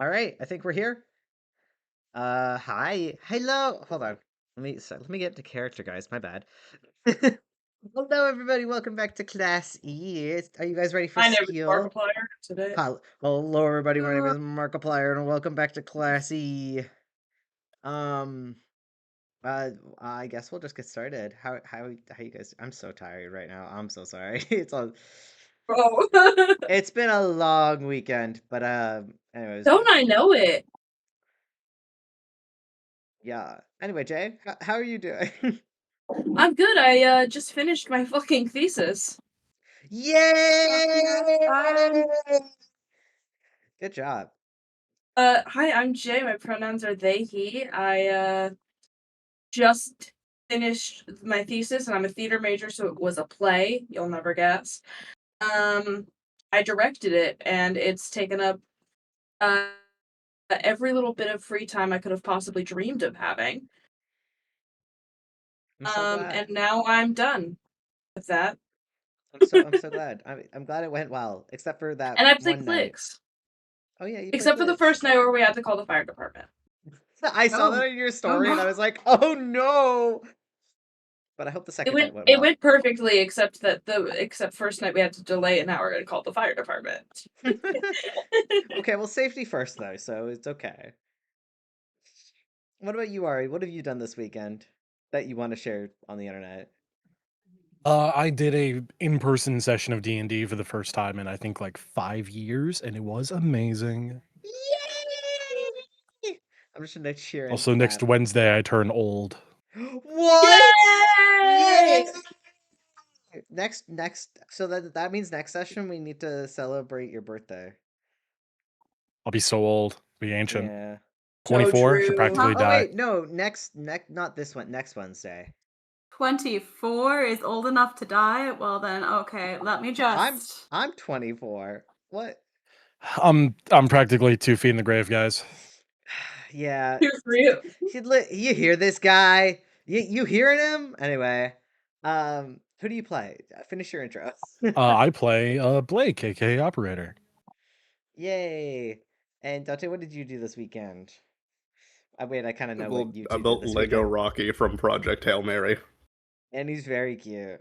All right, I think we're here. Hi, hello. Hold on. Let me get into character, guys. My bad. Hello, everybody. Welcome back to Class E. Are you guys ready for My name is skill? Markiplier today. Hello, everybody. My name Uh, is Markiplier, and welcome back to Class E. Um, I guess we'll just get started. How you guys? I'm so tired right now. I'm so sorry. Bro. It's been a long weekend, but anyways, Don't I know it? yeah. Anyway, Jay, how are you doing? I'm good. I just finished my fucking thesis. Yay! Good job. Hi, I'm Jay. My pronouns are they, he. I just finished my thesis and I'm a theater major, so it was a play. You'll never guess. I directed it and it's taken up uh every little bit of free time I could have possibly dreamed of having. I'm so glad. And now I'm done with that. I'm so glad. I'm glad it went well, except for that And I play one night. clicks. Oh yeah, you play Except for the clicks. first night where we had to call the fire department. I saw that oh, in your oh story, and I no. was like, oh no. But I hope the It second went night went it well. went perfectly except first night we had to delay an hour and call the fire department. Okay, well, safety first though, so it's okay. What about you, Ari? What have you done this weekend that you want to share on the internet? I did a in-person session of D&D for the first time in I think like 5 years, and it was amazing. Yay! I'm just gonna cheer and Also, next clap. Wednesday I turn old. What? Yay! Yay! So that means next session we need to celebrate your birthday. I'll be so old, be ancient. Yeah. So 24 should true. practically Oh die. wait, no, not this one, next Wednesday. 24 is old enough to die? Well then, okay, let me I'm just... I'm 24. What? I'm practically 2 feet in the grave, guys. Yeah. Good for you. You hear this guy? You hearing him? Anyway, who do you play? Finish your intro. I play Blake, aka Operator. Yay! And Dante, what did you do this weekend? Wait, I kind of know what Well, you I two did built this Lego weekend. Rocky from Project Hail Mary. And he's very cute.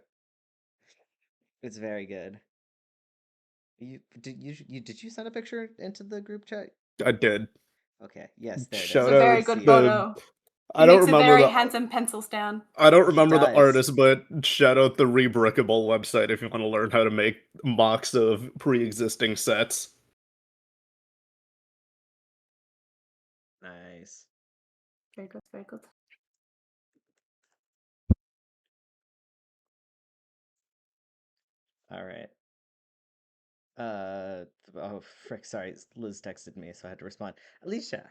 It's very good. Did you send a picture into the group chat? I did. Okay, yes, there it It's is. Shout a very out good the photo. I He don't makes a remember very the handsome pencil stand. I don't He remember the does. artist, but shout out the Rebrickable website if you want to learn how to make mocks of pre-existing sets. Nice. Very good, very good. All right. Oh frick, sorry. Liz texted me, so I had to respond. Alicia,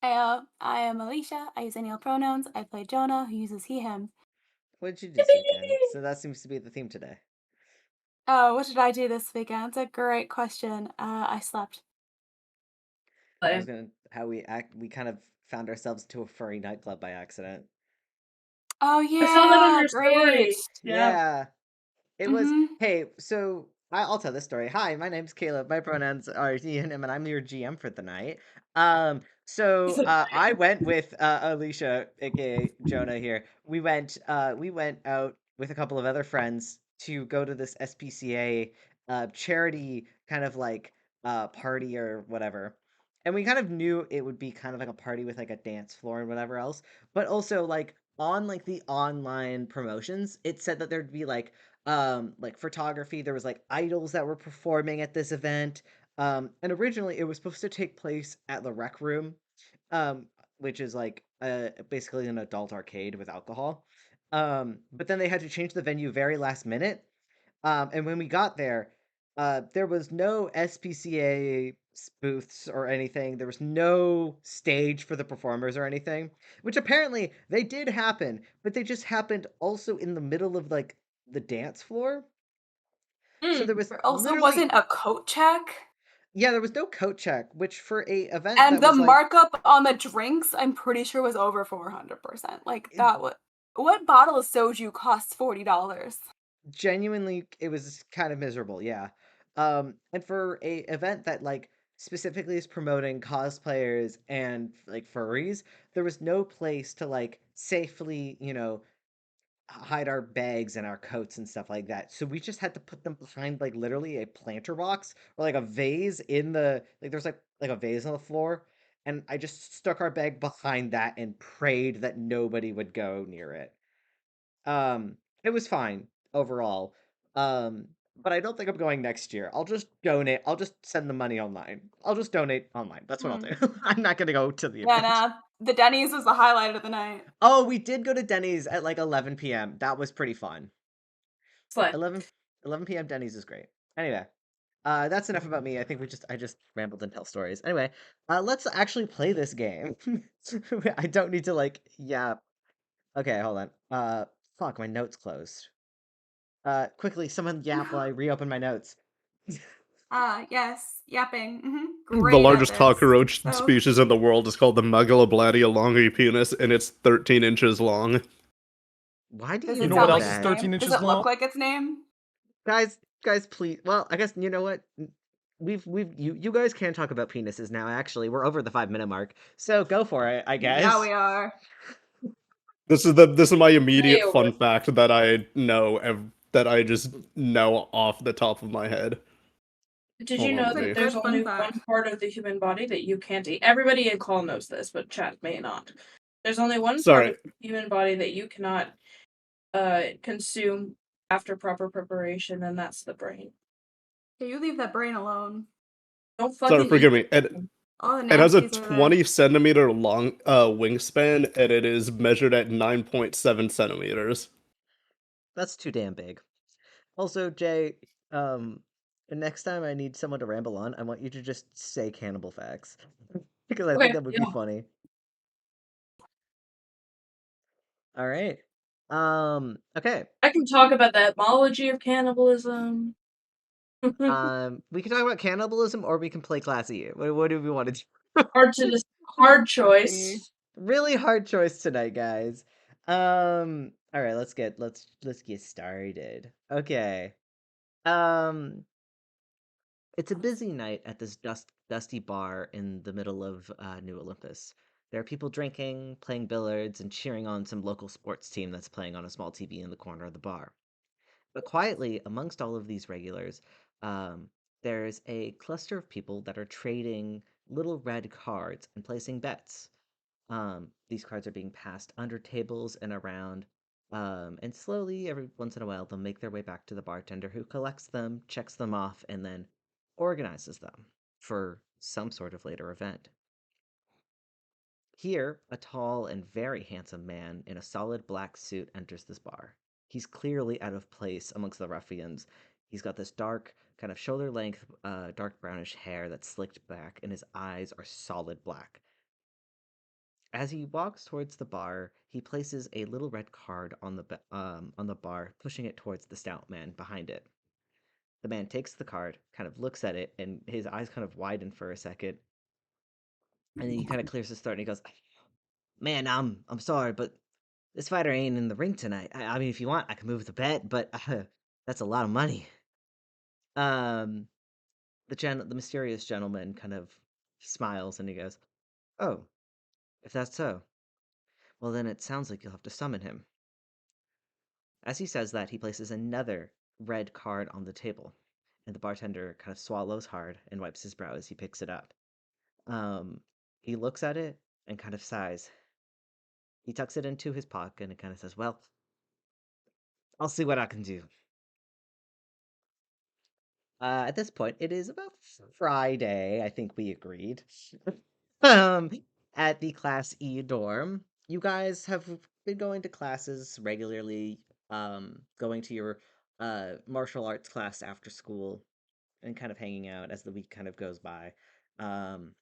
I am Alicia. I use any pronouns. I play Jonah, who uses he, him. what did you do this weekend? So that seems to be the theme today. Oh, what did I do this weekend? It's a great question. I slept. I was gonna how we act. We kind of found ourselves to a furry nightclub by accident. Oh I saw that on yeah, your great. story. Yeah. Yeah, it was. Mm-hmm. Hey, so I'll tell this story. Hi, my name's Caleb. My pronouns are he and him, and I'm your GM for the night. I went with Alicia, aka Jonah. Here, we went out with a couple of other friends to go to this SPCA charity kind of like party or whatever. And we kind of knew it would be kind of like a party with like a dance floor and whatever else, but also like on like the online promotions, it said that there'd be like photography. There was like idols that were performing at this event. And originally it was supposed to take place at the Rec Room, um, which is like basically an adult arcade with alcohol. But then they had to change the venue very last minute. And when we got there, there was no SPCA booths or anything. There was no stage for the performers or anything, which apparently they did happen, but they just happened also in the middle of like the dance floor. So there Mm. was There also literally, wasn't a coat check. yeah, there was no coat check, which for a event And that the was like markup on the drinks, I'm pretty sure was over 400%. Like it, that what bottle of soju costs $40? genuinely, it was kind of miserable, yeah. And for a event that like specifically is promoting cosplayers and like furries, there was no place to like safely, hide our bags and our coats and stuff like that. So we just had to put them behind like literally a planter box or like a vase in the like there's like a vase on the floor, and I just stuck our bag behind that and prayed that nobody would go near it. It was fine overall. But I don't think I'm going next year. I'll just donate. I'll just send the money online. I'll just donate online. That's what I'll Mm. do. I'm not gonna go to the Yeah, event. nah, the Denny's was the highlight of the night. Oh, we did go to Denny's at like 11 p.m. That was pretty fun. Slay. 11 p.m. Denny's is great. Anyway, that's enough about me. I think I just rambled and tell stories. Anyway, let's actually play this game. I don't need to like yeah. Okay, hold on. Fuck, my notes closed. Quickly, someone yap while I reopen my notes. Yes, yapping. The Great at largest this. cockroach So, species in the world is called the Megalobladia longipinus, and it's 13 inches long. Why do does you it know know what sound like else its is that? 13 name? Does inches it look long? like its name? Guys, please. Well, I guess you know what? You guys can talk about penises now. Actually, we're over the 5 minute mark, so go for it. I Yeah, guess. we are. This is my immediate Way fun over. fact that I know that I just know off the top of my head. Did Hold you on, know let It's a that me. there's good only fun fact. one part of the human body that you can't eat? Everybody in call knows this, but chat may not. There's only one part Sorry, of the human body that you cannot consume after proper preparation, and that's the brain. Yeah, you leave that brain alone. Don't sorry, fucking forgive eat. me. It All the it has a nasties are there. 20 centimeter long wingspan, and it is measured at 9.7 centimeters. That's too damn big. Also, Jay, next time I need someone to ramble on, I want you to just say cannibal facts because I think Okay, that would be yeah. funny. All right. Okay. I can talk about the etymology of cannibalism. We can talk about cannibalism, or we can play Classy. What do we want to do? Hard choice. Really hard choice tonight, guys. All right, let's get started. Okay. Um, it's a busy night at this dusty bar in the middle of New Olympus. There are people drinking, playing billiards, and cheering on some local sports team that's playing on a small TV in the corner of the bar. But quietly, amongst all of these regulars, there's a cluster of people that are trading little red cards and placing bets. These cards are being passed under tables and around, and slowly, every once in a while, they'll make their way back to the bartender who collects them, checks them off, and then organizes them for some sort of later event. Here, a tall and very handsome man in a solid black suit enters this bar. He's clearly out of place amongst the ruffians. He's got this dark, kind of shoulder length, dark brownish hair that's slicked back, and his eyes are solid black. As he walks towards the bar, he places a little red card on the bar, pushing it towards the stout man behind it. The man takes the card, kind of looks at it, and his eyes kind of widen for a second, and then he kind of clears his throat and he goes, "Man, I'm sorry, but this fighter ain't in the ring tonight. I mean, if you want, I can move the bet, but that's a lot of money." Um, the mysterious gentleman kind of smiles and he goes, "Oh, if that's so, well then it sounds like you'll have to summon him." As he says that, he places another red card on the table, and the bartender kind of swallows hard and wipes his brow as he picks it up. He looks at it and kind of sighs. He tucks it into his pocket and it kind of says, "Well, I'll see what I can do." At this point, it is about Friday, I think we agreed. um, at the Class E dorm. You guys have been going to classes regularly, going to your martial arts class after school and kind of hanging out as the week kind of goes by. Um,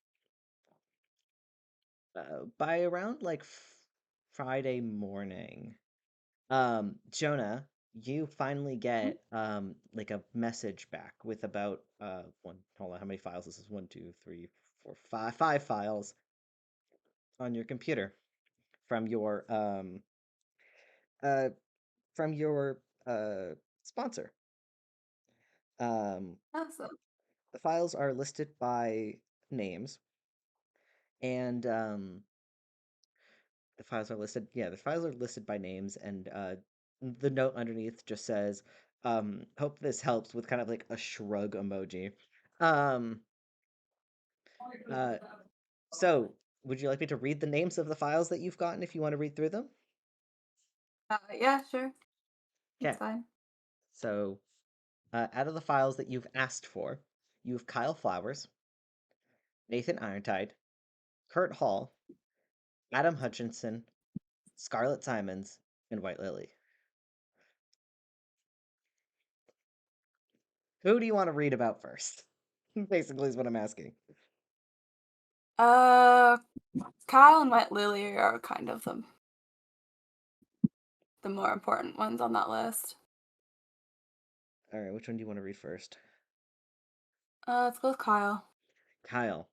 by around like Friday morning, Jonah, you finally get like a message back with about one. Hold on, how many files? This is one, two, three, four, five files on your computer from your uh from your sponsor. Um, Awesome. The files are listed by names, and the files are listed. Yeah, the files are listed by names, and the note underneath just says, "Hope this helps," with kind of like a shrug emoji. Um, uh, so would you like me to read the names of the files that you've gotten if you want to read through them? Yeah, sure. That's Okay. fine. So, out of the files that you've asked for, you have Kyle Flowers, Nathan Irontide, Kurt Hall, Adam Hutchinson, Scarlett Simons, and White Lily. Who do you want to read about first? Basically, is what I'm asking. Kyle and White Lily are kind of the more important ones on that list. All right, which one do you want to read first? Let's go with Kyle. Kyle.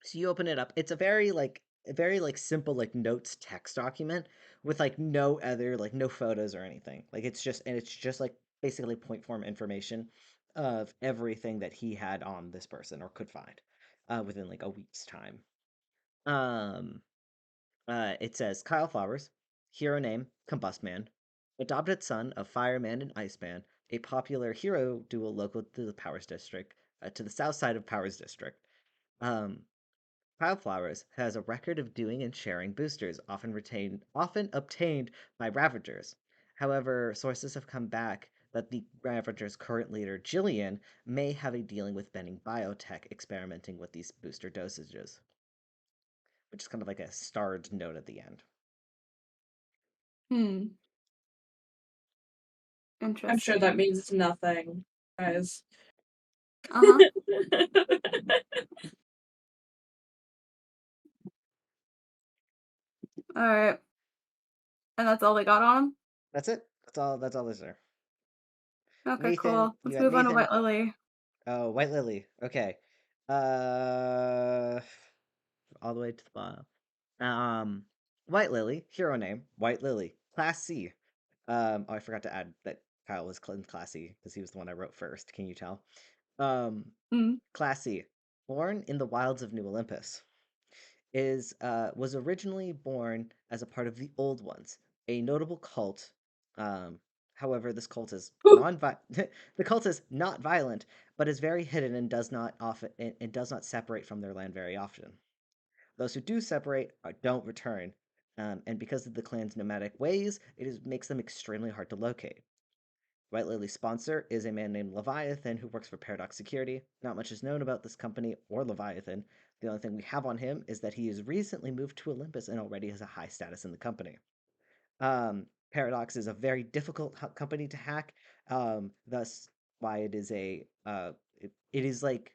So you open it up. It's a very like simple like notes text document with like no other like no photos or anything. Like it's just like basically point form information of everything that he had on this person or could find within like a week's time. Um it says Kyle Flowers, hero name Combustman, adopted son of Fireman and Iceman, a popular hero duo local to the Powers District, to the south side of Powers District. Um, Kyle Flowers has a record of doing and sharing boosters, often obtained by Ravagers. However, sources have come back that the Ravagers' current leader, Jillian, may have a dealing with Benning Biotech experimenting with these booster dosages, which is kind of like a starred note at the end. Interesting. I'm sure that means nothing, guys. Uh-huh. All right. And that's all they got on him? That's it. That's all there's there. Okay, Nathan, cool. you Let's got move on to Nathan. White Lily. Oh, White Lily. Okay. All the way to the bottom. White Lily, hero name, White Lily, Class C. Oh, I forgot to add that Kyle was in Class C because he was the one I wrote first. Can you tell? Class C, born in the wilds of New Olympus, was originally born as a part of the Old Ones, a notable cult. However, this cult is the cult is not violent, but is very hidden and does not separate from their land very often. Those who do separate don't return, and because of the clan's nomadic ways, makes them extremely hard to locate. White Lily's sponsor is a man named Leviathan who works for Paradox Security. Not much is known about this company or Leviathan. The only thing we have on him is that he has recently moved to Olympus and already has a high status in the company. Paradox is a very difficult company to hack, thus why it is it is like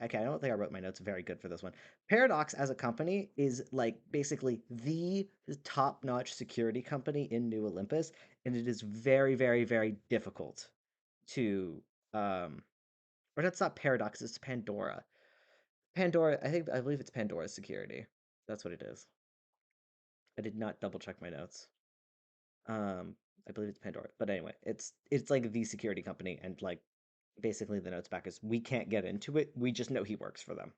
okay, I don't think I wrote my notes very good for this one. Paradox as a company is like basically the top-notch security company in New Olympus, and it is very, very, very difficult to or that's not Paradox, it's Pandora. Pandora, I believe it's Pandora's security. That's what it is. I did not double check my notes. I believe it's Pandora. But anyway, it's like the security company and like basically the notes back is we can't get into it. We just know he works for them.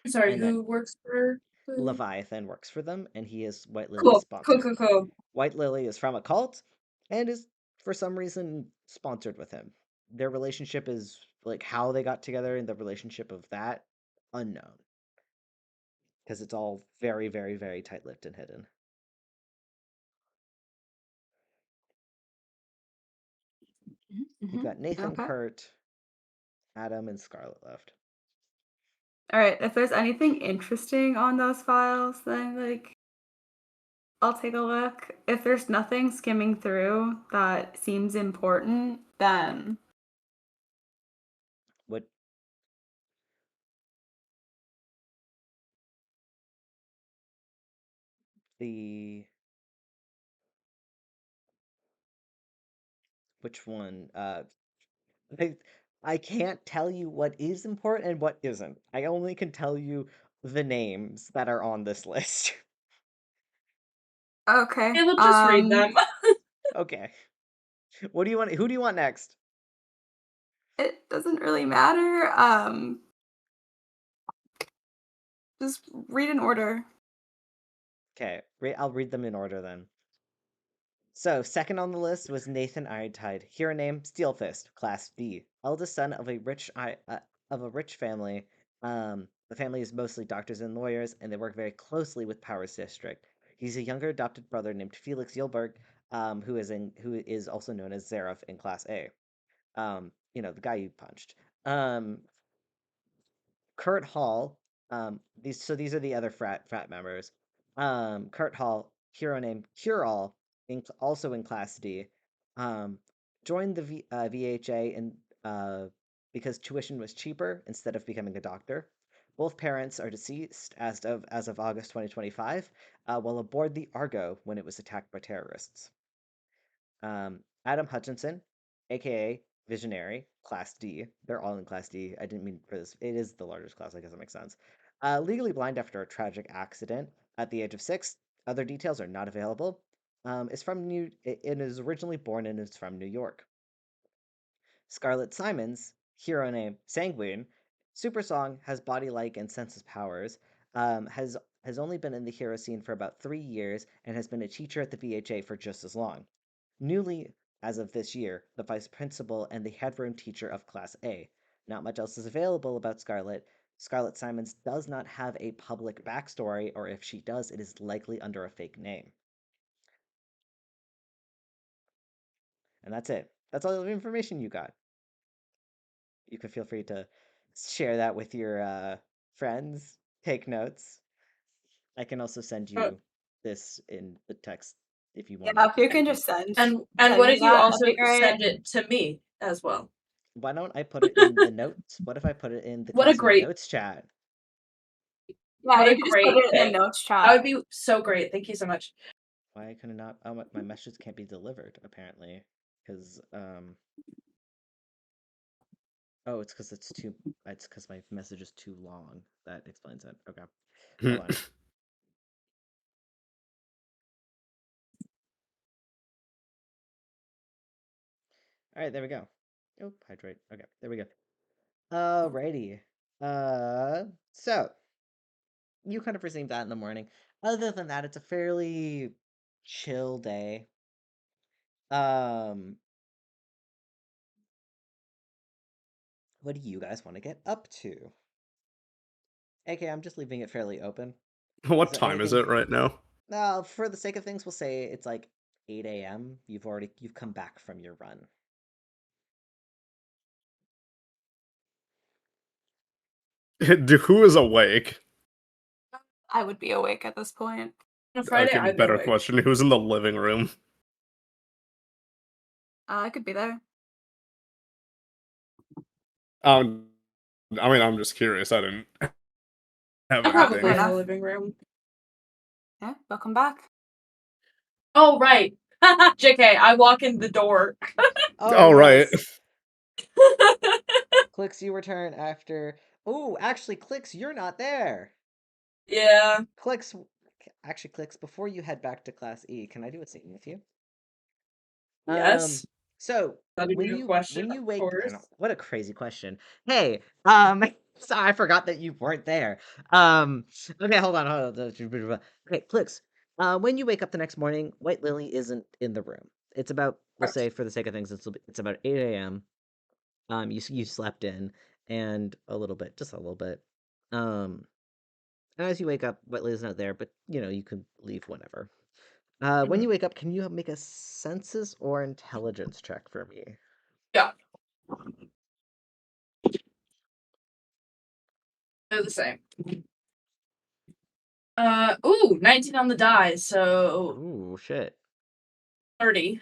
Sorry, And then who works for the... Leviathan works for them, and he is White Lily's Cool, cool, sponsor. cool, cool. White Lily is from a cult and is, for some reason, sponsored with him. Their relationship is like how they got together and the relationship of that unknown. Because it's all very, very, very tight lipped and hidden. You've got Nathan, Okay. Kurt, Adam, and Scarlett left. All right. If there's anything interesting on those files, then like I'll take a look. If there's nothing skimming through that seems important, then What the which one? I I can't tell you what is important and what isn't. I only can tell you the names that are on this list. okay. Hey, we'll just read them. Okay. What do you want? Who do you want next? really matter. Just read in order. Okay, I'll read them in order then. So, second on the list was Nathan Iredtide, hero name Steelfist, class D, eldest son of a rich family. The family is mostly doctors and lawyers, and they work very closely with Powers District. He's a younger adopted brother named Felix Yulberg, who is also known as Zeref in Class A. The guy you punched. Kurt Hall. These are the other frat members. Kurt Hall, hero named Cure-All, also in Class D, joined the VHA because tuition was cheaper instead of becoming a doctor. Both parents are deceased as of August 2025, while aboard the Argo when it was attacked by terrorists. Adam Hutchinson, aka Visionary, Class D. They're all in Class D. I didn't mean for this. It is the largest class. I guess that makes sense. Legally blind after a tragic accident at the age of 6. Other details are not available. It is originally born and is from New York. Scarlett Simons, hero name Sanguine, super song, has body-like and senses powers. Has only been in the hero scene for about 3 years and has been a teacher at the VHA for just as long. Newly, as of this year, the vice principal and the headroom teacher of Class A. Not much else is available about Scarlett. Scarlett Simons does not have a public backstory, or if she does, it is likely under a fake name. And that's it. That's all the information you got. You can feel free to share that with your friends, take notes. I can also send you this in the text if you want. Yeah, if you can just send. And send what me if you that, also that'd be great. send it to me as well? Why don't I put it in the notes? What if I put it in the What a classroom great- notes chat? Yeah, What a you can just put great it in thing. the notes That chat. would be so great. Thank you so much. Why can I not? Oh, my message can't be delivered apparently, because oh, it's because it's too. It's because my message is too long. That explains it. Okay, hold on. All right, there we go. Oh, hydrate. Okay, there we go. Alrighty. So you kind of received that in the morning. Other than that, it's a fairly chill day. What do you guys want to get up to? Okay, I'm just leaving it fairly open. What Is there time is anything- it right now? For the sake of things, we'll say it's like 8 a.m. You've come back from your run. Who is awake? I would be awake at this point. On a Friday, Okay, I'd be better awake. question. Who's in the living room? I could be there. I mean, I'm just curious. I didn't have I'm probably anything. in the enough. living room. Yeah, welcome back. Oh, right. JK, I walk in the door. All right. Clicks, you return after. Oh, actually, Clicks, you're not there. Yeah. Clicks, before you head back to Class E, can I do a scene with you? Yes. So That'd be a good question, when you of wake, course. what a crazy question. Hey, so I forgot that you weren't there. Okay, hold on. Okay, Clicks. When you wake up the next morning, White Lily isn't in the room. It's about, we'll say for the sake of things, it's about 8 a.m. You slept in and just a little bit. And as you wake up, White Lily's not there, but you could leave whenever. When you wake up, can you make a senses or intelligence check for me? Yeah. They're the same. 19 on the die, so Ooh, shit. 30.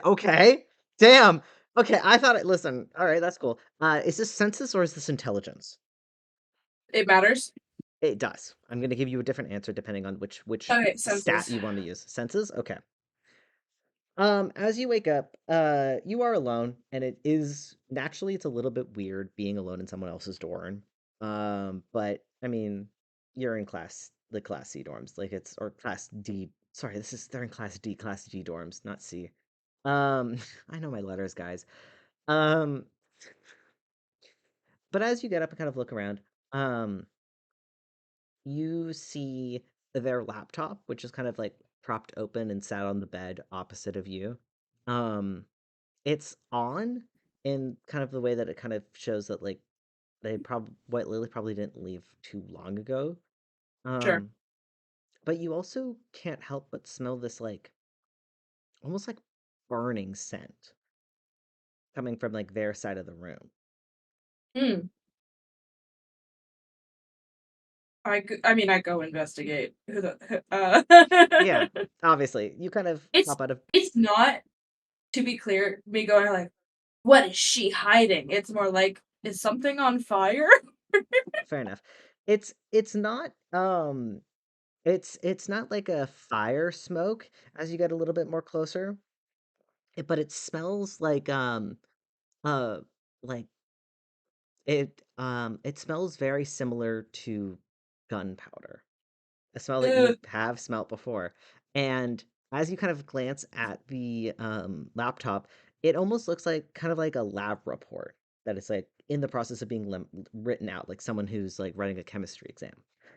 Okay. Damn. Okay, I thought it. Listen. All right, that's cool. Is this senses or is this intelligence? It matters. It does. I'm gonna give you a different answer depending on which Okay, stat senses. you want to use. Senses. Okay. As you wake up, you are alone, and it's a little bit weird being alone in someone else's dorm. But I mean, you're in the Class C dorms, or Class D. Sorry, they're in Class D, Class G dorms, not C. I know my letters, guys. Um, But as you get up and kind of look around, you see their laptop, which is kind of like propped open and sat on the bed opposite of you. Um, it's on in kind of the way that it kind of shows that like White Lily probably didn't leave too long ago. Sure. Um, but you also can't help but smell this like almost like burning scent coming from like their side of the room. Hmm. I mean, I go investigate who Yeah, obviously. You kind of It's pop out of it's not, to be clear, me going like, what is she hiding? It's more like, is something on fire? fair enough. It's not it's not like a fire smoke as you get a little bit more closer, but it smells uh like it smells very similar to gunpowder. A smell that you Ugh. have smelt before. And as you kind of glance at the laptop, it almost looks like kind of like a lab report that is like in the process of being written out, like someone who's like writing a chemistry exam.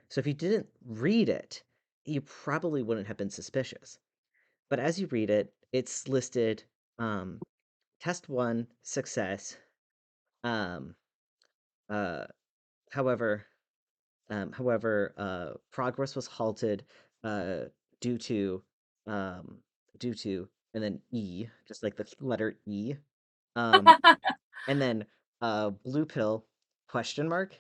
So if you didn't read it, you probably wouldn't have been suspicious. But as you read it, it's listed um, test one success. Um, uh, however, progress was halted uh, due to um, due to and then E, just like the letter E, um, and then blue pill question mark,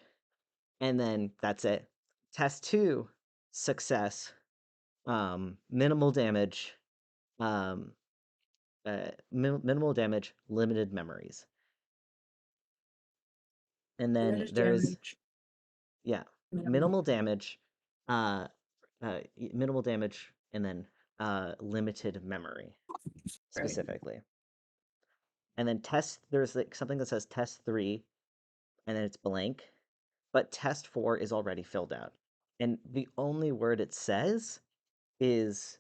and then that's it. Test two success, minimal damage, um, minimal damage, limited memories, and then Limited there's damage. yeah, Minimal. minimal damage, uh, minimal damage, and then limited memory Right. specifically. And then there's like something that says test 3 and then it's blank, but test 4 is already filled out. And the only word it says is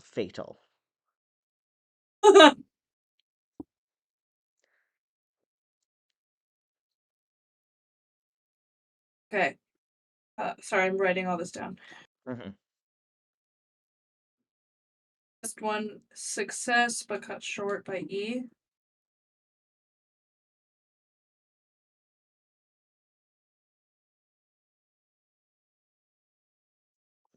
fatal. Okay. Sorry, I'm writing all this down. Mm-hmm. Just one success, but cut short by E.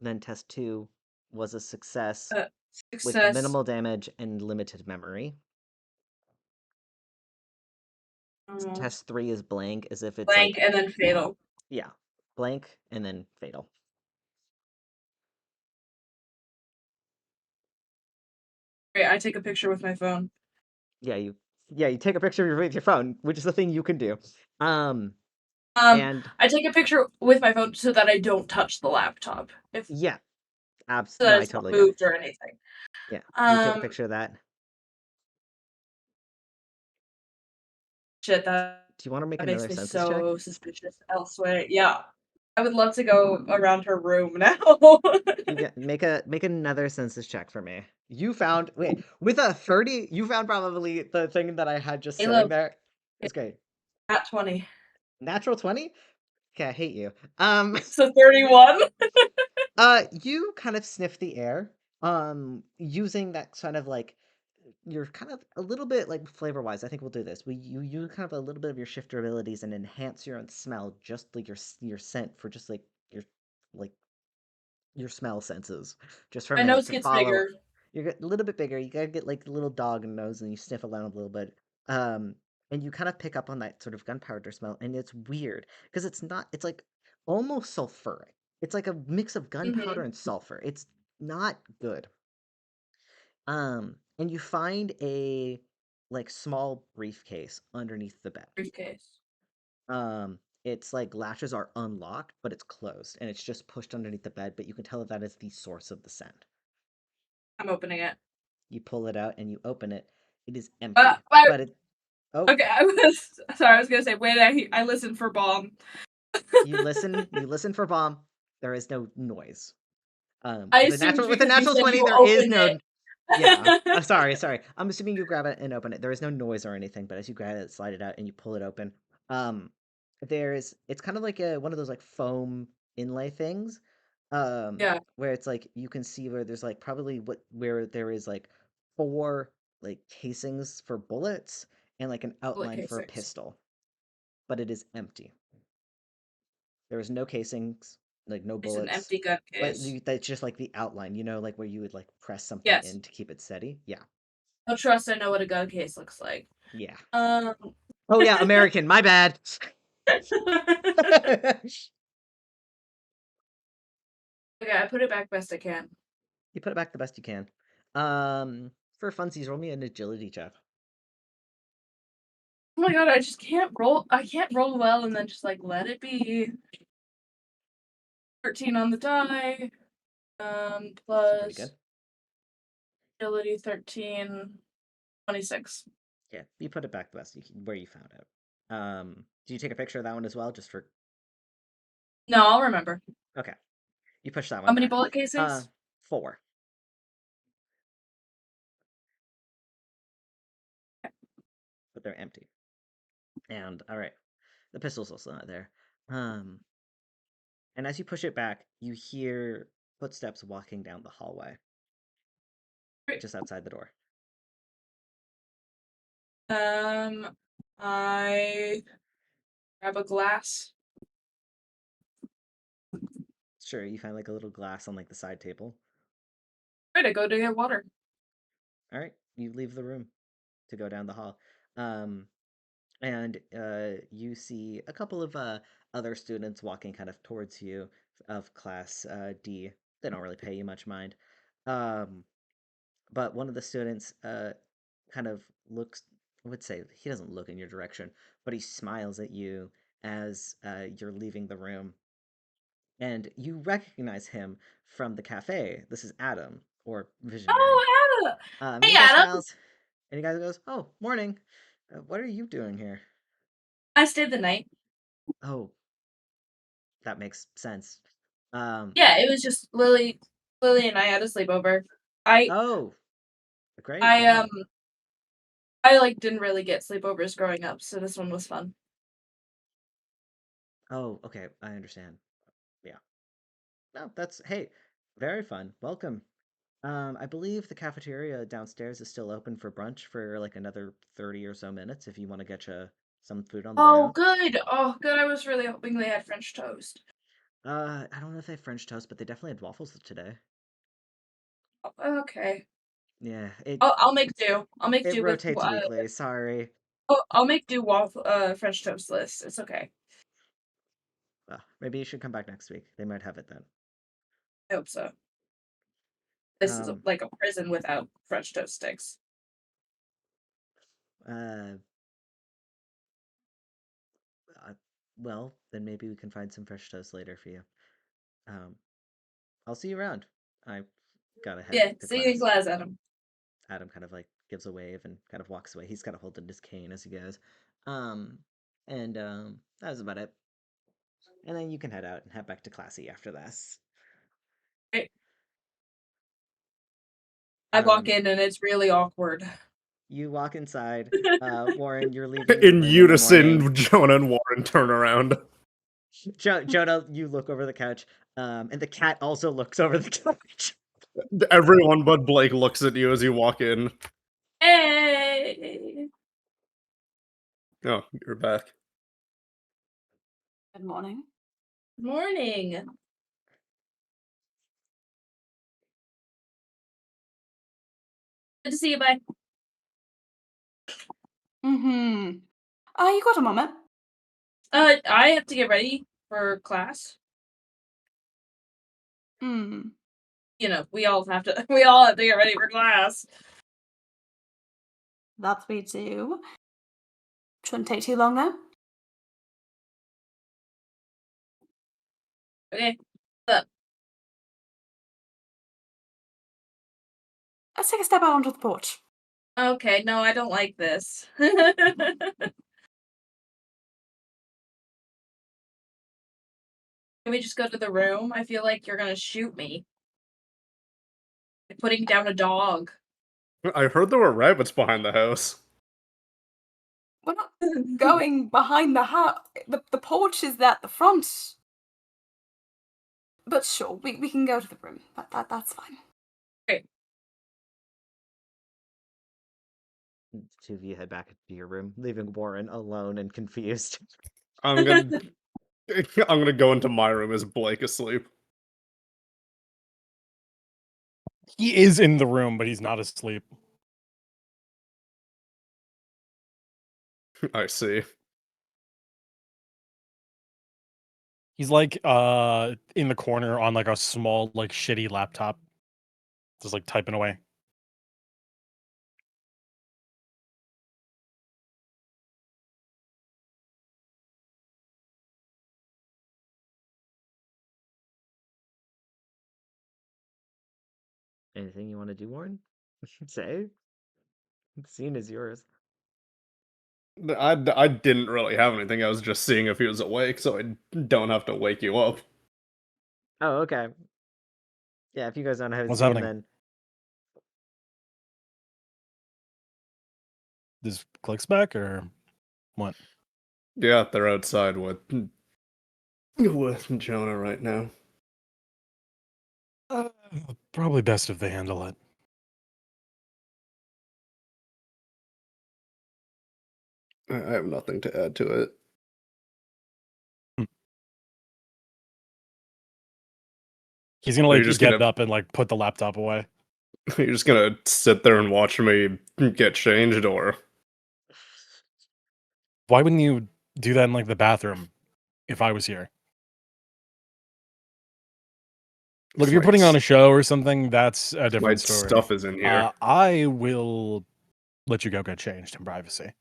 Then test 2 was a success with Success, minimal damage and limited memory. Test 3 is blank, as if it's blank, like, and then fatal. yeah, blank and then fatal. Great, I take a picture with my phone. Yeah, you take a picture with your phone, which is the thing you can do. And I take a picture with my phone so that I don't touch the laptop. yeah, So no, that I it's not totally get it. moved or anything. Yeah, you take a picture of that. Shit, Do that you want to make makes another me census check? so suspicious elsewhere. Yeah. I would love to go around her room now. You get make another census check for me. You found with a 30, you found probably the thing that I had just sitting Caleb, there. It's great. at 20. Natural 20? Okay, I hate you. So 31? You kind of sniff the air, using that kind of like you're kind of a little bit like flavor wise. I think we'll do this. You use kind of a little bit of your shifter abilities and enhance your own smell, just like your scent for just like your smell senses, just for a My minute nose to gets follow. bigger. You get a little bit bigger. You gotta get like a little dog nose, and you sniff around a little bit. Um, and you kind of pick up on that sort of gunpowder smell, and it's weird because it's not. It's like almost sulfuric. It's like a mix of gunpowder Mm-hmm. and sulfur. It's not good. And you find a like small briefcase underneath the bed. Briefcase. Its like latches are unlocked, but it's closed, and it's just pushed underneath the bed. But you can tell that is the source of the scent. I'm opening it. You pull it out and you open it. It is empty, but it. Oh, Okay, I was sorry. I was gonna say, wait. I listened for bomb. you listen. You listen for bomb. There is no noise. I With a assumed with a because you natural said 20, you there is opened no. it. Yeah. Sorry. I'm assuming you grab it and open it. There is no noise or anything, but as you grab it, slide it out, and you pull it open. Um, it's kind of like one of those like foam inlay things, Yeah. where it's like you can see where there's like probably where there is like 4 like casings for bullets and like an Bullet outline for a casings. pistol, but it is empty. There is no casings, like no It's an bullets. empty gun Like case. that's just like the outline, like where you would like press something Yes. in to keep it steady. Yeah, Oh, trust I know what a gun case looks like. yeah. Um. Oh yeah, American. My bad. Okay, I put it back best I can. You put it back the best you can. For funsies, roll me an agility check. Oh my god, I just can't roll. I can't roll well and then just like let it be. 13 on the die. Pretty Plus good. agility 13, 26. Yeah, you put it back the best where you found it. Do you take a picture of that one as well, just for? No, I'll remember. Okay, you push that How one many back. bullet casings? 4. But they're empty. And all right, the pistol's also not there. And as you push it back, you hear footsteps walking down the hallway, Great. just outside the door. I grab a glass. Sure, you find like a little glass on like the side table. Right, I go to get water. All right, you leave the room to go down the hall. And you see a couple of other students walking kind of towards you of class D. They don't really pay you much mind. But one of the students kind of looks, I would say he doesn't look in your direction, but he smiles at you as you're leaving the room. And you recognize him from the cafe. This is Adam, or Visionary. Oh, Adam! And Hey, he guy Adam! smiles, and he guy goes, "Oh, morning. What are you doing here?" I stayed the night. Oh, that makes sense. Yeah, it was just Lily and I had a sleepover. Oh, great. I Yeah. like didn't really get sleepovers growing up, so this one was fun. Oh, okay. I understand. Yeah. No, that's hey, very fun. Welcome. I believe the cafeteria downstairs is still open for brunch for like another 30 or so minutes if you want to get you some food on the way Oh, out. good. Oh, good. I was really hoping they had French toast. I don't know if they have French toast, but they definitely had waffles today. Oh, okay. Yeah, I'll make do. I'll make it do with rotates weekly. Sorry. I'll make do waffle French toast list. It's okay. Maybe you should come back next week. They might have it then. I hope so. This is Um, like a prison without French toast sticks. uh, well, then maybe we can find some fresh toast later for you. I'll see you around. I gotta head Yeah, to see you in class. class, Adam. Adam kind of like gives a wave and kind of walks away. He's kind of holding his cane as he goes. And that was about it. And then you can head out and head back to classy after this. Right. I walk Um, in and it's really awkward. you walk inside. Warren, you're leaving the In room in the morning. unison, Jonah and Warren turn around. Jonah, you look over the couch, and the cat also looks over the couch. Everyone but Blake looks at you as you walk in. Hey. Oh, you're back. Good morning. Morning. Good to see you. Bye. Mm-hmm. You got a moment? I have to get ready for class. Hmm. You know, we all have to. We all have to get ready for class. That we do. Shouldn't take too long though. Okay. What's up? Let's take a step out onto the porch. Okay. No, I don't like this. Can we just go to the room? I feel like you're gonna shoot me. Like putting down a dog. I heard there were rabbits behind the house. We're not going behind the house. The porch is at the front. But sure, we can go to the room. That's fine. The two of you head back to your room, leaving Warren alone and confused. I'm gonna go into my room as Blake asleep. He is in the room, but he's not asleep. I see. He's like in the corner on like a small, like shitty laptop. Just like typing away. Anything you want to do, Warren? Say? The scene is yours. I didn't really have anything. I was just seeing if he was awake, so I don't have to wake you up. Oh, okay. Yeah, if you guys don't have a What's scene, happening? then This clicks back or what? Yeah, they're outside with Jonah right now. Probably best if they handle it. I have nothing to add to it. He's gonna Are you like just get gonna up and like put the laptop away. you're just gonna sit there and watch me get changed, or Why wouldn't you do that in like the bathroom if I was here? Look, if you're putting on a show or something, that's a my different story. stuff is in here. I will let you go get changed in privacy.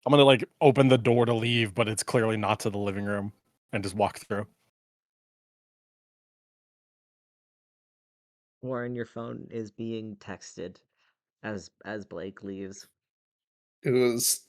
I'm gonna like open the door to leave, but it's clearly not to the living room, and just walk through. Warren, your phone is being texted as Blake leaves. It was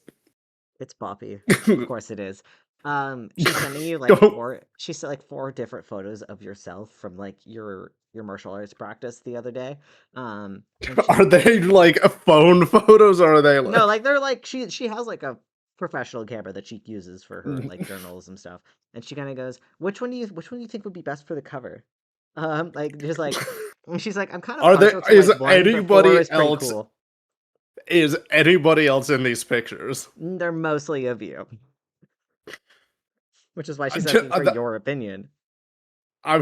It's Poppy. Of course it is. She's sending you like Don't- she sent like 4 different photos of yourself from like your martial arts practice the other day. And Are they like phone photos, or are they like... No, like they're like she has like a professional camera that she uses for her like journals and stuff. And she kind of goes, which one do you think would be best for the cover? Like just like and she's like, I'm kind of Are there partial to is like 1, but 4 anybody is pretty else cool. is anybody else in these pictures? They're mostly of you. Which is why she's ju- asking for the- your opinion. I'll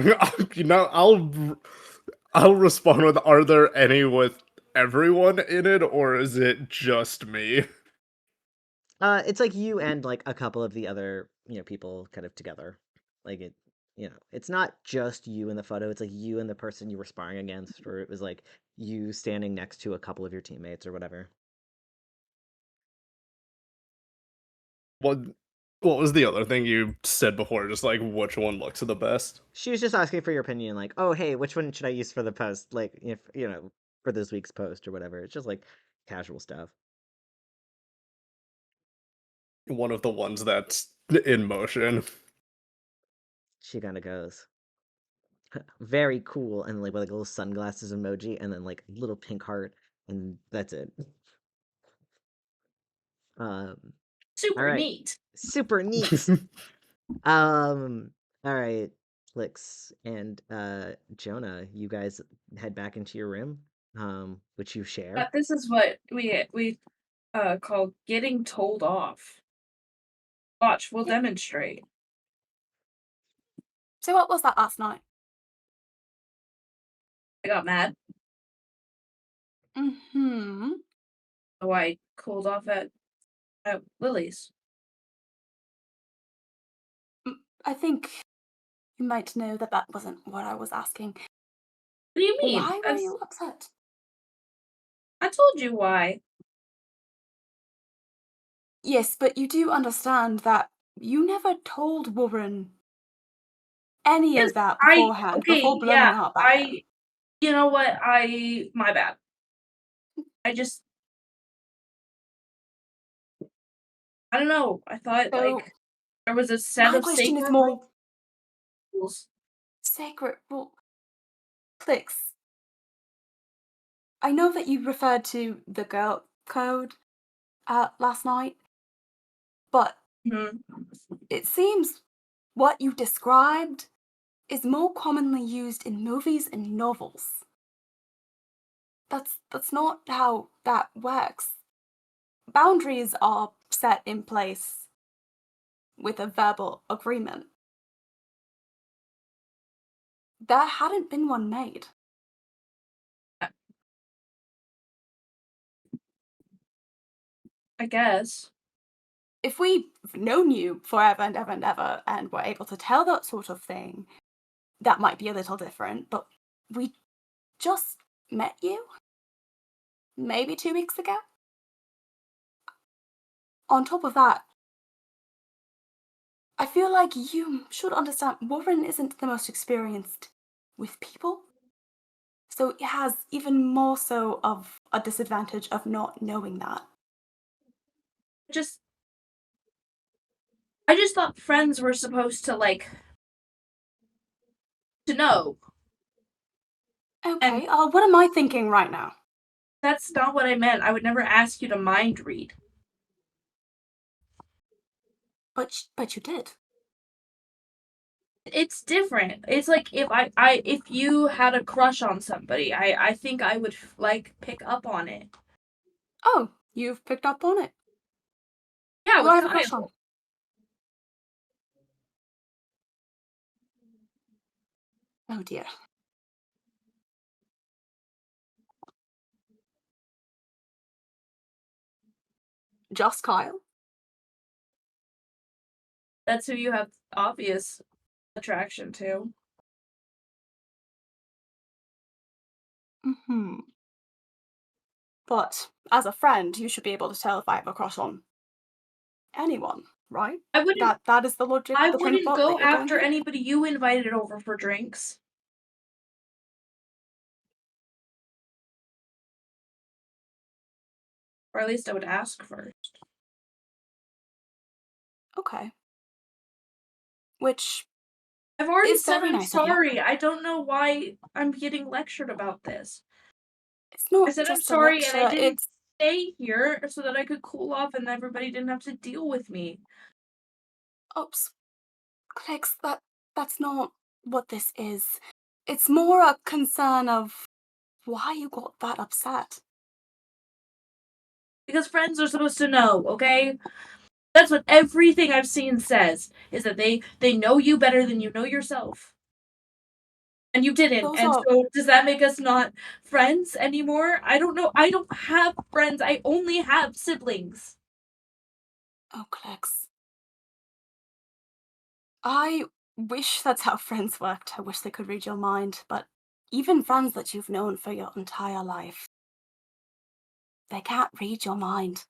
respond with, are there any with everyone in it, or is it just me? It's like you and like a couple of the other, people kind of together. Like it's not just you in the photo. It's like you and the person you were sparring against, or it was like you standing next to a couple of your teammates or whatever. What was the other thing you said before? Just like which one looks the best? She was just asking for your opinion, like, oh hey, which one should I use for the post? Like if for this week's post or whatever. It's just like casual stuff. One of the ones that's in motion. She kind of goes, very cool, and like with like a little sunglasses emoji, and then like a little pink heart, and that's it. All Super right, neat. super neat. All right, Flix and Jonah, you guys head back into your room, which you share. This is what we call getting told off. Watch, we'll demonstrate. So what was that last night? I got mad, Mm-hmm. so I cooled off at Lily's. I think you might know that wasn't what I was asking. What do you mean? Why were you upset? I told you why. Yes, but you do understand that you never told Warren any of that beforehand, before blowing up at him. You know what? My bad. I don't know. I thought So, like there was a set my of question is sacred more rules. sacred. Well, Plix, I know that you referred to the girl code, last night, but Mhm. it seems what you described is more commonly used in movies and novels. That's not how that works. Boundaries are set in place with a verbal agreement. There hadn't been one made. I guess. If we've known you forever and ever and ever and were able to tell that sort of thing, that might be a little different, but we just met you maybe 2 weeks ago. On top of that, I feel like you should understand Warren isn't the most experienced with people. So it has even more so of a disadvantage of not knowing that. Just I just thought friends were supposed to to know. Okay, what am I thinking right now? That's not what I meant. I would never ask you to mind read. But you did. It's different. It's like if you had a crush on somebody, I think I would pick up on it. Oh, you've picked up on it. Yeah, Who do with I have a crush Kyle. on? Oh dear. Just Kyle? That's who you have obvious attraction to. Mm-hmm. But as a friend, you should be able to tell if I have a crush on anyone, right? I wouldn't That is the logic, I the train of wouldn't thought that go you're going after through? anybody you invited over for drinks. Or at least I would ask first. Okay. Which I've already is said very I'm nice of you. sorry. I don't know why I'm getting lectured about this. It's I not said I'm just a sorry and I lecture, didn't it's stay here so that I could cool off and everybody didn't have to deal with me. oops. Clicks, that's not what this is. It's more a concern of why you got that upset. Because friends are supposed to know, okay? That's what everything I've seen says, is that they know you better than you know yourself. And you didn't. Those And are so does that make us not friends anymore? I don't know. I don't have friends. I only have siblings. oh, Clicks. I wish that's how friends worked. I wish they could read your mind, but even friends that you've known for your entire life, they can't read your mind.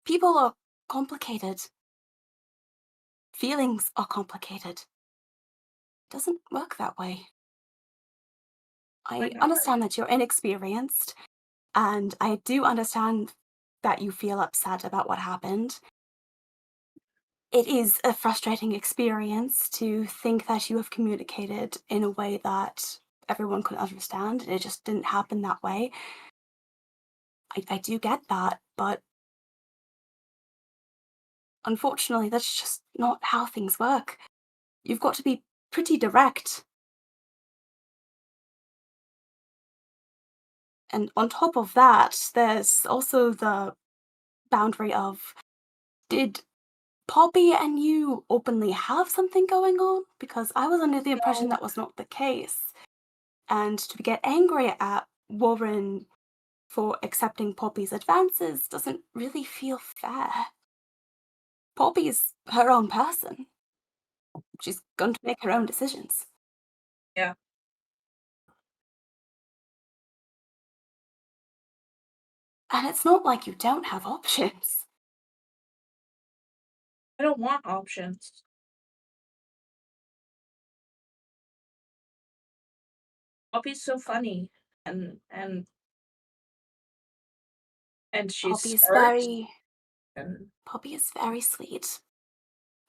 People are complicated. Feelings are complicated. It doesn't work that way. My I God. understand that you're inexperienced, and I do understand that you feel upset about what happened. It is a frustrating experience to think that you have communicated in a way that everyone could understand, and it just didn't happen that way. I do get that, but unfortunately, that's just not how things work. You've got to be pretty direct. And on top of that, there's also the boundary of, did Poppy and you openly have something going on? Because I was under the impression that was not the case. And to get angry at Warren for accepting Poppy's advances doesn't really feel fair. Poppy's her own person. She's going to make her own decisions. Yeah. And it's not like you don't have options. I don't want options. Poppy's so funny and she's Poppy is smart and very sweet.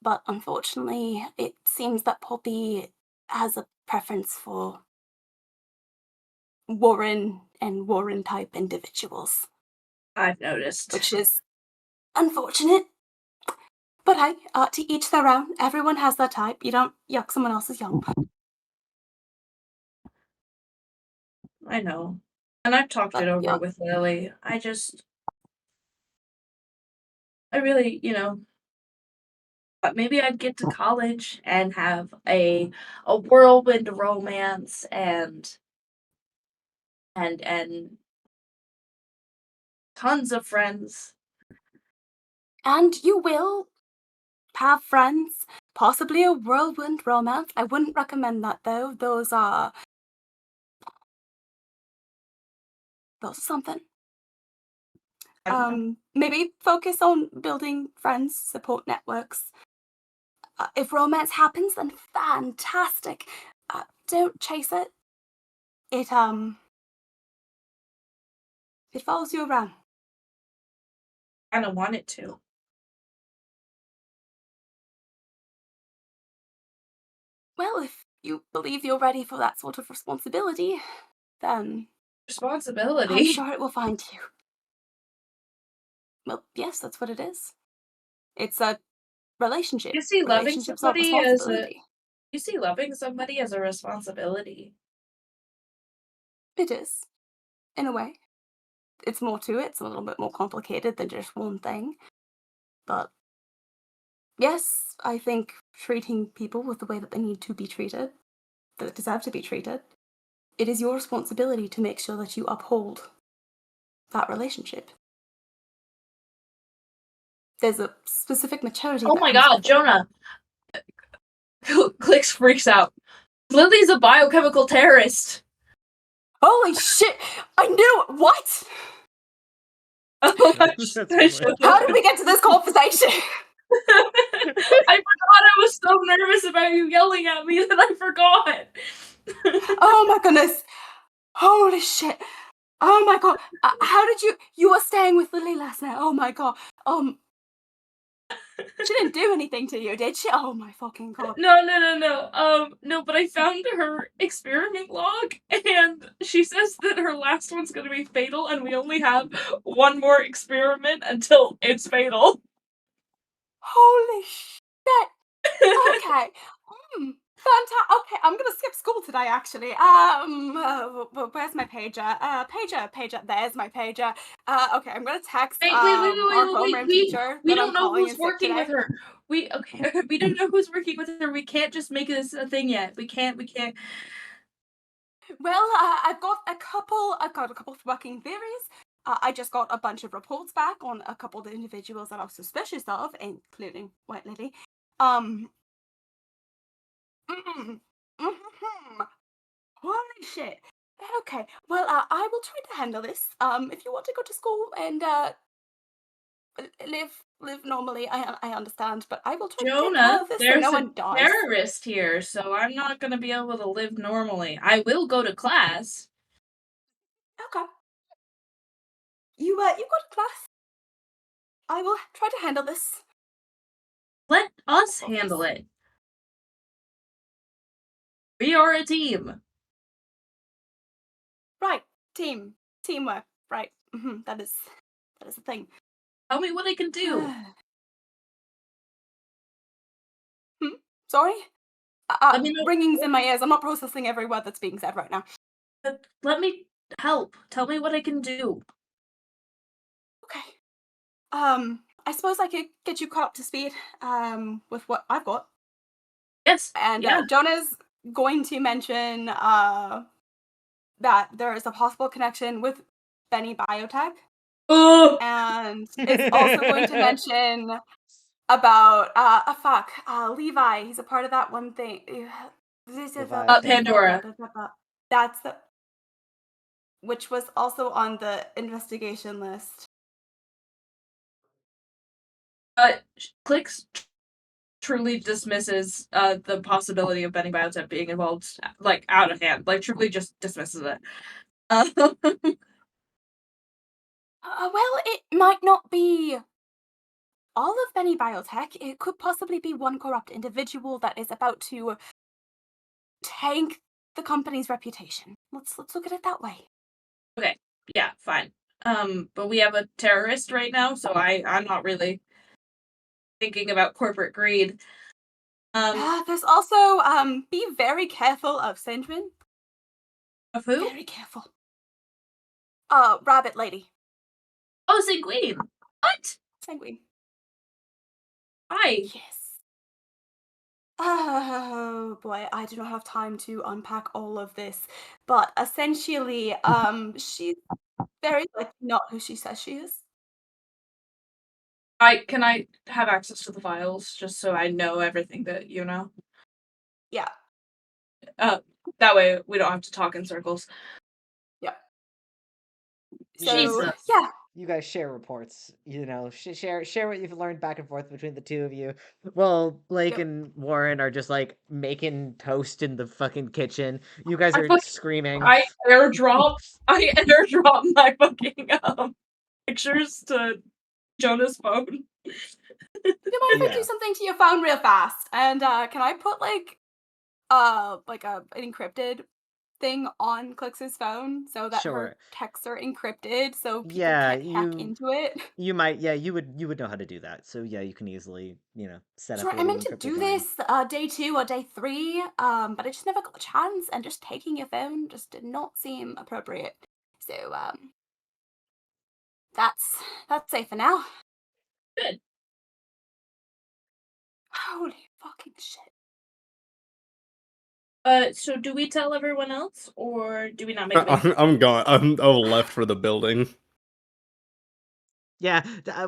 But unfortunately, it seems that Poppy has a preference for Warren and Warren type individuals, I've noticed. which is unfortunate. But hey, to each their own. Everyone has their type. You don't yuck someone else's young. I know. And I've talked it But, over yeah. with Lily. I really, but maybe I'd get to college and have a whirlwind romance and tons of friends. And you will have friends, possibly a whirlwind romance. I wouldn't recommend that though. Those are something. I don't know. Maybe focus on building friends, support networks. If romance happens, then fantastic. Don't chase it. It follows you around. I don't want it to. Well, if you believe you're ready for that sort of responsibility, then I'm Responsibility. sure it will find you. Well, yes, that's what it is. It's a relationship. You see loving Relationships are somebody as responsibility. a responsibility. It is, in a way. It's more to it. It's a little bit more complicated than just one thing. But yes, I think treating people with the way that they need to be treated, that deserve to be treated, it is your responsibility to make sure that you uphold that relationship. There's a specific maturity. Oh that my comes god, with it. Jonah! Clicks freaks out. Lily's a biochemical terrorist. Holy shit! I knew it! What? Oh my That's How did we get to this conversation? I forgot I was so nervous about you yelling at me that I forgot. Oh my goodness! Holy shit! Oh my god! How did you were staying with Lily last night? Oh my god! She didn't do anything to you, did she? Oh my fucking god! No. No, but I found her experiment log, and she says that her last one's gonna be fatal, and we only have one more experiment until it's fatal. Holy shit! Okay. Fantastic. Okay, I'm gonna skip school today. Actually. Where's my pager? Pager. There's my pager. Okay, I'm gonna text our homeroom teacher We that I'm don't know calling who's in sick working today. with her. We don't know who's working with her. We can't just make this a thing yet. We can't. Well, I've got a couple of working theories. I just got a bunch of reports back on a couple of individuals that I was suspicious of, including White Lily. Holy shit. Okay. Well, I will try to handle this. If you want to go to school and live normally, I understand, but I will try to take care Jonah, of this so there's no a one dies. terrorist here, so I'm not gonna be able to live normally. I will go to class. Okay. You go to class. I will try to handle this. Let us handle it. We are a team. Right. Teamwork. Right. That is the thing. Tell me what I can do. Sorry? Let me know. Ringings in my ears. I'm not processing every word that's being said right now. Let me help. Tell me what I can do. Okay. I suppose I could get you caught up to speed with what I've got. Yes. And yeah. Jonah's going to mention that there is a possible connection with Benny Biotech. Oh. And it's also going to mention about Levi. He's a part of that one thing. This is Pandora. That's which was also on the investigation list. Clicks truly dismisses the possibility of Benny Biotech being involved, like, out of hand. Like, truly just dismisses it. Well, it might not be all of Benny Biotech. It could possibly be one corrupt individual that is about to tank the company's reputation. Let's look at it that way. Okay. Yeah, fine. But we have a terrorist right now, so I'm not really thinking about corporate greed. There's also be very careful of Sanguine. Of who? Very careful. Rabbit lady. Oh, Sanguine. What? Sanguine. Why? Yes. Oh boy, I do not have time to unpack all of this, but essentially, she's very likely not who she says she is. Can I have access to the files just so I know everything that you know? Yeah, That way we don't have to talk in circles. yeah. You So guys, Jesus. yeah, you guys share reports. Share what you've learned back and forth between the two of you. Well, Blake Yep. and Warren are just like making toast in the fucking kitchen. You guys are fucking- screaming. I airdrop my fucking pictures to Jonah's phone. do you mind if I Yeah. do something to your phone real fast? And can I put like an encrypted thing on Clix's phone so that Sure. her texts are encrypted so people Yeah, can't hack into it? You might, yeah, you would know how to do that. So yeah, you can easily, set Sure, up a I little meant to encrypted do line. this day 2 or day 3, but I just never got a chance, and just taking your phone just did not seem appropriate. So that's safe for now. Good. Holy fucking shit! So do we tell everyone else, or do we not make a big? I'm gone. I'm left for the building. Yeah,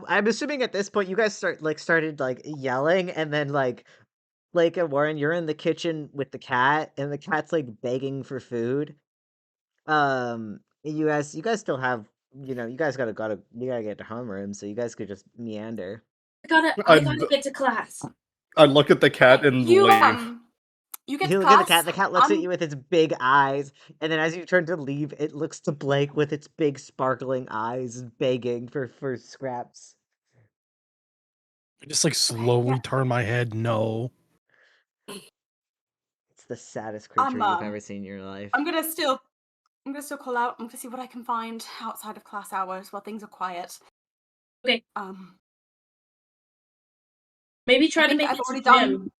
I'm assuming at this point you guys started yelling, and then Blake and Warren, you're in the kitchen with the cat, and the cat's begging for food. You guys still have, you guys you gotta get to homeroom, so you guys could just meander. I gotta get to class. I look at the cat and You leave. you get You to look at the class. cat. The cat looks at you with its big eyes, and then as you turn to leave, it looks to Blake with its big sparkling eyes, begging for scraps. I just slowly turn my head. No. It's the saddest creature I'm you've ever seen in your life. I'm gonna still call out. I'm gonna see what I can find outside of class hours while things are quiet. Okay. Maybe try to think make I've it already to done- gym.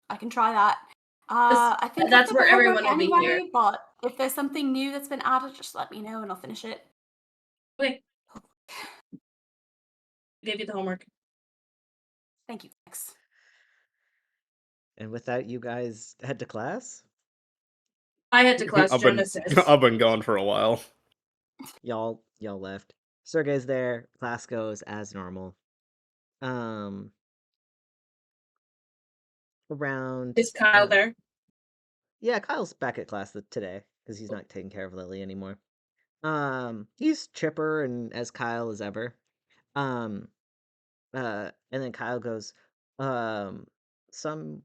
I can try that. I think that's I've got where the homework everyone will be here. anyway, but if there's something new that's been added, just let me know and I'll finish it. Okay. Gave you the homework. Thank you, thanks. And with that, you guys head to class. I had to class. I've been Jonah says. I've been gone for a while. Y'all left. Sergey's there. Class goes as normal. Around. Is Kyle there? Yeah, Kyle's back at class today because he's not taking care of Lily anymore. He's chipper and as Kyle as ever. And then Kyle goes, some,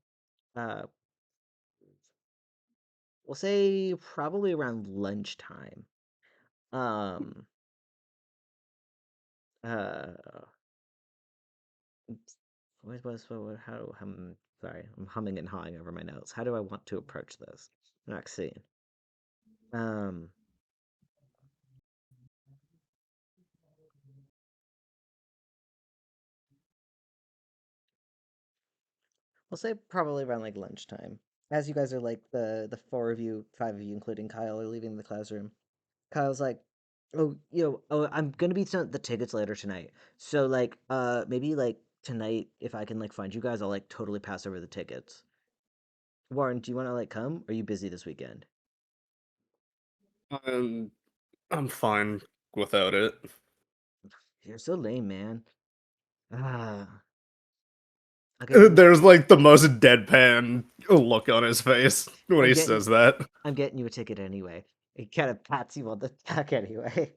uh, we'll say probably around lunchtime. Um, uh, sorry, I'm humming and hawing over my notes. How do I want to approach this? Maxine. Um, we'll say probably around lunchtime. As you guys are the four of you, five of you, including Kyle, are leaving the classroom. Kyle's like, "Oh, I'm gonna be sent the tickets later tonight. So maybe tonight if I can find you guys, I'll totally pass over the tickets." Warren, do you want to come? Or are you busy this weekend? I'm fine without it. You're so lame, man. Ah, okay. There's the most deadpan look on his face when he says that. I'm getting you a ticket anyway. It kind of pats you on the back anyway.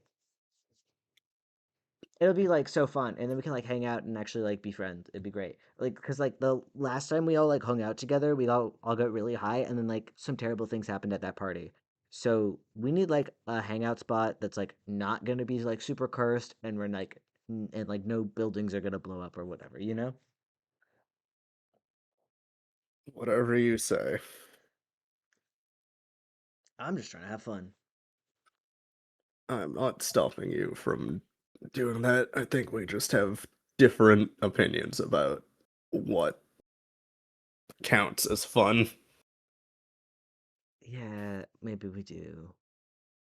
It'll be so fun, and then we can hang out and actually be friends. It'd be great. Because the last time we all hung out together, we all got really high, and then some terrible things happened at that party. So we need a hangout spot that's not gonna be super cursed, and we're and no buildings are gonna blow up or whatever, you know? Whatever you say. I'm just trying to have fun. I'm not stopping you from doing that. I think we just have different opinions about what counts as fun. Yeah, maybe we do.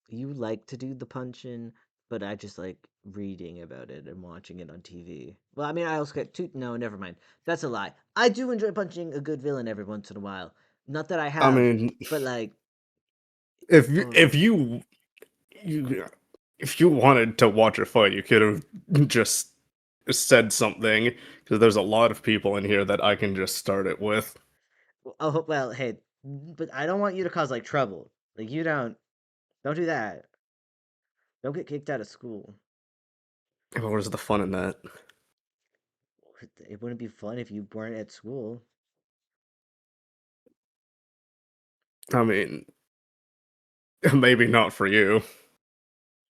You like to do the punching, but I just like reading about it and watching it on TV. Well, I mean, I also get two. No, never mind. That's a lie. I do enjoy punching a good villain every once in a while. Not that I I have, mean, but like, if oh, you if you wanted to watch a fight, you could have just said something because there's a lot of people in here that I can just start it with. oh well, hey, but I don't want you to cause like trouble. Like you don't do that. Don't get kicked out of school. Where's the fun in that? It wouldn't be fun if you weren't at school. I mean, maybe not for you.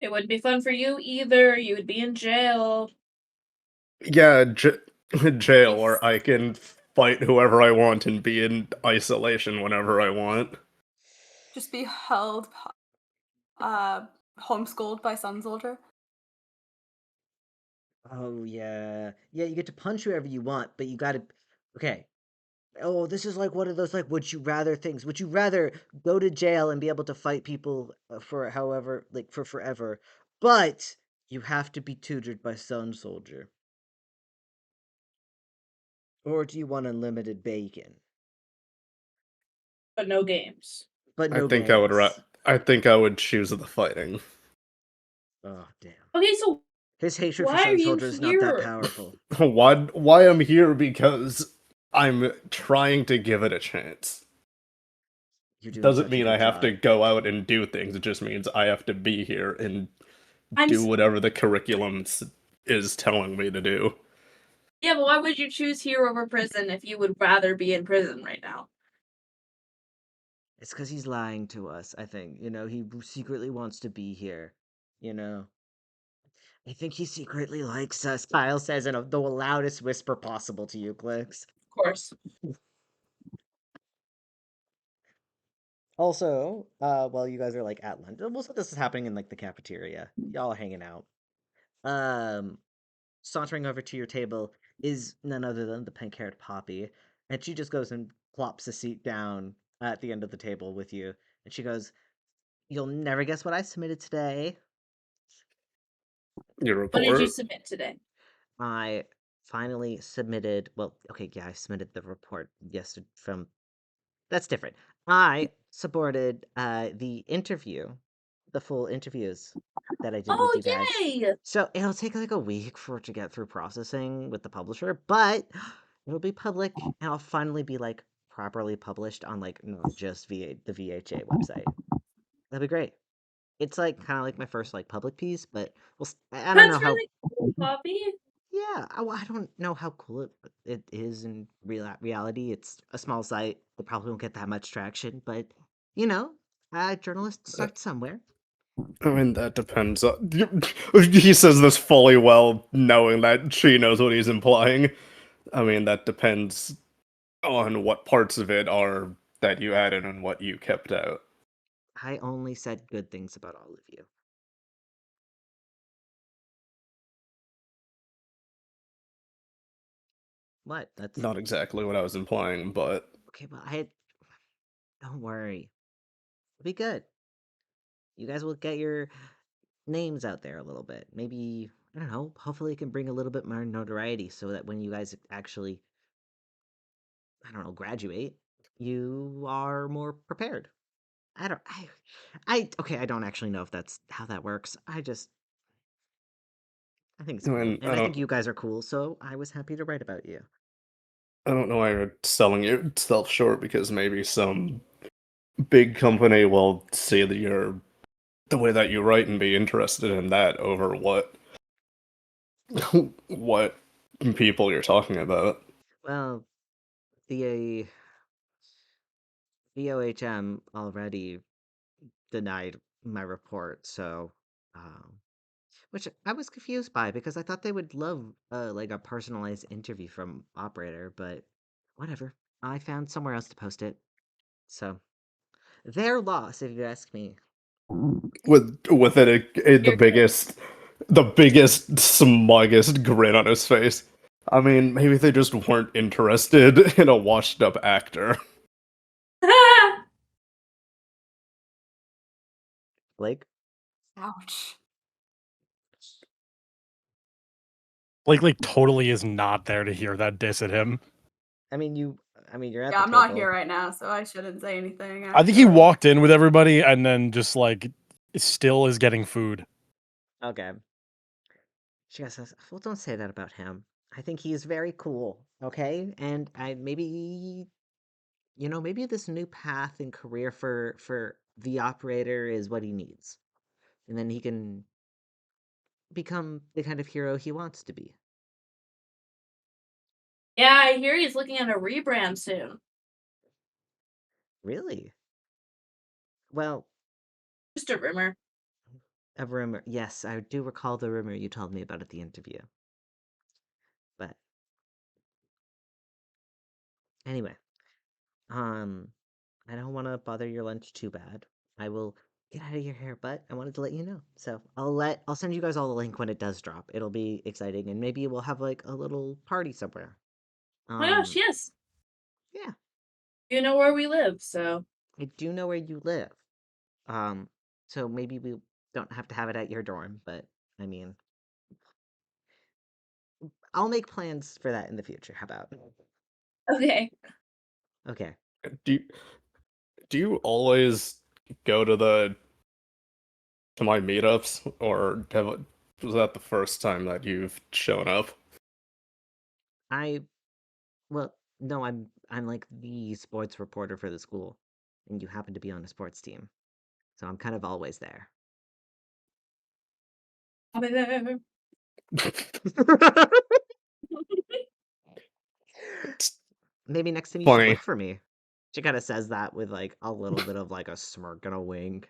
It wouldn't be fun for you either. You would be in jail. Yeah, jail Yes. where I can fight whoever I want and be in isolation whenever I want. Just be held, uh, homeschooled by Sun Soldier. Oh yeah, yeah. You get to punch whoever you want, but you gotta. Okay. Oh, this is like one of those like would you rather things. Would you rather go to jail and be able to fight people for however like for forever, but you have to be tutored by Sun Soldier, or do you want unlimited bacon But no games. but I no think I would games? I think I would choose the fighting. Oh damn. Okay, so His hatred for why are Sun you Soldier is not that here? powerful. Why I'm here because I'm trying to give it a chance. You're doing Doesn't such a mean I good have to job. go out and do things. It just means I have to be here and I'm do s- whatever the curriculum is telling me to do. yeah, but why would you choose here over prison if you would rather be in prison right now? It's because he's lying to us. I think he secretly wants to be here. You know. I think he secretly likes us, Kyle says in the loudest whisper possible to you, Clicks. Of course. Also, while you guys are like at lunch, most of this is happening in like the cafeteria. Y'all are hanging out. Um, Sauntering over to your table is none other than the pink-haired Poppy, and she just goes and plops a seat down at the end of the table with you, and she goes, "You'll never guess what I submitted today. Your What did you report. submit today? I finally submitted. Well, okay, yeah, I submitted the report yesterday from That's different. I supported the interview, the full interviews that I did with Oh, you guys. yay! So it'll take like a week for it to get through processing with the publisher, but it'll be public and I'll finally be like properly published on like not just the VHA website. That'd be great. It's like kind of like my first like public piece, but I don't know That's how. really cool, Poppy. Yeah, I don't know how cool it is in reality. It's a small site. It probably won't get that much traction, but you know, journalists Uh, start somewhere. I mean, that depends. He says this fully well, knowing that she knows what he's implying. I mean, that depends on what parts of it are that you added and what you kept out. I only said good things about all of you. What? That's Not exactly what I was implying, but okay, but don't worry. It'll be good. You guys will get your names out there a little bit. Maybe, I don't know, hopefully it can bring a little bit more notoriety so that when you guys actually, I don't know, graduate, you are more prepared. I don't okay, I don't actually know if that's how that works. I think it's I cool. mean, And I think you guys are cool, so I was happy to write about you. I don't know why you're selling yourself short because maybe some big company will see that you're the way that you write and be interested in that over what people you're talking about. Well, the VOHM already denied my report, so which I was confused by because I thought they would love like a personalized interview from operator, but whatever. I found somewhere else to post it. So, their loss if you ask me. with the biggest, smuggest grin on his face. I mean, maybe they just weren't interested in a washed-up actor. Blake? Ouch. Blake like totally is not there to hear that diss at him. I mean, you're at Yeah, the I'm not table. here right now, so I shouldn't say anything. I think he actually. walked in with everybody and then just like still is getting food. Okay. She says, "Well, don't say that about him. I think he is very cool, okay? And maybe maybe this new path and career for the operator is what he needs. And then he can become the kind of hero he wants to be." Yeah, I hear he's looking at a rebrand soon. Really? Well, Just a rumor. a rumor. Yes, I do recall the rumor you told me about at the interview. But anyway, um, I don't want to bother your lunch too bad. I will get out of your hair, but I wanted to let you know. So I'll send you guys all the link when it does drop. It'll be exciting, and maybe we'll have like a little party somewhere. Oh my gosh, yes. Yeah, You know where we live, so. I do know where you live. So maybe we don't have to have it at your dorm, but I mean, I'll make plans for that in the future. How about? Okay. Okay. Do you always go to my meetups, or was that the first time that you've shown up? Well, no, I'm like the sports reporter for the school, and you happen to be on a sports team, so I'm kind of always there. I'll be there. Maybe next time you should Funny. look for me. She kind of says that with like a little bit of like a smirk and a wink.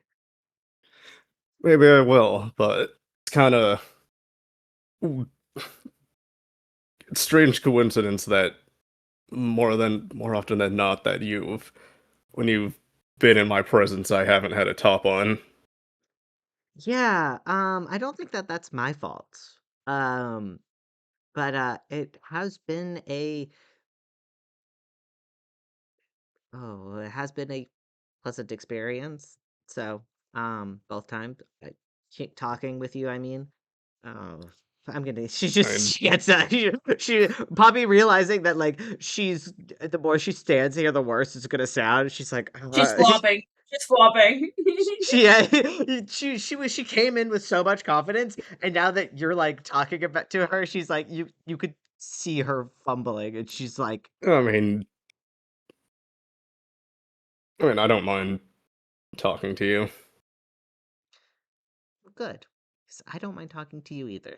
Maybe I will, but it's kind of strange coincidence that more often than not that when you've been in my presence, I haven't had a top on. Yeah, I don't think that that's my fault. Um, but it has been it has been a pleasant experience. So, both times, keep talking with you. I mean, oh, I'm gonna. And She gets she Poppy realizing that like the more she stands here, the worse it's gonna sound. She's like, She's flopping. She's flopping. she came in with so much confidence, and now that you're like talking about to her, she's like you could see her fumbling, and she's like, I mean, I don't mind talking to you. good. 'Cause I don't mind talking to you either.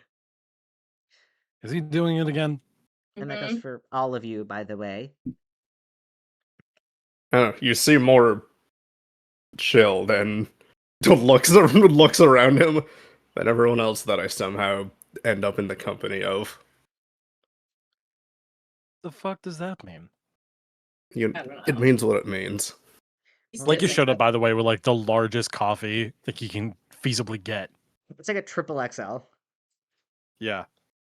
Is he doing it again? And that goes for all of you, by the way. I don't know, you seem more chill than looks around him than everyone else that I somehow end up in the company of. The fuck does that mean? I don't know. It means what it means. He's Well, Blake has dissing showed us. up, by the way, with like the largest coffee that he can feasibly get. It's like a triple XL. Yeah.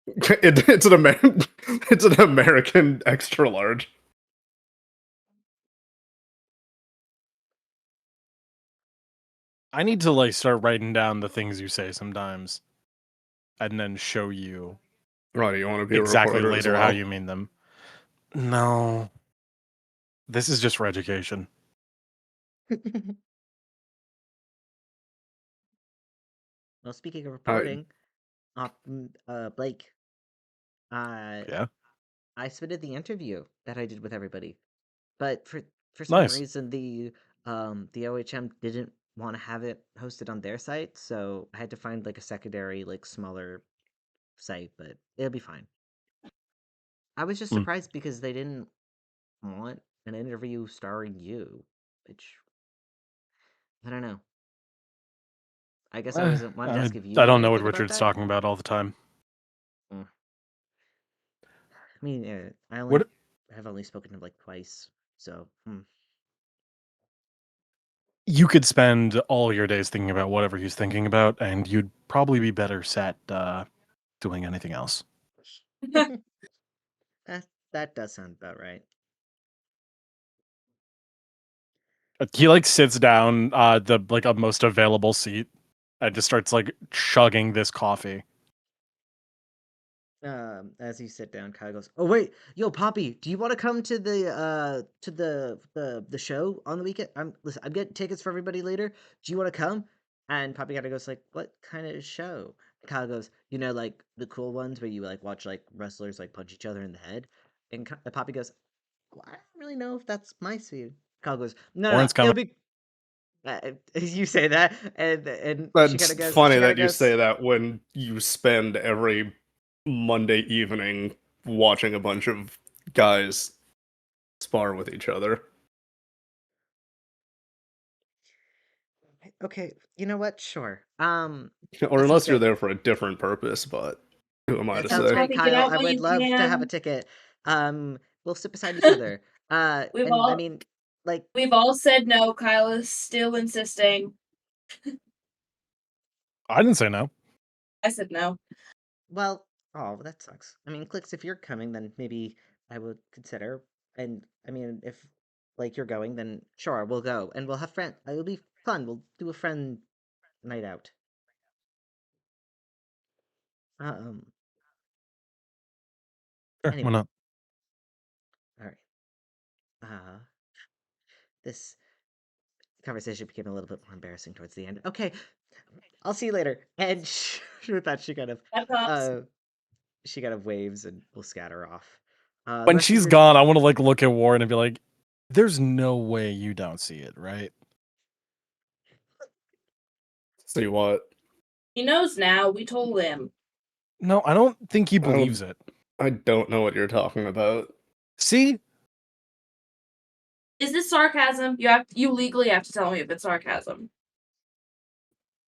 It's it's an American extra large. I need to like start writing down the things you say sometimes and then show you Right, you want to be a exactly reporter as later how well? you mean them. No. This is just for education. Well, speaking of I reporting, Blake, Yeah. I submitted the interview that I did with everybody, but for some Nice. reason the OHM didn't want to have it hosted on their site, so I had to find like a secondary, like smaller site, but it'll be fine. I was just Hmm. surprised because they didn't want an interview starring you, which I don't know. I guess I wanted to ask if you I knew don't know what anything about Richard's that. talking about all the time. Mm. I mean, What I have only spoken to him like twice, so You could spend all your days thinking about whatever he's thinking about, and you'd probably be better set doing anything else. That does sound about right. He like sits down the like a most available seat and just starts like chugging this coffee. As you sit down, Kyle goes, "Oh wait, yo, Poppy, do you want to come to the show on the weekend? I'm getting tickets for everybody later. Do you want to come?" And Poppy kind of goes like, "What kind of show?" Kyle goes, like the cool ones where you like watch like wrestlers like punch each other in the head." And Poppy goes, well, "I don't really know if that's my speed." Kyle goes, "No, Lauren's it'll coming. be." You say that, and she kind That's of goes. funny She kind of that you goes. say that when you spend every Monday evening watching a bunch of guys spar with each other. Okay, you know what? Sure. Or That sounds unless you're great. there for a different purpose, but who am I That to sounds say? great, Poppy, get Kyle. out I while would you love to have a can. ticket. We'll sit beside each other. We've And I all mean, like, we've all said no. Kyle is still insisting. I didn't say no. I said no. well, oh, that sucks. I mean, Clicks, if you're coming, then maybe I would consider. And I mean, if like you're going, then sure, we'll go and we'll have friend. It'll be fun. We'll do a friend night out. Um. Sure, why Anyway, not? all right. Uh, this conversation became a little bit more embarrassing towards the end. Okay, I'll see you later. And with that, That pops. she kind of waves and will scatter off. The When rest of she's your gone, I want to like look at Warren and be like, "There's no way you don't see it, right?" See what? He knows now. We told him. No, I don't think he I don't, believes it. I don't know what you're talking about. See, Is this sarcasm? You legally have to tell me if it's sarcasm.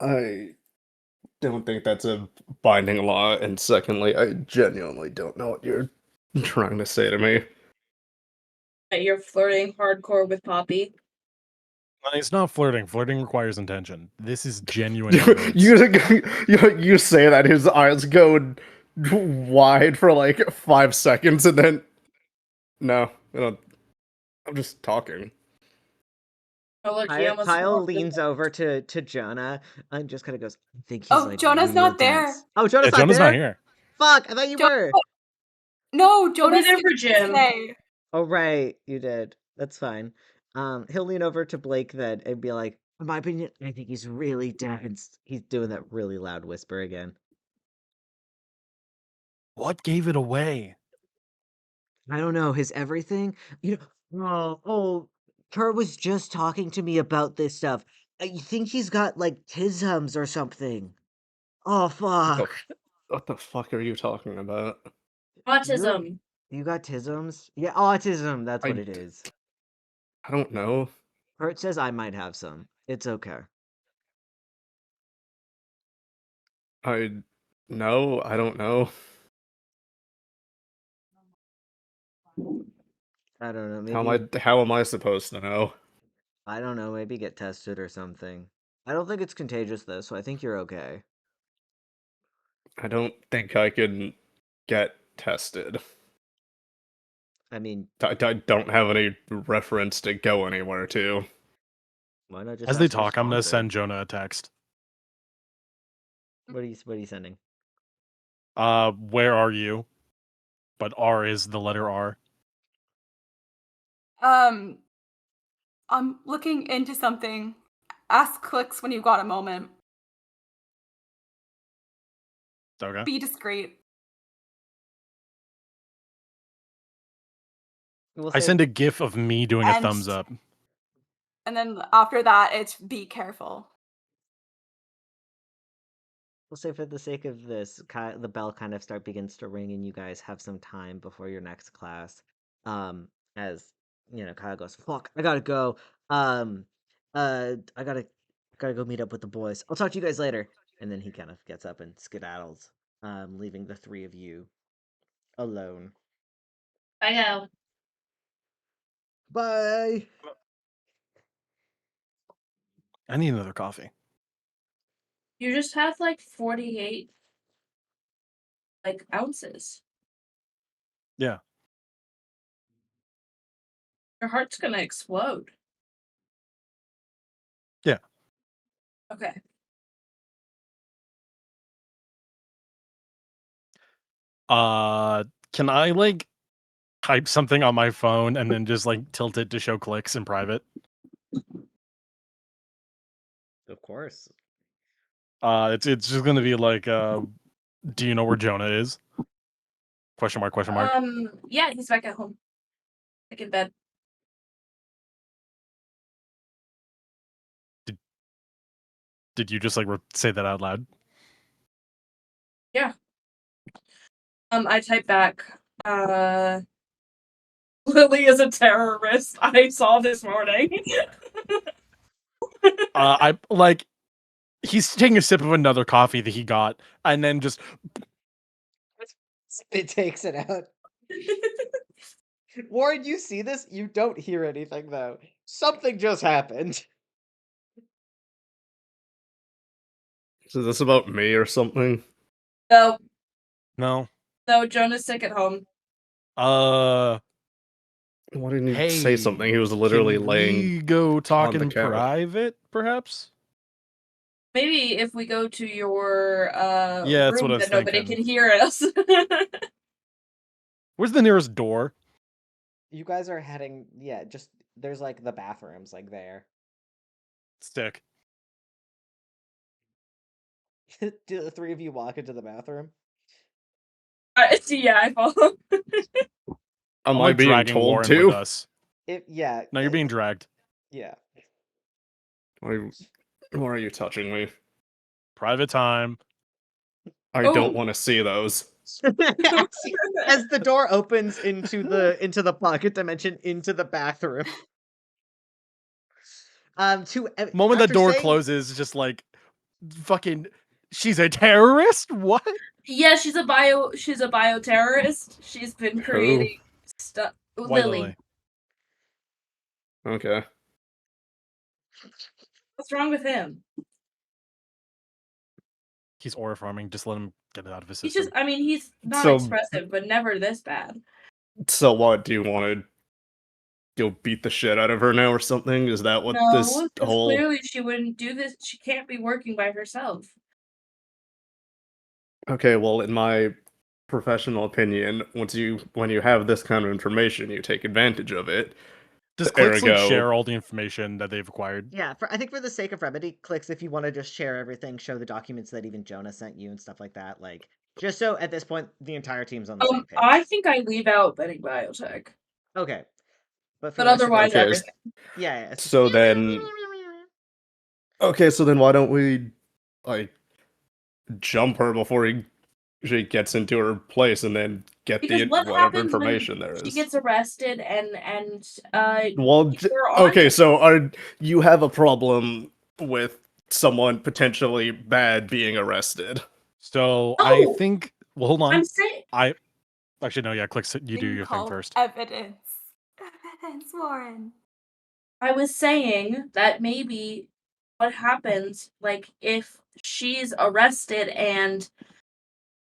I don't think that's a binding law, and secondly, I genuinely don't know what you're trying to say to me. That you're flirting hardcore with Poppy. it's not flirting. Flirting requires intention. This is genuine you, inroads. you say that his eyes go wide for like 5 seconds, and then no, I'm just talking. Oh look, he almost Kyle walked in. leans over to Jonah and just kind of goes, "I think he's Oh, like Jonah's real not there. dense." Oh, Yeah, Jonah's not Jonah's there. not here. Fuck! I thought you Jo- were. No, I'll be Jonah's there for here Jim. today. Oh right, you did. That's fine. He'll lean over to Blake then and be like, "In my opinion, I think he's really dense." He's doing that really loud whisper again. What gave it away? I don't know his everything. Kurt was just talking to me about this stuff. I think he's got like tisms or something. Oh What the, fuck! what the fuck are you talking about? You're Autism. you got tisms? Yeah, autism. That's what I, it is. I don't know. Kurt says I might have some. It's okay. I no, I don't know. I don't know. How am Maybe how am I supposed to know? I don't know. Maybe get tested or something. I don't think it's contagious though, so I think you're okay. I don't think I can get tested. I mean, I don't have any reference to go anywhere to. why not just As they ask your talk, I'm gonna sponsor? send Jonah a text. What are you sending? Where are you? But R is the letter R. I'm looking into something. Ask Clicks when you got a moment. Okay. Be discreet. We'll I say send a GIF of me doing a And thumbs up. and then after that, it's be careful. we'll say for the sake of this, the bell kind of begins to ring, and you guys have some time before your next class. As Kyle goes, "Fuck, I gotta go. Um, I gotta go meet up with the boys. I'll talk to you guys later." And then he kind of gets up and skedaddles, leaving the three of you alone. I know. Bye. I need another coffee. You just have like 48 ounces. Yeah. Your heart's gonna explode. Yeah. Okay. Can I like type something on my phone and then just like tilt it to show clicks in private? Of course. It's just gonna be like, do you know where Jonah is? Question mark, question mark. Yeah, he's back at home. Like in bed. Did you just like say that out loud? Yeah. I type back, Lily is a terrorist. I saw this morning. I like he's taking a sip of another coffee that he got, and then just It takes it out. Warren, you see this? You don't hear anything though. Something just happened. Is this about me or something? No, no. Jonah's sick at home. Why didn't you say something? He was literally can laying. we go talk on the in couch. private, perhaps? Maybe if we go to your Yeah, that's room what I was that nobody thinking. can hear us. Where's the nearest door? You guys are heading, yeah, just there's like the bathrooms like there. Stick. Do the three of you walk into the bathroom? Yeah, I follow. Am I'm I like being dragging told Warren to? with us. Yeah. No, you're being dragged. Yeah. Why are you touching me? Private time. I don't want to see those. As the door opens into the pocket dimension into the bathroom. Moment that after door saying- closes, just like fucking. She's a terrorist. What? Yeah, she's a bioterrorist. She's been creating stuff. Why Lily. Okay. What's wrong with him? He's aura farming. Just let him get it out of his He's system. just, he's not So- expressive, but never this bad. So what? Do you want to go beat the shit out of her now or something? Is that what No, this because whole? clearly she wouldn't do this. She can't be working by herself. Okay, well, in my professional opinion, when you have this kind of information, you take advantage of it. Does Clicks like Ergo- share all the information that they've acquired? Yeah, I think for the sake of Remedy, Clicks, if you want to just share everything, show the documents that even Jonah sent you and stuff like that, like, just so at this point the entire team's on the same page. I think I leave out betting biotech. Okay. But But otherwise, Okay, everything. yeah. So then, okay, so then why don't we like jump her before she gets into her place and then get Because the what whatever happens information when there is. she gets arrested and Well, you're on- okay, so you have a problem with someone potentially bad being arrested? So No! I think. Well, hold on. I'm saying Actually, no. Yeah, Clicks. You do your thing called first. Evidence. Evidence, Warren. I was saying that maybe what happens, like, if she's arrested and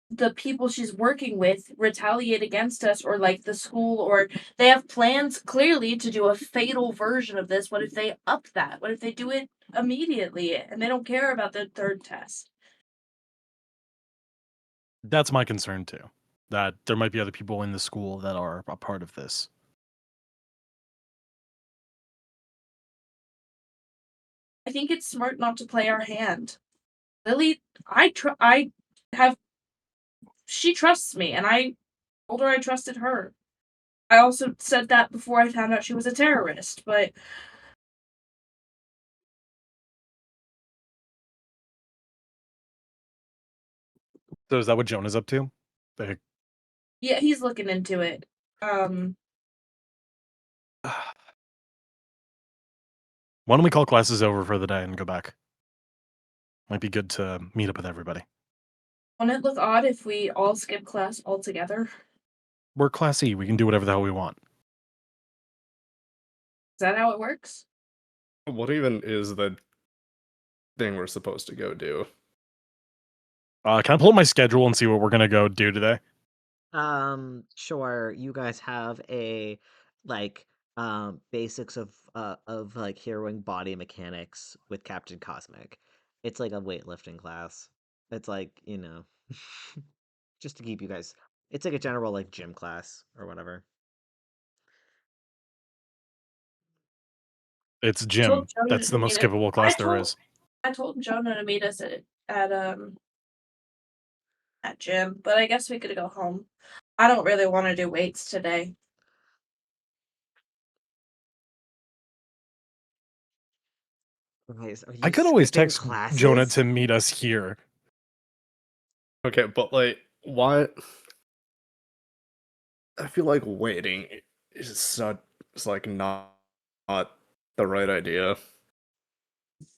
the people she's working with retaliate against us, or like the school, or they have plans clearly to do a fatal version of this. What if they up that? What if they do it immediately and they don't care about the third test? That's my concern too. That there might be other people in the school that are a part of this. I think it's smart not to play our hand. Lily, she trusts me, and I told her I trusted her. I also said that before I found out she was a terrorist, but So is that what Jonah's up to? Like, yeah, he's looking into it. why don't we call classes over for the day and go back? Might be good to meet up with everybody. Won't it look odd if we all skip class altogether? We're Class E. We can do whatever the hell we want. Is that how it works? What even is the thing we're supposed to go do? Can I pull up my schedule and see what we're gonna go do today? Sure. You guys have a like basics of like heroing body mechanics with Captain Cosmic. It's like a weightlifting class. It's like, just to keep you guys. It's like a general like gym class or whatever. It's I gym. told Jonah That's to the most meet us- skippable class there is. I told Jonah to meet us at gym, but I guess we could go home. I don't really want to do weights today. Okay, so are I you could always skipping text Jonah classes? to meet us here. Okay, but like, why? I feel like waiting is it's like not the right idea.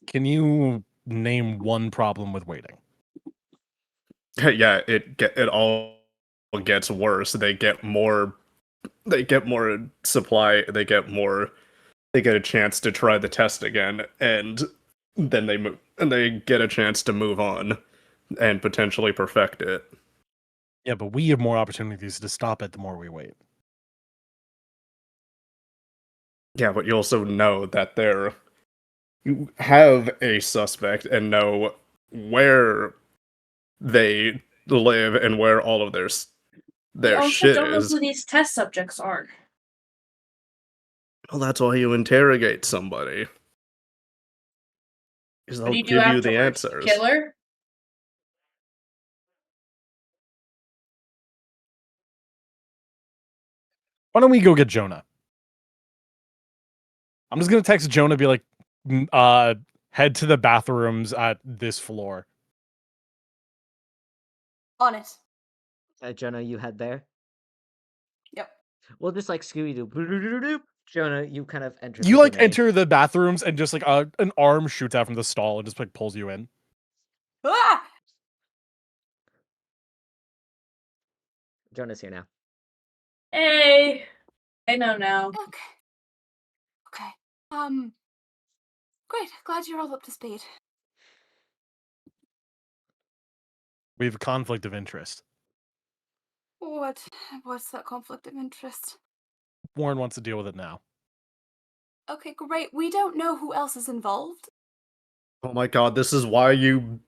Can you name one problem with waiting? Yeah, it all gets worse. They get more supply. They get a chance to try the test again, and then they get a chance to move on and potentially perfect it. Yeah, but we have more opportunities to stop it the more we wait. Yeah, but you also know that you have a suspect and know where they live and where all of We their also shit don't know is. who these test subjects are. Well, that's why you interrogate somebody. Because What they'll do you do give you the afterwards? answers. Killer? Why don't we go get Jonah? I'm just gonna text Jonah, be like, head to the bathrooms at this floor. On it. Jonah, you head there. Yep. Well, just like Scooby Doo. Jonah, you kind of enter. You the like grenade. enter the bathrooms and just like an arm shoots out from the stall and just like pulls you in. Ah! Jonah's here now. Hey! I know now. Okay. Okay. Great. Glad you're all up to speed. We have a conflict of interest. What's that conflict of interest? Warren wants to deal with it now. Okay, great. We don't know who else is involved. Oh my god, this is why you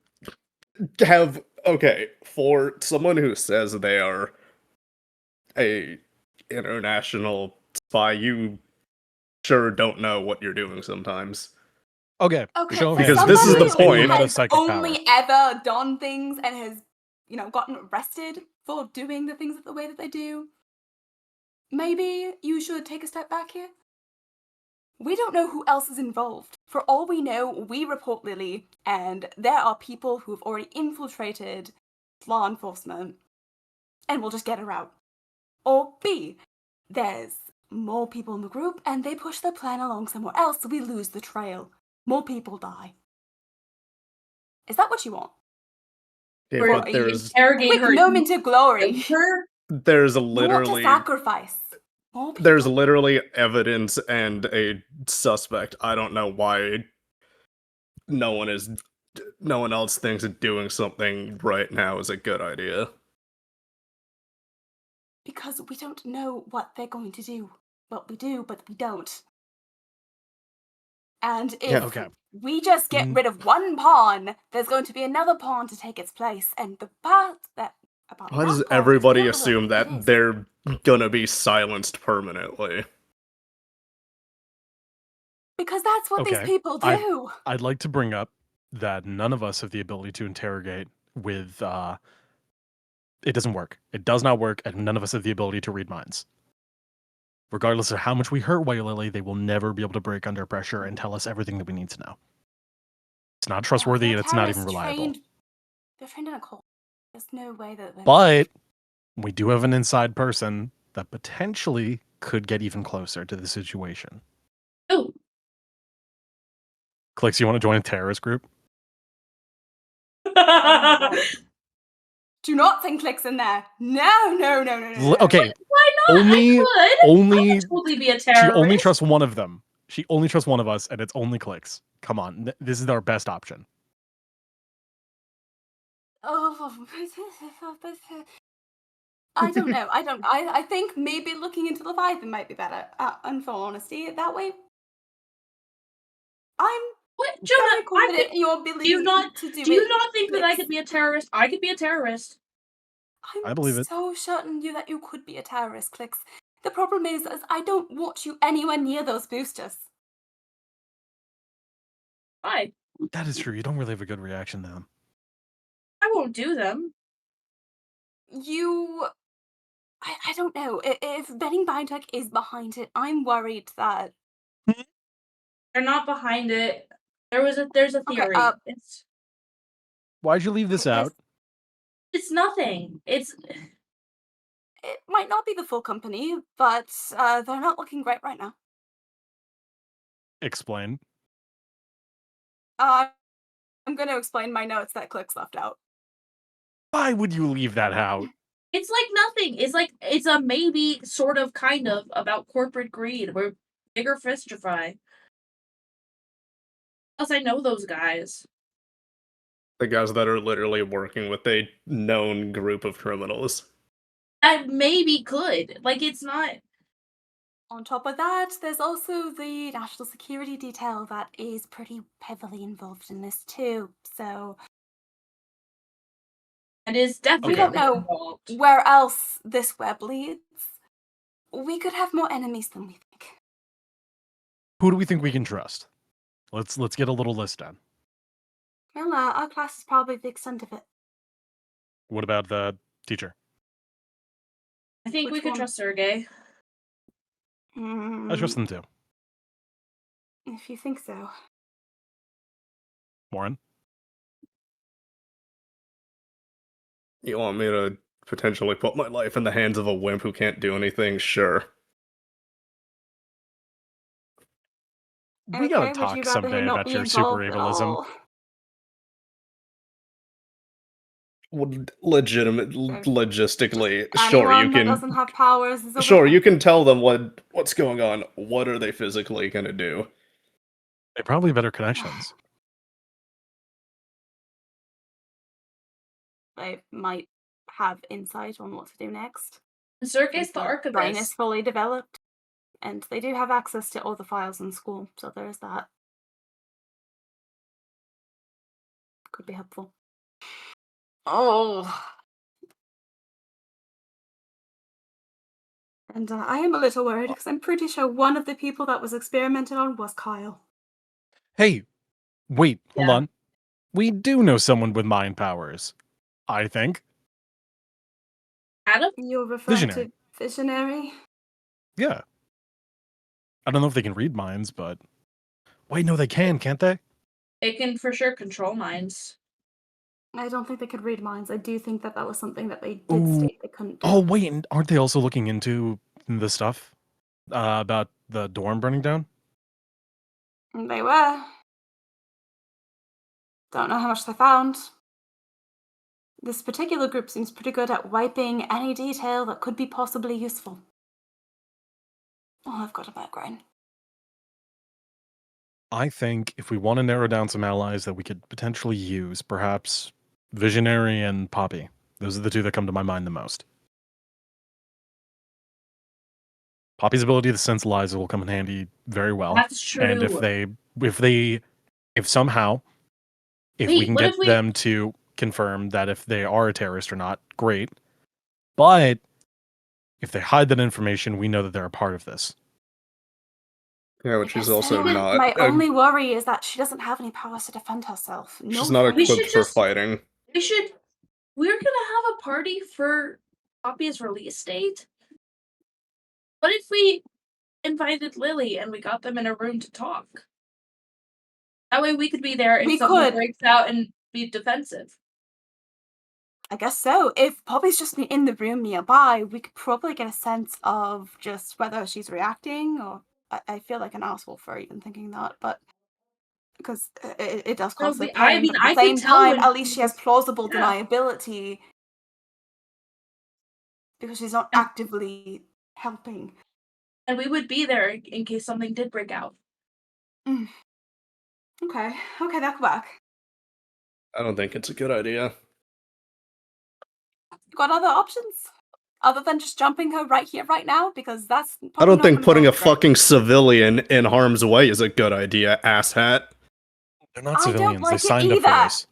have. Okay, for someone who says they are a international spy, you sure don't know what you're doing sometimes. Okay. Okay, show of for Because hands, this is somebody the who point. Not a has psychic only ever done things and has, gotten arrested for doing the things the way that they do, maybe you should take a step back here. We don't know who else is involved. For all we know, we report Lily, and there are people who have already infiltrated law enforcement, and we'll just get her out. Or B, there's more people in the group, and they push their plan along somewhere else, so we lose the trail. More people die. Is that what you want? Yeah, Where but you there's interrogate Quick her. moment of glory. Her? there's You want literally to sacrifice more people? there's literally evidence and a suspect. I don't know why no one else thinks that doing something right now is a good idea. Because we don't know what they're going to do. Well, we do, but we don't. And if Yeah, okay. we just get rid of one pawn, there's going to be another pawn to take its place. And the part that about Why that does pawn is everybody irrelevant. assume It that is. they're gonna be silenced permanently? Because that's what these Okay, people do. I'd like to bring up that none of us have the ability to interrogate with it doesn't work. It does not work, and none of us have the ability to read minds. Regardless of how much we hurt White Lily, they will never be able to break under pressure and tell us everything that we need to know. It's not trustworthy, They're and it's not even terrorists reliable. They're trained in a cult. There's no way that they're... But we do have an inside person that potentially could get even closer to the situation. Oh, Clicks, you want to join a terrorist group? Do not send clicks in there. No. Okay, why not? only- I could. only- I could totally be a she terrorist. only trusts one of them. She only trusts one of us, and it's only Clicks. Come on, this is our best option. Oh, I don't know. I think maybe looking into Leviathan might be better. In full honesty, that way, I'm What, very Jonah? I confident could. in your Do ability you not? to do Do you it. not think that I Clicks. could be a terrorist? I could be a terrorist. I I'm believe it. so certain you that you could be a terrorist, Clicks. The problem is I don't want you anywhere near those boosters. Why? That is true. You don't really have a good reaction to them. I won't do them. I don't know. If Betting Biotech is behind it, I'm worried that. They're not behind it. There's a theory. Okay, Why'd you leave this out? It's nothing. It might not be the full company, but they're not looking great right now. Explain. I'm going to explain my notes that Clicks left out. Why would you leave that out? It's like nothing. It's a maybe, sort of, kind of, about corporate greed. We're bigger fish to fry. Plus, I know those guys. The guys that are literally working with a known group of criminals. That maybe could. Like, it's not. On top of that, there's also the national security detail that is pretty heavily involved in this too. So It is definitely we don't know involved. where else this web leads. We could have more enemies than we think. Who do we think we can trust? Let's get a little list down. Well, our class is probably the extent of it. What about the teacher? I think we Which could one? trust Sergey. I trust them too. If you think so. Warren? You want me to potentially put my life in the hands of a wimp who can't do anything? Sure. We gotta would talk you rather someday him not about be your super involved at ableism. all? Legitimate, logistically, sure Anyone you that can. doesn't have powers is a Sure, winner. you can tell them what's going on. What are they physically gonna do? They probably have better connections. They might have insight on what to do next. Sergey's the Their brain is archivist. fully developed, and they do have access to all the files in school, so there's that. Could be helpful. Oh. And I am a little worried because I'm pretty sure one of the people that was experimented on was Kyle. Hey, wait, hold Yeah. on. We do know someone with mind powers. I think. Adam? You're referring Visionary. to Visionary? Yeah. I don't know if they can read minds, but wait, no, they can, can't they? They can for sure control minds. I don't think they could read minds. I do think that was something that they did Ooh. state they couldn't do. Oh, wait, and aren't they also looking into the stuff about the dorm burning down? They were. Don't know how much they found. This particular group seems pretty good at wiping any detail that could be possibly useful. Oh, I've got a migraine. I think if we want to narrow down some allies that we could potentially use, perhaps Visionary and Poppy. Those are the two that come to my mind the most. Poppy's ability to sense lies will come in handy very well. That's true. And if somehow we can get them to confirm that if they are a terrorist or not, great. But if they hide that information, we know that they're a part of this. Yeah, but she's also not. My only worry is that she doesn't have any powers to defend herself. She's not equipped for fighting. We're gonna have a party for Poppy's release date. What if we invited Lily and we got them in a room to talk? That way we could be there if someone breaks out and be defensive. I guess so. If Poppy's just in the room nearby, we could probably get a sense of just whether she's reacting, or I feel like an asshole for even thinking that, but because it does cause pain. I mean, but at the same time, at least she has plausible deniability because she's not actively helping. And we would be there in case something did break out. Okay, that could work. I don't think it's a good idea. You got other options? Other than just jumping her right here, right now? Because that's I probably don't not think gonna putting go a great. fucking civilian in harm's way is a good idea, asshat. They're not I don't civilians. They like it signed up for either. this.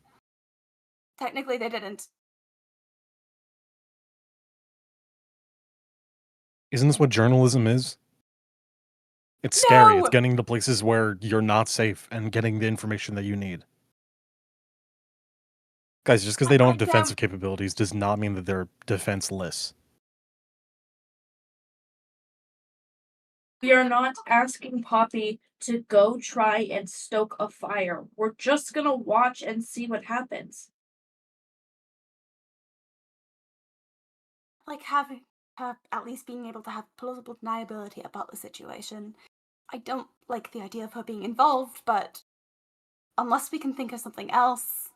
Technically, they didn't. Isn't this what journalism is? It's scary. No! It's getting to places where you're not safe and getting the information that you need. Guys, just because they don't have defensive capabilities does not mean that they're defenseless. We are not asking Poppy to go try and stoke a fire. We're just gonna watch and see what happens. Like having her at least being able to have plausible deniability about the situation. I don't like the idea of her being involved, but unless we can think of something else.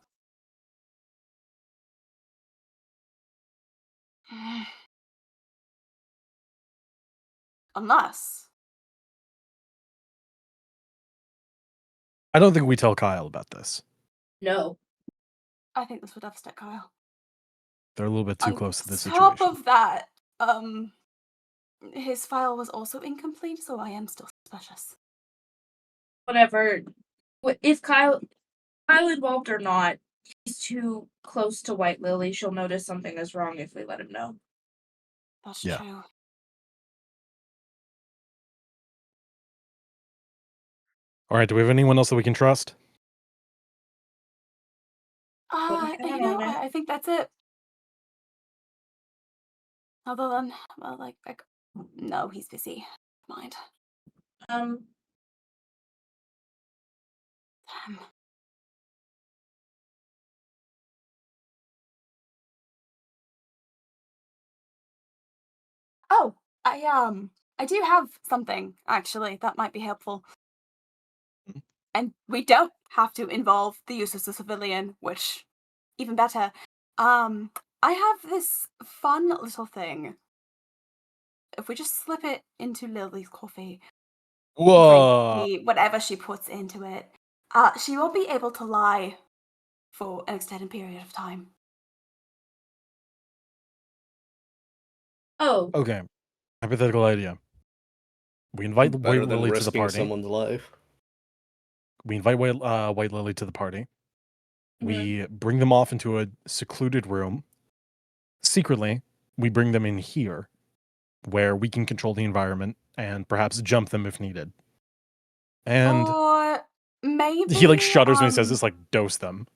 Unless. I don't think we tell Kyle about this. No. I think this would upset Kyle. They're a little bit too On close to this top situation. of that, his file was also incomplete, so I am still suspicious. Whatever. If Kyle involved or not, he's too close to White Lily. She'll notice something is wrong if we let him know. That's Yeah. true. All right, do we have anyone else that we can trust? I think that's it. Other than, well, like no, he's busy. Mind. Um, Damn. Oh, I do have something actually that might be helpful. And we don't have to involve the use of the civilian, which even better. I have this fun little thing. If we just slip it into Lily's coffee, Whoa! whatever she puts into it, she won't be able to lie for an extended period of time. oh, Okay. Hypothetical idea. We invite Better White than Lily to the risking party. someone's life. We invite White Lily to the party. We bring them off into a secluded room. Secretly, we bring them in here, where we can control the environment and perhaps jump them if needed. And Or maybe he shudders when he says this, dose them.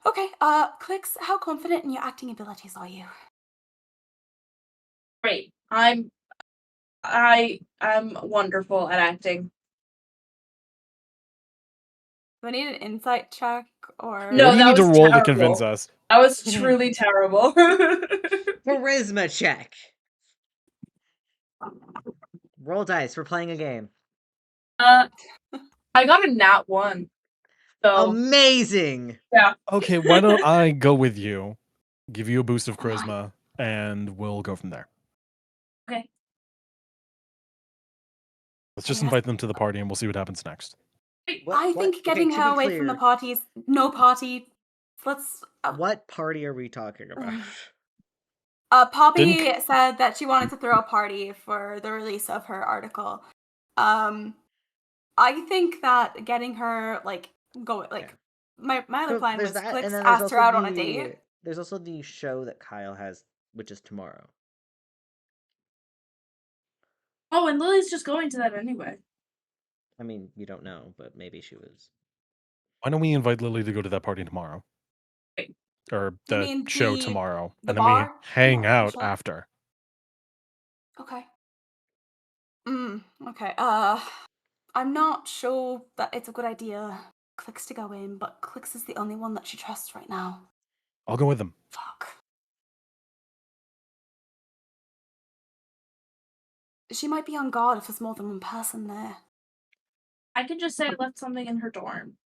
Okay, Clicks, how confident in your acting abilities are you? great. I'm wonderful at acting. Do I need an insight check or No, What do you that need to was roll to terrible. convince us? That was truly terrible. Charisma check. Roll dice. We're playing a game. I got a nat 1. So Amazing. yeah. Okay, why don't I go with you, give you a boost of charisma, and we'll go from there. Okay. Let's just Yes. invite them to the party and we'll see what happens next. I think getting her away from the party is no party. Let's. What party are we talking about? Poppy said that she wanted to throw a party for the release of her article. I think that getting her my other plan was Clicks asked her out on a date. There's also the show that Kyle has, which is tomorrow. Oh, and Lily's just going to that anyway. I mean, you don't know, but maybe she was. Why don't we invite Lily to go to that party tomorrow? Wait. Or the show tomorrow. The And then we bar? hang Tomorrow, out sure. after. Okay. Okay. I'm not sure that it's a good idea Clicks to go in, but Clicks is the only one that she trusts right now. I'll go with them. Fuck. She might be on guard if there's more than one person there. I could just say I left something in her dorm.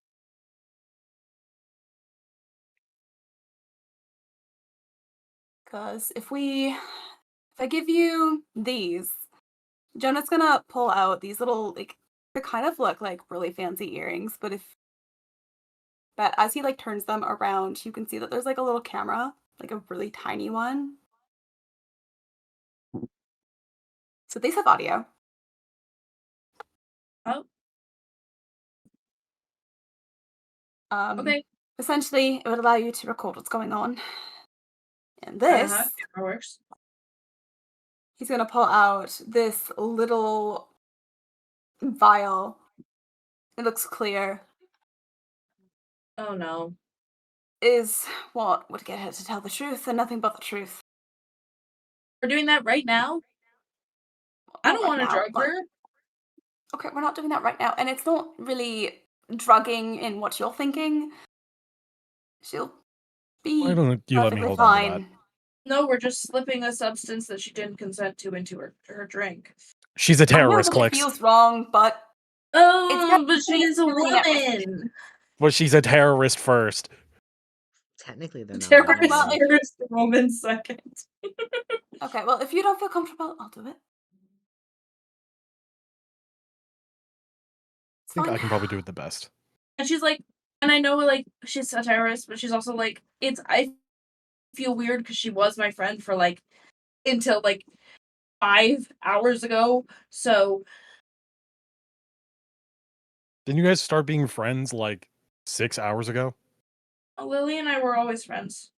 Because if I give you these, Jonah's gonna pull out these little, they kind of look like really fancy earrings, but as he turns them around, you can see that there's a little camera like a really tiny one. So these have audio. Oh, Um, okay. Essentially, it would allow you to record what's going on. And this, That works. he's going to pull out this little vial. It looks clear. Oh no. Is what would get her to tell the truth and nothing but the truth. We're doing that right now? I Not don't right want to now, drug but- her. Okay, we're not doing that right now. And it's not really drugging in what you're thinking. She'll be Why don't you let me perfectly hold on to that? fine. No, we're just slipping a substance that she didn't consent to into her drink. She's a I know terrorist, that it Clicks. feels wrong, but Oh, but definitely she's a clean at risk. woman. Well, she's a terrorist first. Technically, they're not. Terrorist Well, women. first, woman second. okay, well, if you don't feel comfortable, I'll do it. I think fine. I can probably do it the best. And she's like, and I know like she's a terrorist, but she's also like, I feel weird because she was my friend for like until like 5 hours ago. So Didn't you guys start being friends like 6 hours ago? Lily and I were always friends.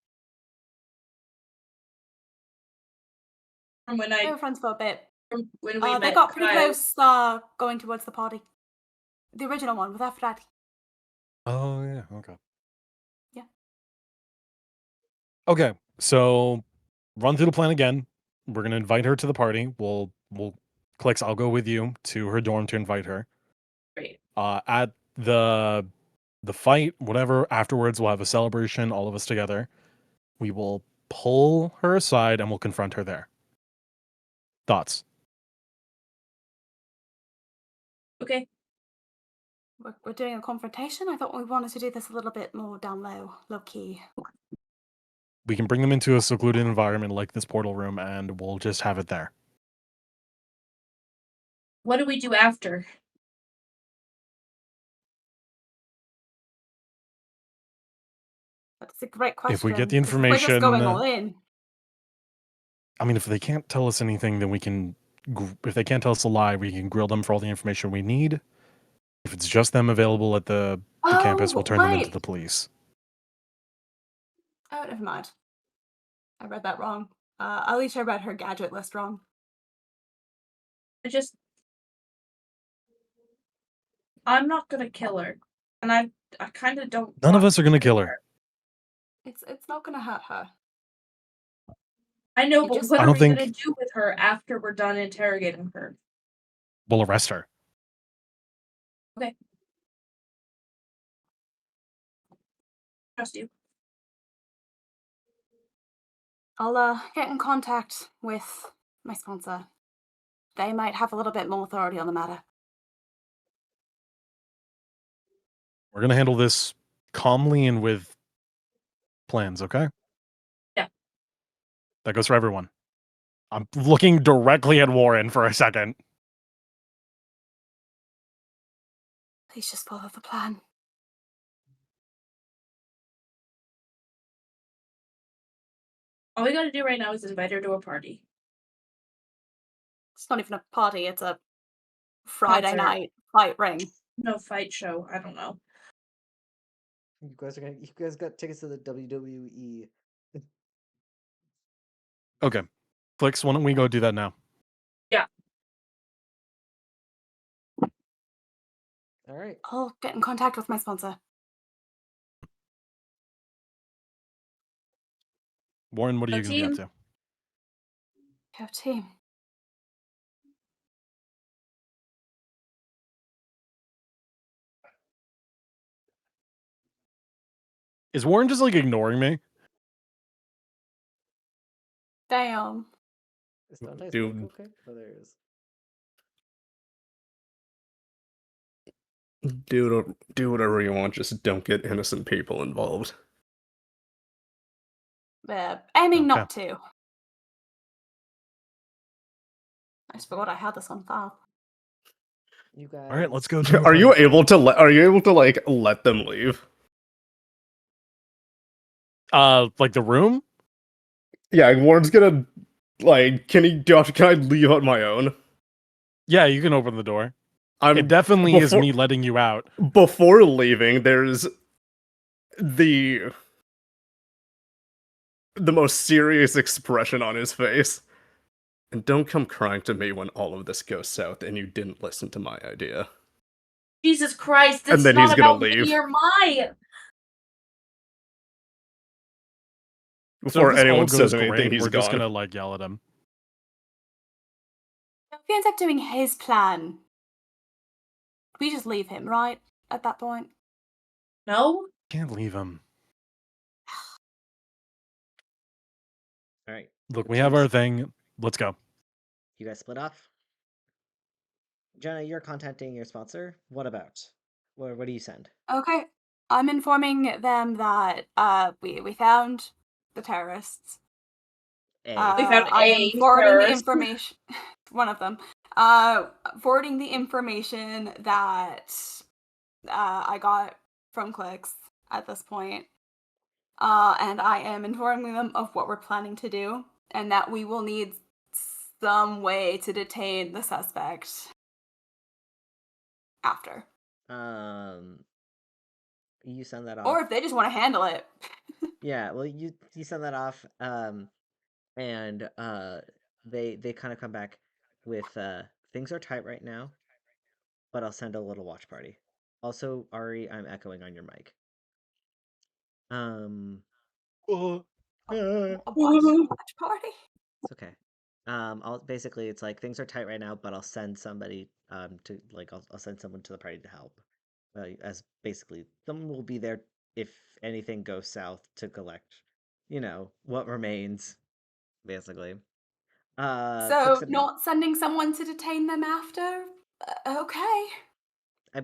From when They were friends for a bit. from when we They met got pretty Kyle. close going towards the party. The original one with Aphrodite. Oh, yeah. Okay. Yeah. Okay. So run through the plan again. We're going to invite her to the party. We'll Clicks, I'll go with you to her dorm to invite her. Great. At the fight, whatever, afterwards we'll have a celebration, all of us together. We will pull her aside and we'll confront her there. Thoughts? Okay. We're doing a confrontation? I thought we wanted to do this a little bit more down low key. We can bring them into a secluded environment like this portal room and we'll just have it there. What do we do after? That's a great question. If we get the 'cause if we're just going information- all in. I mean, if they can't tell us anything, then we can. If they can't tell us a lie, we can grill them for all the information we need. If it's just them available at the campus, we'll turn them into the police. Oh, never mind. I read that wrong. At least I read her gadget list wrong. I'm not gonna kill her, and I kind of don't. None of want us are gonna kill her. It's not gonna hurt her. I know, You but just- what I are don't we think- gonna do with her after we're done interrogating her? We'll arrest her. Trust you. I'll get in contact with my sponsor. They might have a little bit more authority on the matter. We're gonna handle this calmly and with plans, okay? Yeah. That goes for everyone. I'm looking directly at Warren for a second. Please just follow the plan. All we gotta do right now is invite her to a party. It's not even a party, it's a Friday Concert. night fight ring. No fight show. I don't know. You guys got tickets to the WWE. Okay. Flix, why don't we go do that now? All right. I'll get in contact with my sponsor. Warren, what are you gonna be up Team. to? Go team. Is Warren just like ignoring me? Damn. Is Dante's Dude. mic okay? Oh, there it is. Do whatever you want, just don't get innocent people involved. Aiming not to. I just forgot I had this on file. You guys. All right, let's go. Do Are you able to like let them leave? Like the room? Yeah, Warren's gonna like. Can I leave on my own? Yeah, you can open the door. I'm It definitely is before- me letting you out. Before leaving, there's the most serious expression on his face. And don't come crying to me when all of this goes south and you didn't listen to my idea. Jesus Christ, And this is then he's not gonna about me leave. or my. So if Before this all anyone goes says anything, great, he's we're just gone. gonna like yell at him. If he ends up doing his plan, we just leave him, right? At that point. No? Can't leave him. All right. Look, Which we have our ones? thing. Let's go. You guys split off. Jonah, you're contacting your sponsor. What about? What do you send? Okay. I'm informing them that we found the terrorists. A. We found I am a forwarding the terrorist. information. One of them. Forwarding the information that I got from Clicks at this point. And I am informing them of what we're planning to do, and that we will need some way to detain the suspect after. You send that off. Or if they just want to handle it. Yeah, well, you send that off, and they kind of come back with things are tight right now, but I'll send a little watch party. Also, Ari, I'm echoing on your mic. A watch party? It's okay. I'll basically it's like things are tight right now, but I'll send somebody to like I'll send someone to the party to help. As basically someone will be there if anything goes south to collect, what remains, basically. So, not sending someone to detain them after? Okay.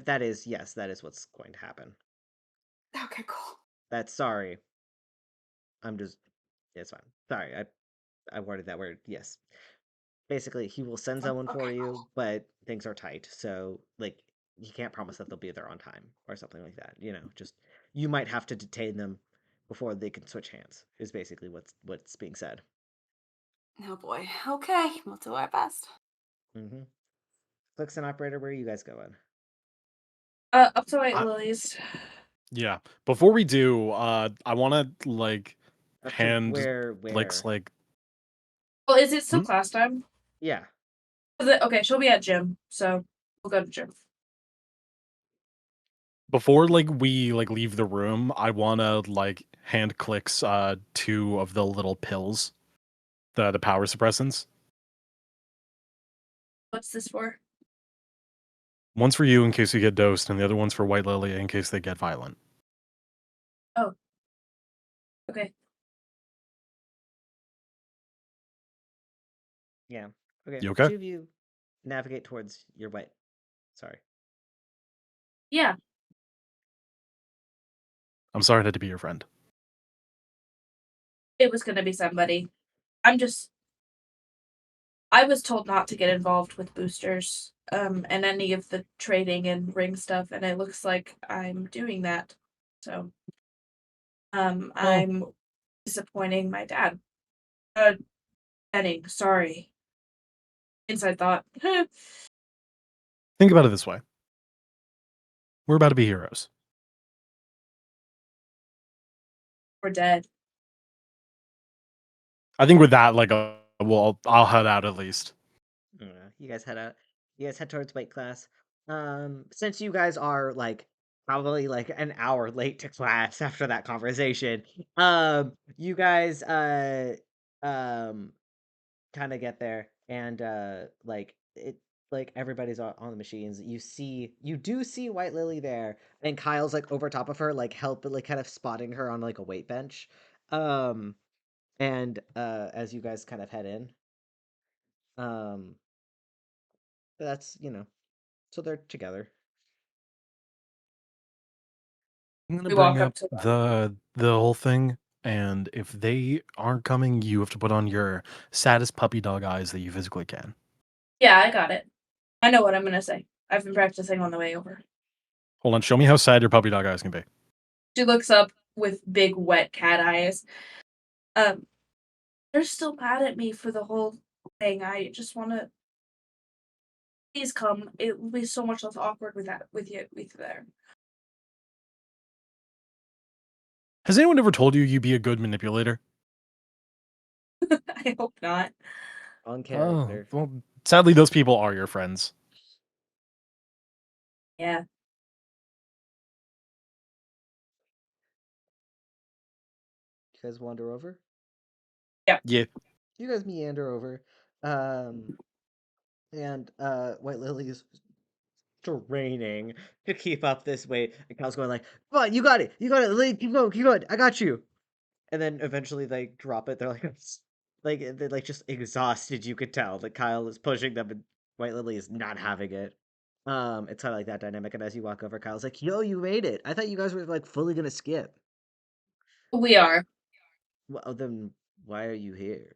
That is, yes, that is what's going to happen. Okay, cool. That's sorry. It's fine. Sorry, I worded that word. Yes. Basically, he will send someone for Okay, you, cool. but things are tight. So, like, he can't promise that they'll be there on time or something like that. Just you might have to detain them before they can switch hands. Is basically what's being said. Oh boy. Okay, we'll do our best. Mm-hmm. Clicks and operator, where are you guys going? Up to White Lilies. Yeah. Before we do, I want to like Up to hand where? Clicks like. Well, is it still Hmm? class time? Yeah. Okay, she'll be at gym, so we'll go to gym. Before like we like leave the room, I want to like hand Clicks 2 of the little pills, the power suppressants. What's this for? One's for you in case you get dosed, and the other one's for White Lily in case they get violent. Oh. Okay. Yeah. Okay. You okay? Two of you navigate towards your white. Sorry. Yeah. I'm sorry I had to be your friend. It was gonna be somebody. I was told not to get involved with boosters, and any of the trading and ring stuff, and it looks like I'm doing that. So, I'm disappointing my dad. Benning, sorry. Inside thought. Think about it this way. We're about to be heroes. We're dead. I think with that, like, I'll head out at least. You guys head out. You guys head towards weight class. Since you guys are like probably like an hour late to class after that conversation, you guys kind of get there and like everybody's on the machines. You do see White Lily there, and Kyle's like over top of her, like like kind of spotting her on like a weight bench. And as you guys kind of head in, um that's so they're together. I'm gonna We bring walk up up to them. the whole thing, and if they aren't coming, you have to put on your saddest puppy dog eyes that you physically can. Yeah, I got it. I know what I'm gonna say. I've been practicing on the way over. Hold on, show me how sad your puppy dog eyes can be. She looks up with big wet cat eyes. They're still mad at me for the whole thing. I just want to please come. It will be so much less awkward with you there. Has anyone ever told you you'd be a good manipulator? I hope not. On Oh, character. well, sadly, those people are your friends. Yeah. You guys wander over? Yeah. You guys meander over. And White Lily is straining to keep up this weight. And Kyle's going like, "Come on, you got it, Lily, keep going, I got you." And then eventually they drop it. They're like, they're like just exhausted. You could tell that Kyle is pushing them, and White Lily is not having it. It's kind of like that dynamic. And as you walk over, Kyle's like, "Yo, you made it! I thought you guys were like fully gonna skip." We are. Well, then why are you here?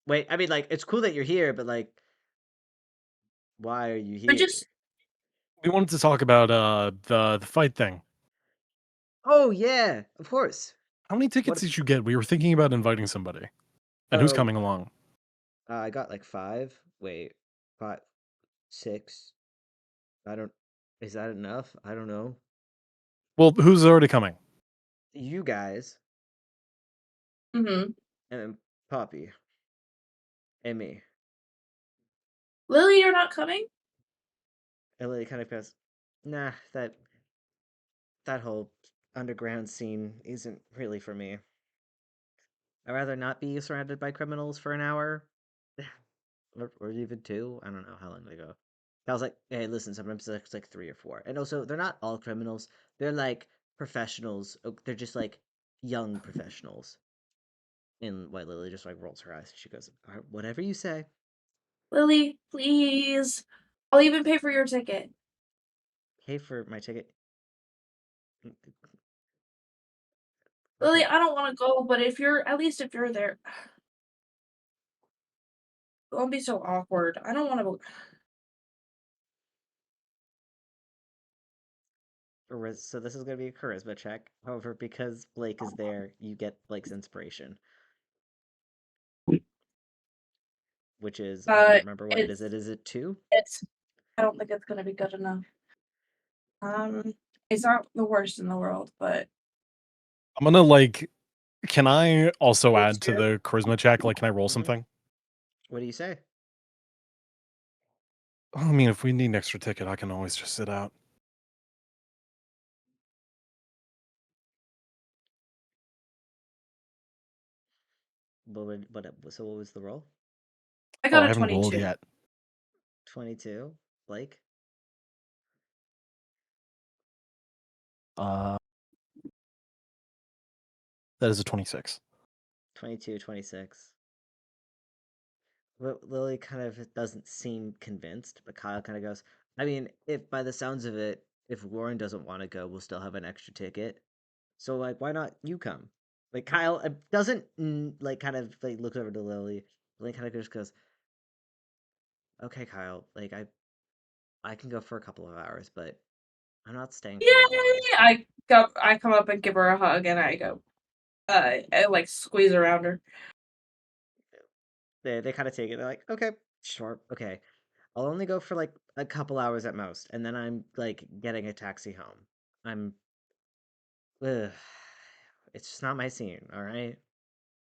Wait, I mean, like, it's cool that you're here, but like, why are you We here? just We wanted to talk about the fight thing. Oh yeah, of course. How many tickets What? did you get? We were thinking about inviting somebody. And who's Oh, coming along? I got like 5. Wait, 5, 6. I don't. Is that enough? I don't know. Well, who's already coming? You guys mm-hmm. and then Poppy and me. Lily, you're not coming? And Lily kind of goes, "Nah, that whole underground scene isn't really for me. I'd rather not be surrounded by criminals for an hour, or even 2. I don't know how long they go." I was like, "Hey, listen, sometimes it's like 3 or 4, and also they're not all criminals. They're like professionals. They're just like young professionals." And White Lily just like rolls her eyes. She goes, "All right, whatever you say." Lily, please. I'll even pay for your ticket. Pay for my ticket. Lily, Okay. I don't want to go, but if you're there, it won't be so awkward. I don't want to. So this is gonna be a charisma check. However, because Blake is there, you get Blake's inspiration, which is I don't remember what it is. It's Is it 2? it's. I don't think it's gonna be good enough. It's not the worst in the world, but I'm gonna like. Can I also it's add to true. the charisma check? Like, can I roll Mm-hmm. something? What do you say? I mean, if we need an extra ticket, I can always just sit out. So what was the roll? I Oh, got I a haven't rolled 22. yet. 22. Blake? That is a 26. 22, 26. Lily kind of doesn't seem convinced, but Kyle kind of goes, "I mean, if by the sounds of it, if Warren doesn't want to go, we'll still have an extra ticket. So like, why not you come?" Like Kyle doesn't like kind of like looks over to Lily. Lily kind of just goes, "Okay, Kyle. Like I can go for a couple of hours, but I'm not staying for many Yay! hours." I come up and give her a hug, and I go, I like squeeze around her. They kind of take it. They're like, "Okay, sure, okay. I'll only go for like a couple hours at most, and then I'm like getting a taxi home. I'm, ugh, it's just not my scene. All right,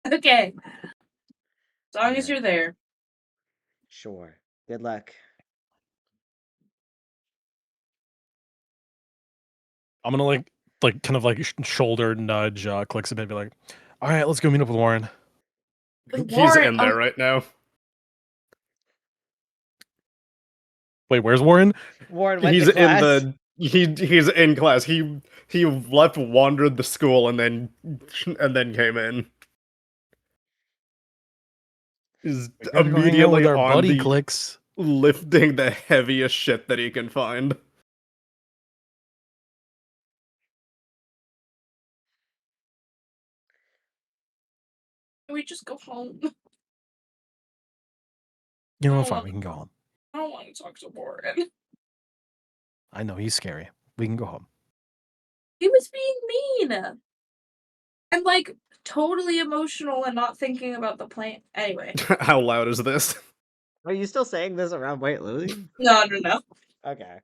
Okay, as all long as right, you're there. sure. Good luck." I'm gonna like kind of like shoulder nudge clicks a bit, be like, "All right, let's go meet up with Warren." With He's Warren, in there right now. Wait, where's Warren? Warren went He's to in class. the he's in class. He left, wandered the school, and then came in. Is We gotta go hang out with immediately our on buddy the clicks. lifting the heaviest shit that he can find. can we just go home? You know I what? don't Fine, want. we can go home. I don't want to talk to Warren. I know he's scary. We can go home. He was being mean. I'm like totally emotional and not thinking about the plan. Anyway. How loud is this? Are you still saying this around White Lily? No. Okay.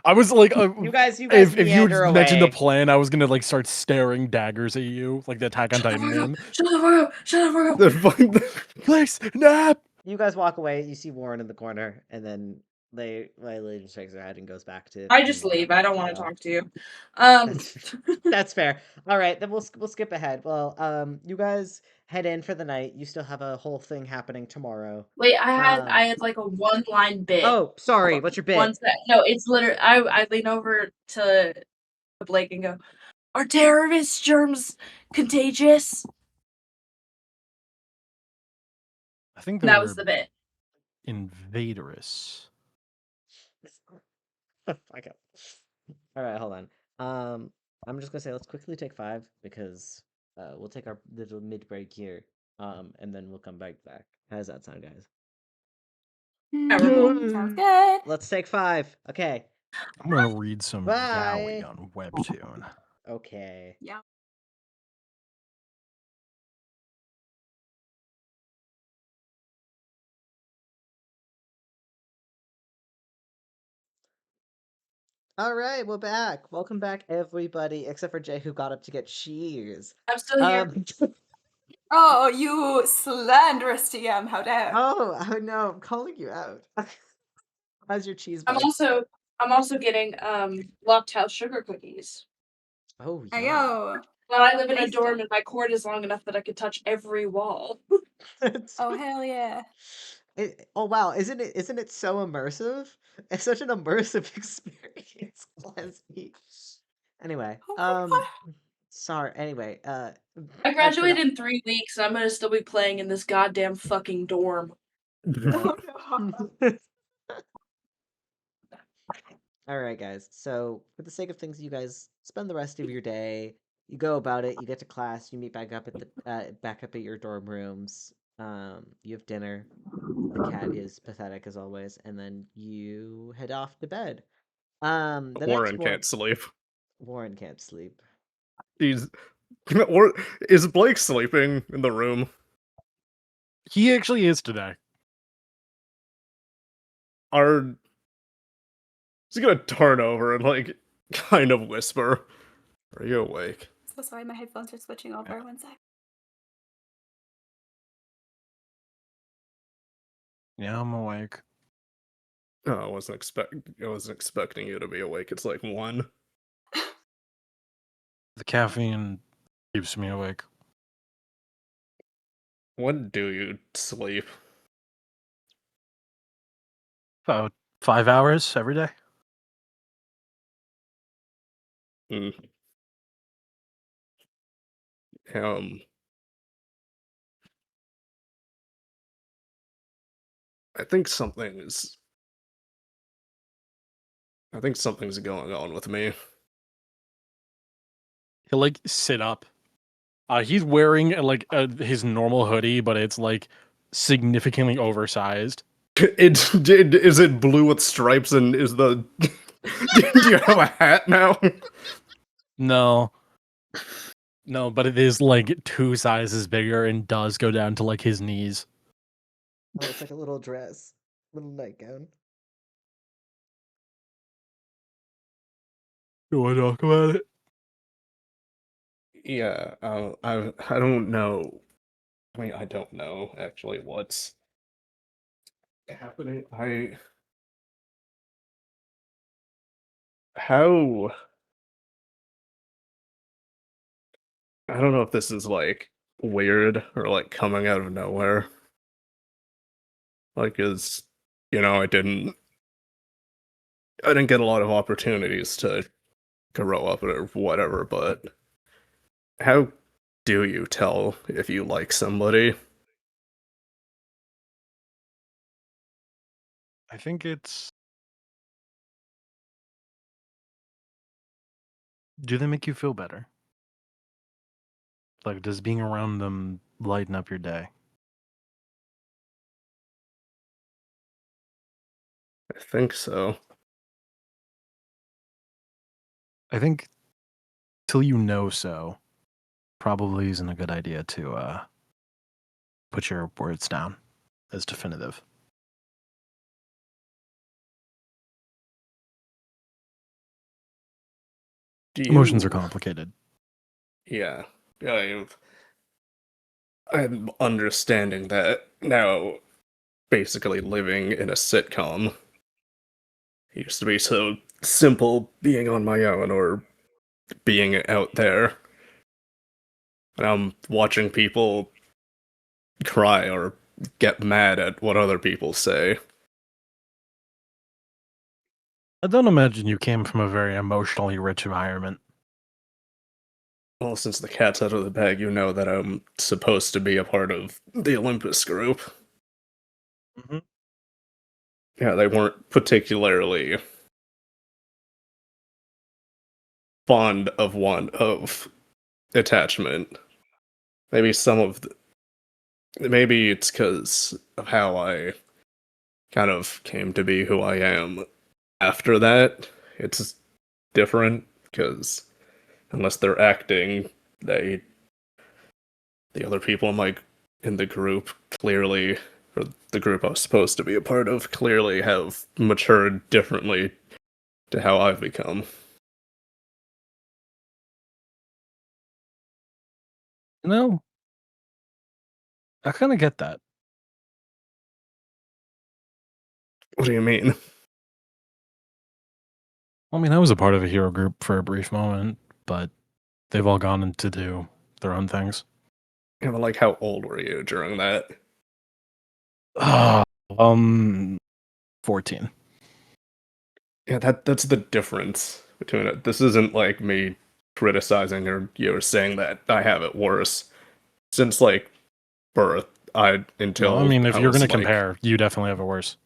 I was like, You guys if you meander had mentioned the away. plan, I was gonna like start staring daggers at you, like the Attack on Titan meme. Shut up, Shut up, They're fine. Please, nap. You guys walk away. You see Warren in the corner, and then White Lily just shakes her head and goes back to. I just being leave. I don't as want to well. talk to you. That's fair. All right, then we'll skip ahead. Well, you guys head in for the night. You still have a whole thing happening tomorrow. Wait, I Um, had like a one line bit. Oh, sorry. What's your bit? One sec. No, it's literally I lean over to Blake and go, "Are terrorist germs contagious?" I think That was the bit. invaders. Okay. All right, hold on. I'm just gonna say let's quickly take 5 because we'll take our little mid break here. And then we'll come back. How does that sound, guys? Sounds good. Let's take 5. Okay. I'm gonna read some Bye. yaoi on Webtoon. Okay. Yeah. All right, we're back. Welcome back, everybody, except for Jay, who got up to get cheese. I'm still here. Oh, you slanderous TM! How dare! Oh no, I'm calling you out. How's your cheese I'm bite? also getting locked house sugar cookies. Oh Hey yeah. yo! But I live in a Tasty. dorm and my cord is long enough that I could touch every wall. Oh hell yeah! Oh wow, isn't it so immersive? It's such an immersive experience, Leslie. Anyway, Oh my god! sorry. Anyway, I I graduate forgot. in 3 weeks and I'm gonna still be playing in this goddamn fucking dorm. Oh no! All right, guys. So, for the sake of things, you guys spend the rest of your day. You go about it. You get to class. You meet back up at the back up at your dorm rooms. You have dinner. The cat is pathetic as always, and then you head off to bed. The next Warren morning, can't sleep. Warren can't sleep. He's or is Blake sleeping in the room? He actually is today. He's gonna turn over and like kind of whisper, "Are you awake?" So sorry, my headphones are switching over. 1 sec. Yeah, I'm awake. Oh, I wasn't expecting you to be awake. It's like 1. The caffeine keeps me awake. When do you sleep? About 5 hours every day. Hmm. Um, I think something's going on with me. He'll like sit up. He's wearing like his normal hoodie, but it's like significantly oversized. Is it blue with stripes and is the do you have a hat now? No. No, but it is like 2 sizes bigger and does go down to like his knees. Oh, it's like a little dress, little nightgown. You want to talk about it? Yeah, I don't know. I mean, I don't know actually what's happening. How I don't know if this is like weird or like coming out of nowhere. Like, I didn't get a lot of opportunities to grow up or whatever, but how do you tell if you like somebody? I think it's. Do they make you feel better? Like, does being around them lighten up your day? I think so. I think till you know so, probably isn't a good idea to put your words down as definitive. Emotions are complicated. Yeah, I'm understanding that now. Basically, living in a sitcom. It used to be so simple being on my own or being out there. And I'm watching people cry or get mad at what other people say. I don't imagine you came from a very emotionally rich environment. Well, since the cat's out of the bag, you know that I'm supposed to be a part of the Olympus group. Mm-hmm. Yeah, they weren't particularly fond of one of attachment. Maybe maybe it's because of how I kind of came to be who I am after that. It's different because unless they're acting, the other people in the group clearly, or the group I was supposed to be a part of, clearly have matured differently to how I've become. No, I kind of get that. What do you mean? I mean, I was a part of a hero group for a brief moment, but they've all gone in to do their own things. Yeah, but like, how old were you during that? 14. Yeah, that's the difference between it. This isn't like me criticizing or you're saying that I have it worse. Since like birth, No, I mean, if I you're was going to compare, you definitely have it worse.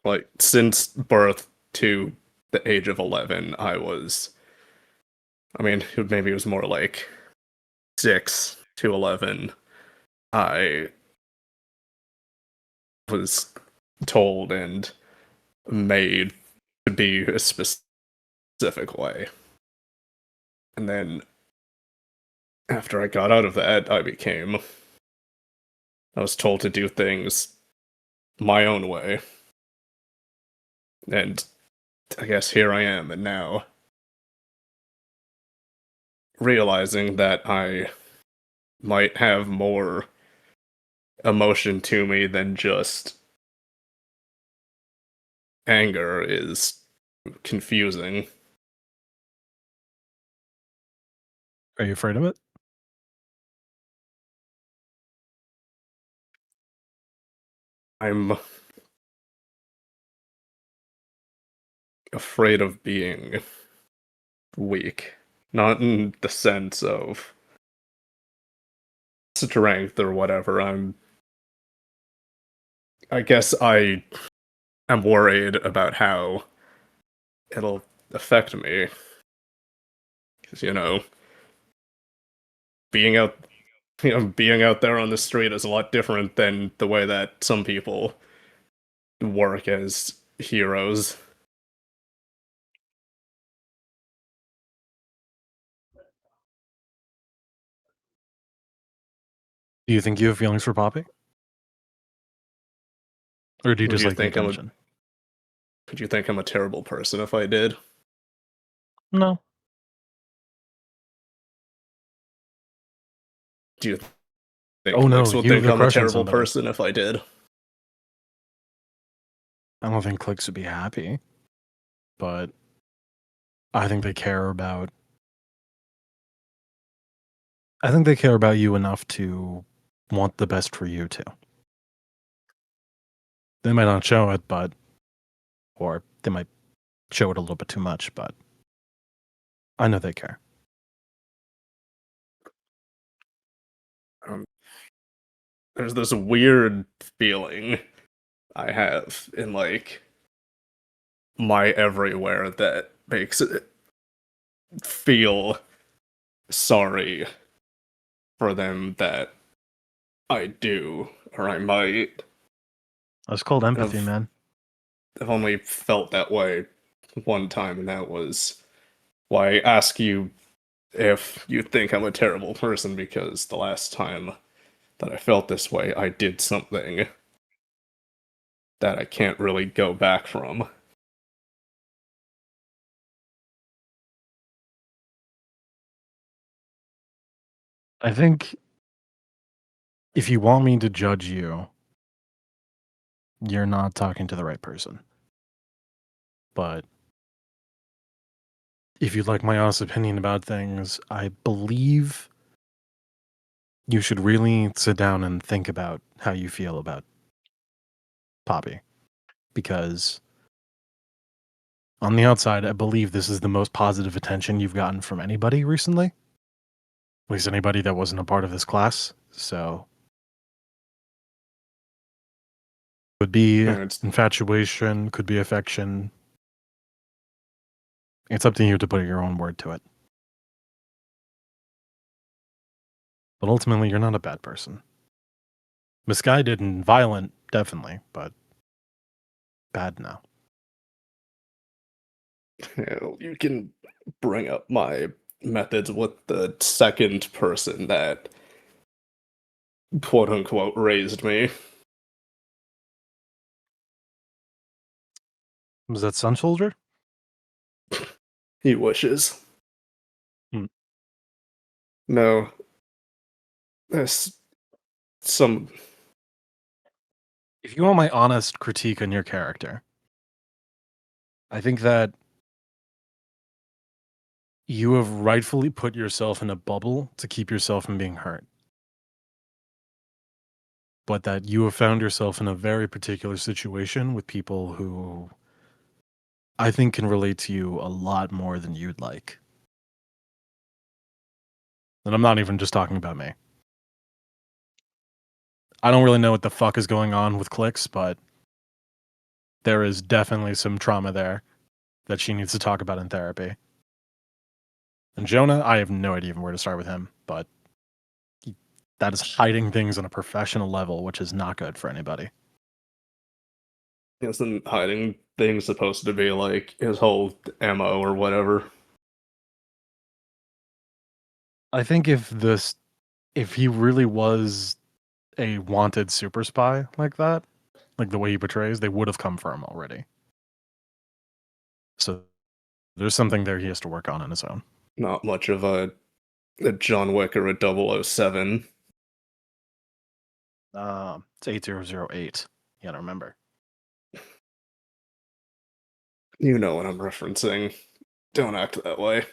like since birth to the age of 11, I mean, maybe it was more like 6 to 11. I was told and made to be a specific way. And then after I got out of that, I was told to do things my own way. And I guess here I am, and now realizing that I might have more emotion to me than just anger is confusing. Are you afraid of it? I'm afraid of being weak. Not in the sense of strength or whatever. I guess I am worried about how it'll affect me. Because, being out being out there on the street is a lot different than the way that some people work as heroes. Do you think you have feelings for Poppy? Or do you Would just you like the think I'm a attention? Could you think I'm a terrible person if I did? No. Do you think Oh, no, Lex would you have think a I'm a crush on terrible somebody. person if I did? I don't think Clicks would be happy, but I think they care about. I think they care about you enough to want the best for you too. They might not show it, or they might show it a little bit too much, but I know they care. There's this weird feeling I have in like my everywhere that makes it feel sorry for them that I do, or I might. That's called empathy, I've, man. I've only felt that way one time, and that was why I ask you if you think I'm a terrible person because the last time that I felt this way, I did something that I can't really go back from. I think if you want me to judge you, you're not talking to the right person. But if you'd like my honest opinion about things, I believe you should really sit down and think about how you feel about Poppy. Because on the outside, I believe this is the most positive attention you've gotten from anybody recently. At least anybody that wasn't a part of this class. So could be infatuation, could be affection. It's up to you to put your own word to it. But ultimately, you're not a bad person. Misguided and violent, definitely, but bad now. You can bring up my methods with the second person that quote unquote raised me. Was that Sun Soldier? He wishes. Hmm. No. There's some. If you want my honest critique on your character, I think that you have rightfully put yourself in a bubble to keep yourself from being hurt. But that you have found yourself in a very particular situation with people who I think can relate to you a lot more than you'd like. And I'm not even just talking about me. I don't really know what the fuck is going on with Clicks, but there is definitely some trauma there that she needs to talk about in therapy. And Jonah, I have no idea even where to start with him, but that is hiding things on a professional level, which is not good for anybody. Isn't hiding things supposed to be like his whole MO or whatever? I think if he really was a wanted super spy like that, like the way he portrays, they would have come for him already. So there's something there he has to work on his own. Not much of a John Wick or a 007. It's 8008. You gotta remember. You know what I'm referencing. Don't act that way.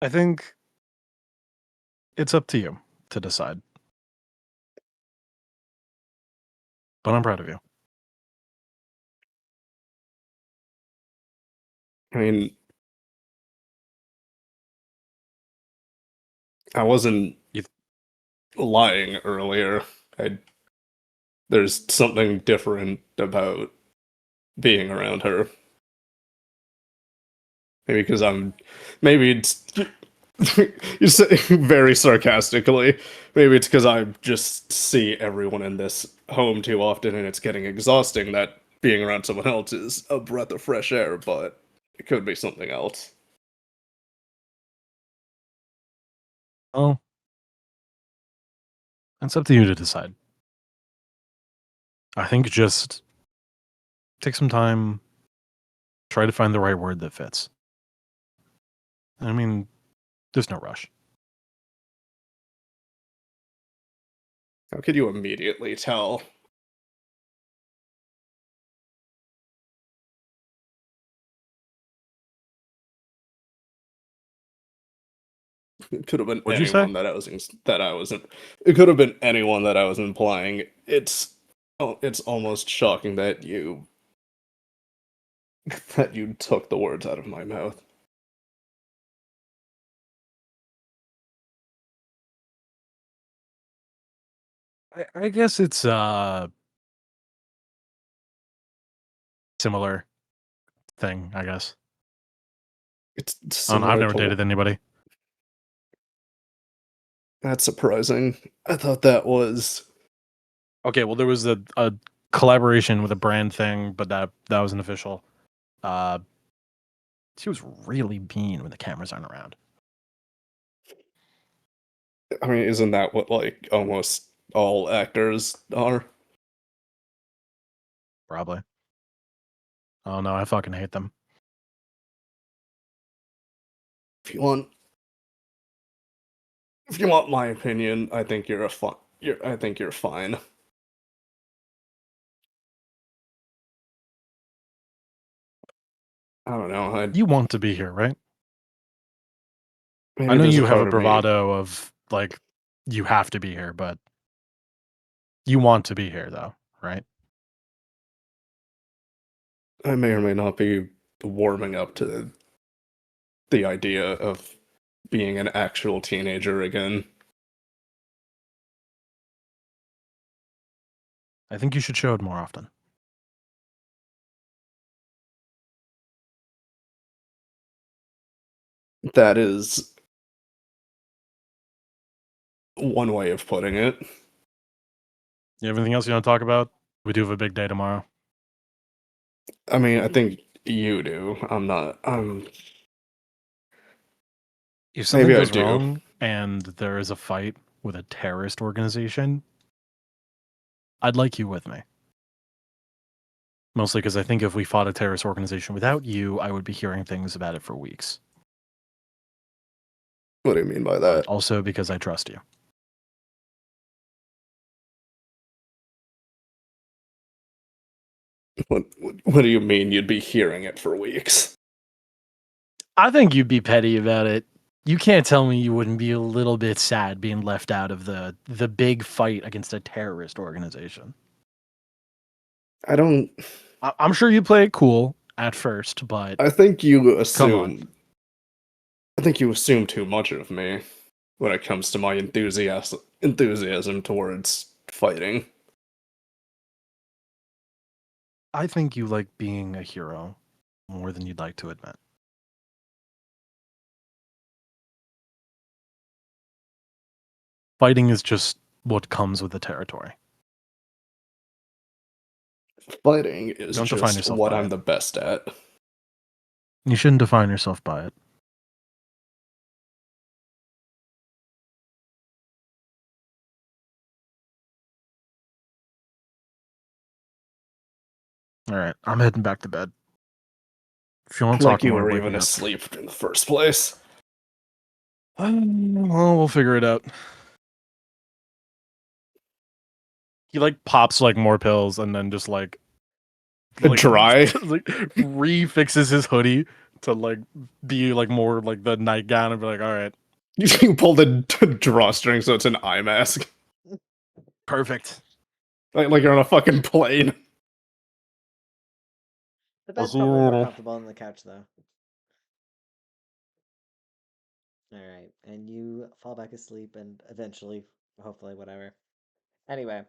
I think it's up to you to decide. But I'm proud of you. I mean, I wasn't lying earlier. There's something different about being around her. Maybe because maybe it's you say very sarcastically. Maybe it's because I just see everyone in this home too often, and it's getting exhausting. That being around someone else is a breath of fresh air, but it could be something else. Oh, it's up to you to decide. I think just take some time, try to find the right word that fits. I mean, there's no rush. How could you immediately tell? It could have been What'd you say? anyone that I wasn't. It could have been anyone that I was implying. It's almost shocking that you took the words out of my mouth. I guess it's similar thing, I guess. It's I don't know, I've similar never to dated anybody. That's surprising. I thought that was Okay, well, there was a collaboration with a brand thing, but that wasn't official. She was really mean when the cameras aren't around. I mean, isn't that what like almost all actors are? Probably. Oh no, I fucking hate them. If you want my opinion, I think you're I think you're fine. I don't know. You want to be here, right? Maybe I know there's you have a part of me- bravado of like you have to be here, but you want to be here though, right? I may or may not be warming up to the idea of being an actual teenager again. I think you should show it more often. That is one way of putting it. You have anything else you want to talk about? We do have a big day tomorrow. I mean, I think you do. I'm not. If something Maybe I goes do. wrong and there is a fight with a terrorist organization, I'd like you with me. Mostly because I think if we fought a terrorist organization without you, I would be hearing things about it for weeks. What do you mean by that? Also because I trust you. What do you mean you'd be hearing it for weeks? I think you'd be petty about it. You can't tell me you wouldn't be a little bit sad being left out of the big fight against a terrorist organization. I don't. I'm sure you play it cool at first, but I think you come on. assume. I think you assume too much of me when it comes to my enthusiasm towards fighting. I think you like being a hero more than you'd like to admit. Fighting is just what comes with the territory. Fighting is Don't define just yourself what by I'm it. the best at. You shouldn't define yourself by it. All right, I'm heading back to bed. If you want to Like talk you more, were wake even me up. asleep in the first place. Well, we'll figure it out. He like pops like more pills and then just like Dry? like refixes his hoodie to like be like more like the nightgown and be like, all right, You pull the drawstring so it's an eye mask. perfect. Like you're on a fucking plane. The bed's probably more comfortable on the couch, though. Alright, and you fall back asleep and eventually, hopefully, whatever. Anyway,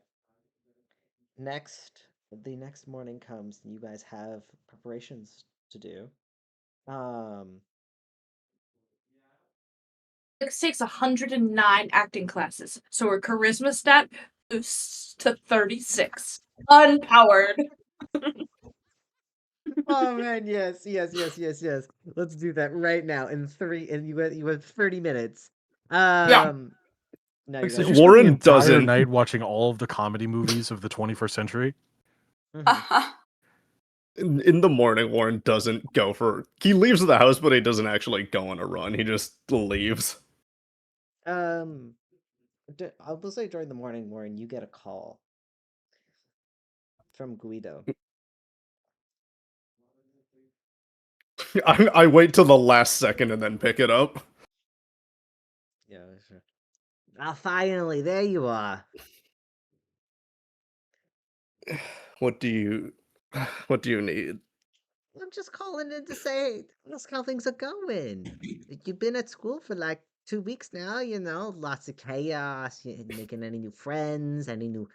the next morning comes and you guys have preparations to do. It takes 109 acting classes, so her charisma stat boosts to 36. Unpowered. Oh man, yes. Let's do that right now and you have 30 minutes. No, Like, you so guys. you spend the Warren entire doesn't. night watching all of the comedy movies of the 21st century. Mhm. In the morning, Warren doesn't go for. He leaves the house, but he doesn't actually go on a run. He just leaves. I will say during the morning, Warren, you get a call from Guido. I wait till the last second and then pick it up. Yeah, sure. Ah, finally, there you are. What do you need? I'm just calling in to say, ask how things are going. You've been at school for like 2 weeks now, lots of chaos. You making any new friends, any new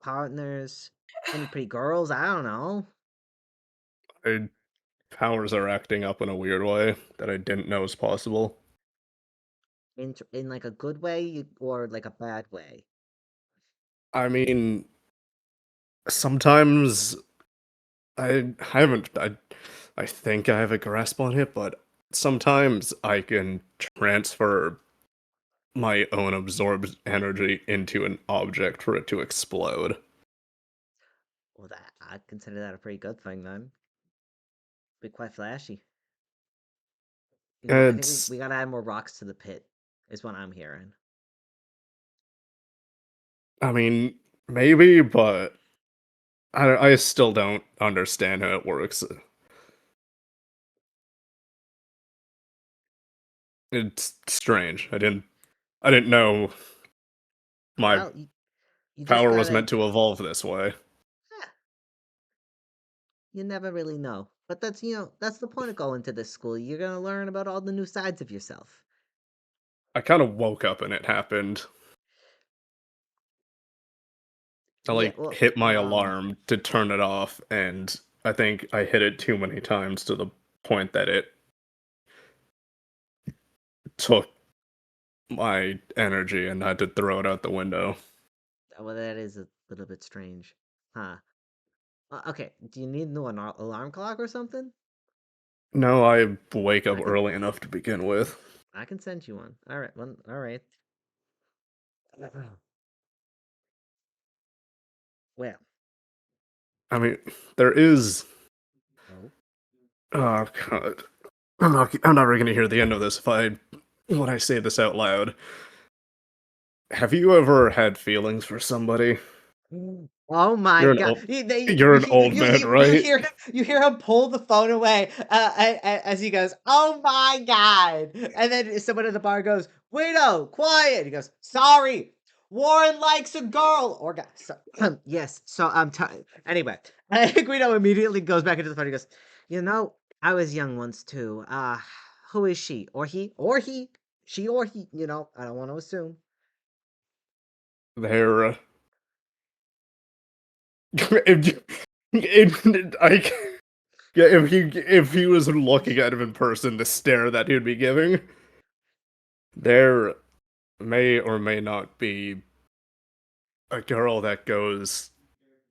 partners, any pretty girls? I don't know. My powers are acting up in a weird way that I didn't know was possible. In like a good way or like a bad way. I mean, sometimes I haven't I think I have a grasp on it, but sometimes I can transfer my own absorbed energy into an object for it to explode. Well, that I'd consider that a pretty good thing then. Be quite flashy. I think It's we gotta add more rocks to the pit, is what I'm hearing. I mean, maybe, but I still don't understand how it works. It's strange. I didn't know my Well, you just power was gotta. meant to evolve this way. eh, you never really know. But that's the point of going to this school. You're gonna learn about all the new sides of yourself. I kind of woke up and it happened. I Yeah. like Well. hit my alarm to turn it off, and I think I hit it too many times to the point that it took my energy and I had to throw it out the window. Well, that is a little bit strange, huh? Okay. Do you need a new alarm clock or something? No, I wake up I can. early enough to begin with. I can send you one. All right. One. All right. Well. I mean, there is. Oh. Oh God, I'm never gonna hear the end of this if I when I say this out loud. Have you ever had feelings for somebody? Oh my god! You're an old man, right? You hear him pull the phone away as he goes, "Oh my god!" And then someone at the bar goes, "Guido, quiet!" He goes, "Sorry, Warren likes a girl." Or guy. So, yes. So I'm tired. Anyway, Guido immediately goes back into the phone. He goes, I was young once too. Who is she or he or he? She or he? I don't want to assume. They're if you, yeah, if he was looking at him in person, the stare that he'd be giving, there may or may not be a girl that goes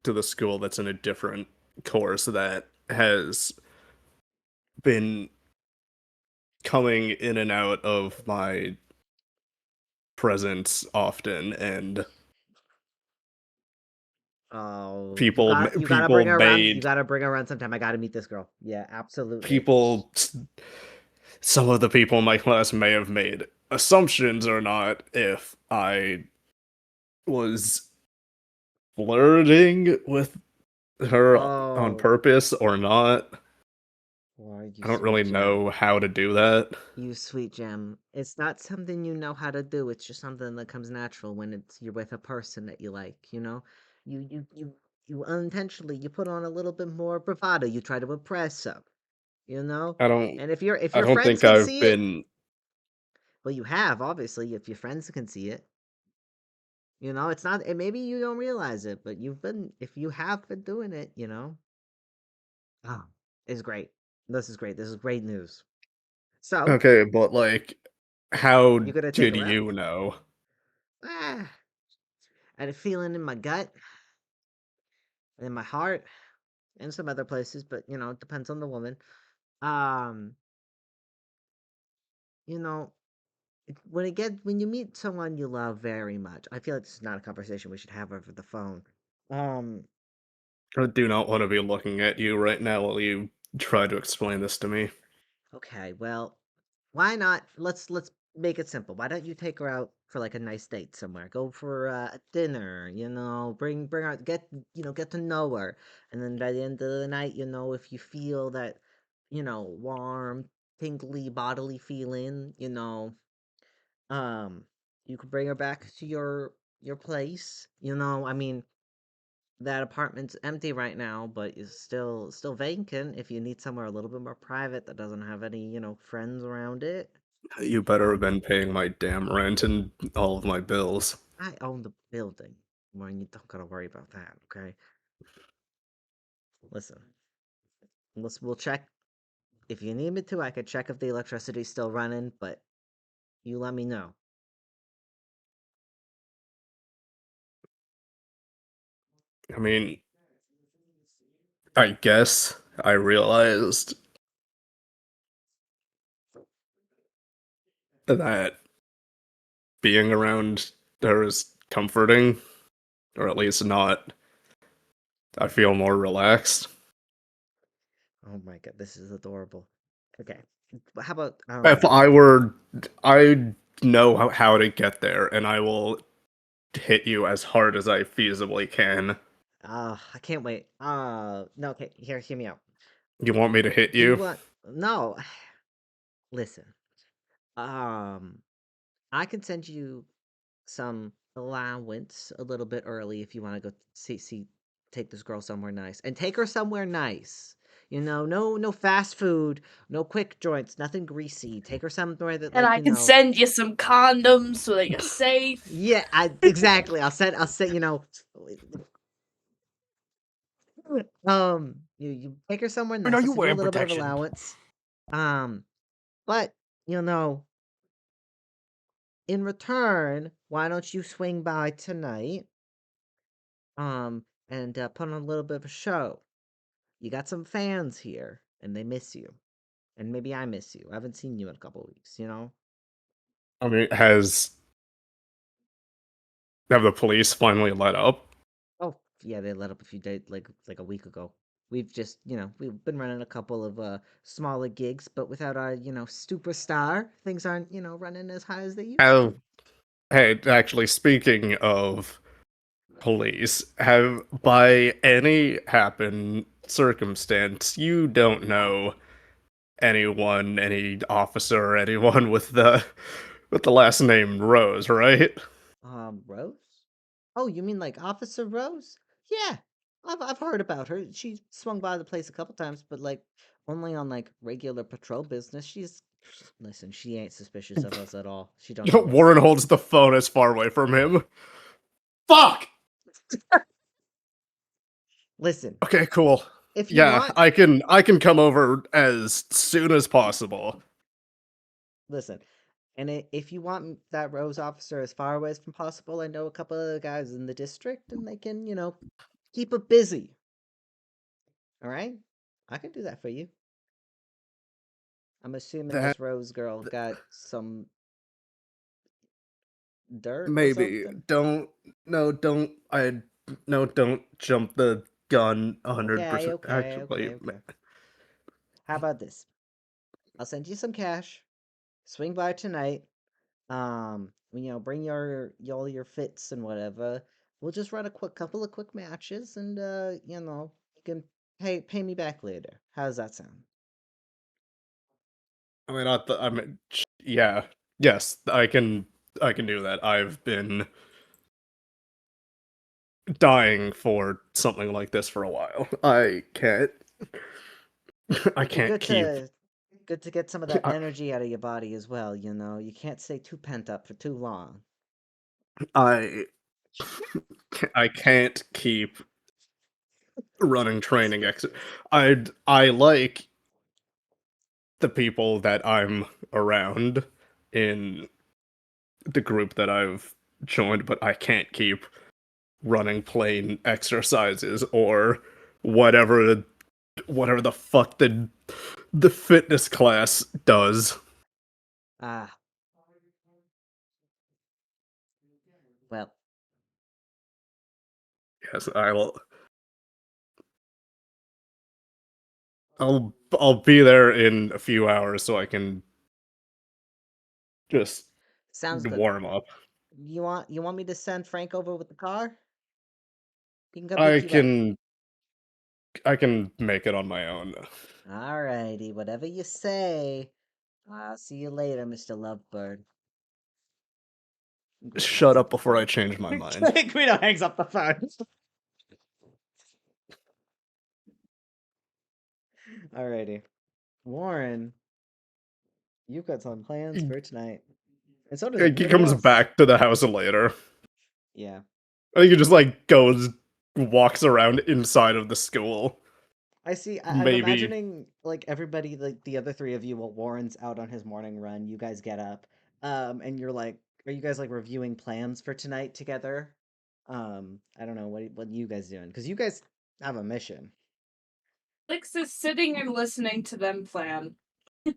to the school that's in a different course that has been coming in and out of my presence often, and Oh, you gotta people bring her around. You made gotta bring her around sometime. I gotta meet this girl. Yeah, absolutely. people some of the people in my class may have made assumptions or not if I was flirting with her on Oh, purpose or not. boy, you I don't sweet really gem. know how to do that. You sweet gem. It's not something you know how to do. It's just something that comes natural when you're with a person that you like. You unintentionally you put on a little bit more bravado. You try to impress them. You know, I don't and if I your don't friends think can I've see it, been well, you have obviously. If your friends can see it. It's not, and maybe you don't realize it, but if you have been doing it, oh, it's great. This is great. This is great news. So, okay, but like how you gonna take did her out? you know? Ah, I had a feeling in my gut, in my heart, and some other places, but, it depends on the woman. Um, you know, when you meet someone you love very much, I feel like this is not a conversation we should have over the phone. Um, I do not want to be looking at you right now while you try to explain this to me. okay, well, why not? Let's make it simple. Why don't you take her out for like a nice date somewhere? Go for a dinner, bring her get to know her. And then by the end of the night, if you feel that, warm, tingly bodily feeling, um you could bring her back to your place. I mean, that apartment's empty right now, but is still vacant if you need somewhere a little bit more private that doesn't have any, friends around it. You better have Um, been paying my damn rent and all of my bills. I own the building. Well, you don't gotta worry about that, okay? Listen, we'll check. If you need me to, I could check if the electricity's still running, but you let me know. I mean, I guess I realized that being around her is comforting, or at least not. I feel more relaxed. Oh my god, this is adorable. Okay. How about If I were, I know how to get there, and I will hit you as hard as I feasibly can. I can't wait. No, okay, hear me out. You want me to hit Do you you? want No, listen. I can send you some allowance a little bit early if you want to go take this girl somewhere nice. And take her somewhere nice. No fast food, no quick joints, nothing greasy. Take her somewhere that And I can send you some condoms so that you're safe. Yeah, exactly. You take her somewhere I nice. know I'll you send you a wearing little bit of protection. allowance. But in return, why don't you swing by tonight? And put on a little bit of a show. You got some fans here, and they miss you. And maybe I miss you. I haven't seen you in a couple weeks, I mean, have the police finally let up? Oh, yeah, they let up a few days, like a week ago. We've just, we've been running a couple of smaller gigs, but without our, superstar, things aren't, running as high as they used Have to. Hey, actually, speaking of police, have by any happen circumstance you don't know anyone, any officer, or anyone with the last name Rose, right? Rose? Oh, you mean like Officer Rose? Yeah, I've heard about her. She swung by the place a couple times, but like only on like regular patrol business. Listen, she ain't suspicious of us at all. She don't know us. Warren holds the phone as far away from him. Fuck. Listen, Okay, cool. if you Yeah, want, I can come over as soon as possible. listen, and if you want that Rose officer as far away as possible, I know a couple of guys in the district, and they can, keep it busy. All right, I can do that for you. I'm assuming That this Rose girl got some dirt or maybe something. don't no don't I no don't jump the gun Okay, 100%. okay, Actually, okay, okay. How about this? I'll send you some cash. Swing by tonight. Bring all your fits and whatever. We'll just run a couple of quick matches, and you can pay me back later. How does that sound? I mean, I mean, yeah, yes, I can do that. I've been dying for something like this for a while. I can't. I It'd be can't good keep. to get some of that I, energy out of your body as well. You can't stay too pent up for too long. I I can't keep running training I like the people that I'm around in the group that I've joined, but I can't keep running plain exercises or whatever whatever the fuck the fitness class does. Ah, well, Yes, I'll be there in a few hours so I can just sounds good. warm up. You want me to send Frank over with the car? He can come I pick you up. can I can make it on my own. Alrighty, whatever you say. I'll see you later, Mr. Lovebird. Guido Shut hangs up up the before I phone. change my mind. Guido hangs up the phone. Alrighty. Warren, you've got some plans for tonight. And so does He everybody comes else. back to the house later. Yeah. I think he just like goes walks around inside of the school. I see. I'm Maybe imagining like everybody, like the other three of you, while Warren's out on his morning run. You guys get up, and you're like, are you guys like reviewing plans for tonight together? I don't know what you guys doing because you guys have a mission. Lix is sitting and listening to them plan. If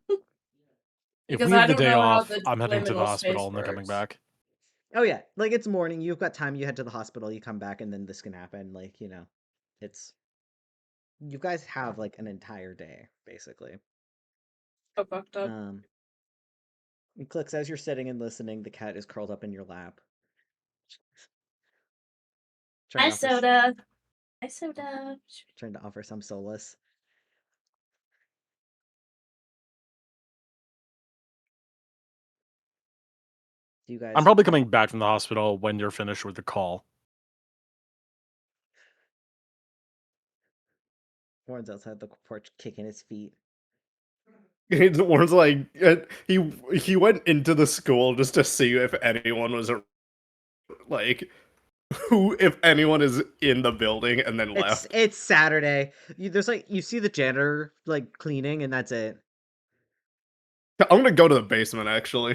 Because we have I the don't day know how off, the I'm heading to the liminal hospital space and then coming works. back. Oh yeah, like it's morning. You've got time. You head to the hospital. You come back, and then this can happen. Like it's you guys have like an entire day basically. So fucked up. It clicks as you're sitting and listening. The cat is curled up in your lap. Hi, Trying to offer, soda. Hi, soda. trying to offer some solace. Do you guys? I'm probably coming back from the hospital when you're finished with the call. Warren's outside the porch, kicking his feet. Warren's like he went into the school just to see if anyone was like who if anyone is in the building, and then left. It's Saturday. There's like you see the janitor like cleaning, and that's it. I'm gonna go to the basement actually.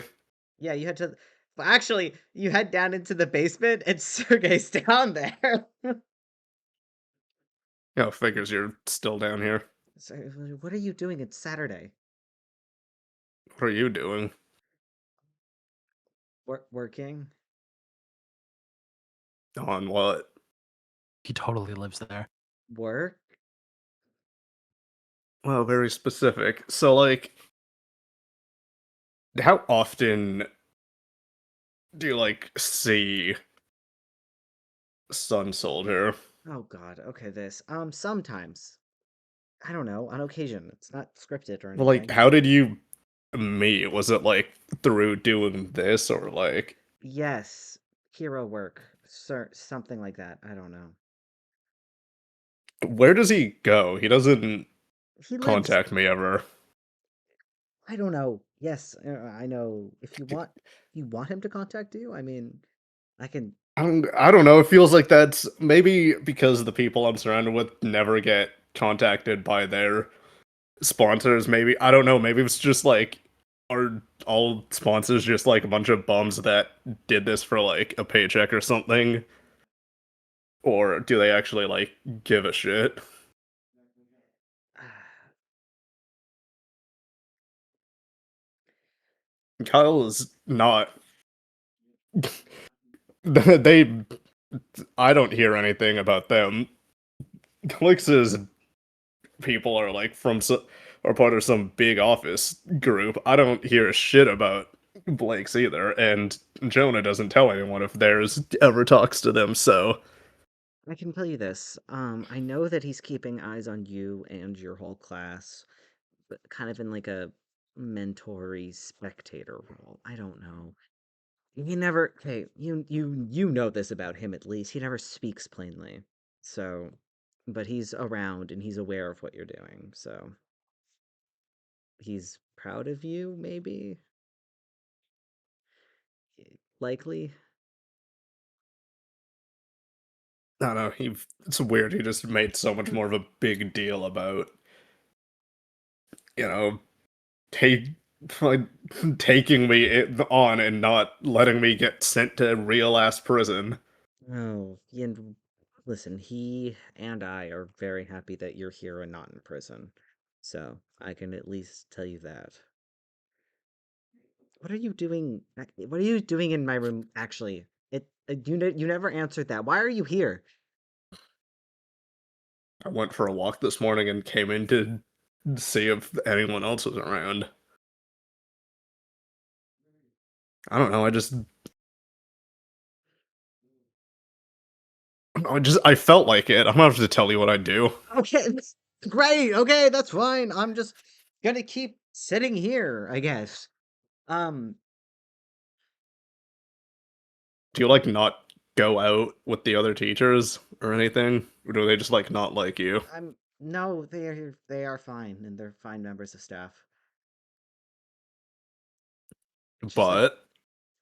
Yeah, you head to. Well, actually, you head down into the basement, and Sergey's down there. Figures you're still down here. So, what are you doing? It's Saturday. What are you doing? Working. On what? He totally lives there. Work. Well, very specific. So, like, how often do you like see Sun Soldier? Oh God. Okay, this. Sometimes. I don't know. On occasion, it's not scripted or Well, like, anything. how did you meet? Was it like through doing this, or like? Yes, hero work, something like that. I don't know. Where does he go? He doesn't He lives. contact me ever. I don't know. Yes, I know. If you want him to contact you. I mean, I can. I don't know. It feels like that's maybe because the people I'm surrounded with never get contacted by their sponsors. Maybe I don't know. Maybe it's just like are all sponsors just like a bunch of bums that did this for like a paycheck or something, or do they actually like give a shit? Kyle is not. They. I don't hear anything about them. Clicks' people are like are part of some big office group. I don't hear a shit about Blake's either, and Jonah doesn't tell anyone if theirs ever talks to them. So I can tell you this. I know that he's keeping eyes on you and your whole class, but kind of in like a mentory spectator role. I don't know. He never. Okay, you know this about him at least. He never speaks plainly. So, but he's around and he's aware of what you're doing. So, he's proud of you, maybe. Likely. I don't know. It's weird. He just made so much more of a big deal about you know take like taking me on and not letting me get sent to real ass prison. Oh, and listen, he and I are very happy that you're here and not in prison. So, I can at least tell you that. What are you doing? What are you doing in my room? Actually, you never answered that. Why are you here? I went for a walk this morning and came in to see if anyone else was around. I don't know. I felt like it. I'm gonna have to tell you what I do. Okay, great. Okay, that's fine. I'm just gonna keep sitting here, I guess. Um, Do you like not go out with the other teachers or anything, or do they just like not like you? I'm no, they are fine, and they're fine members of staff. It's just that But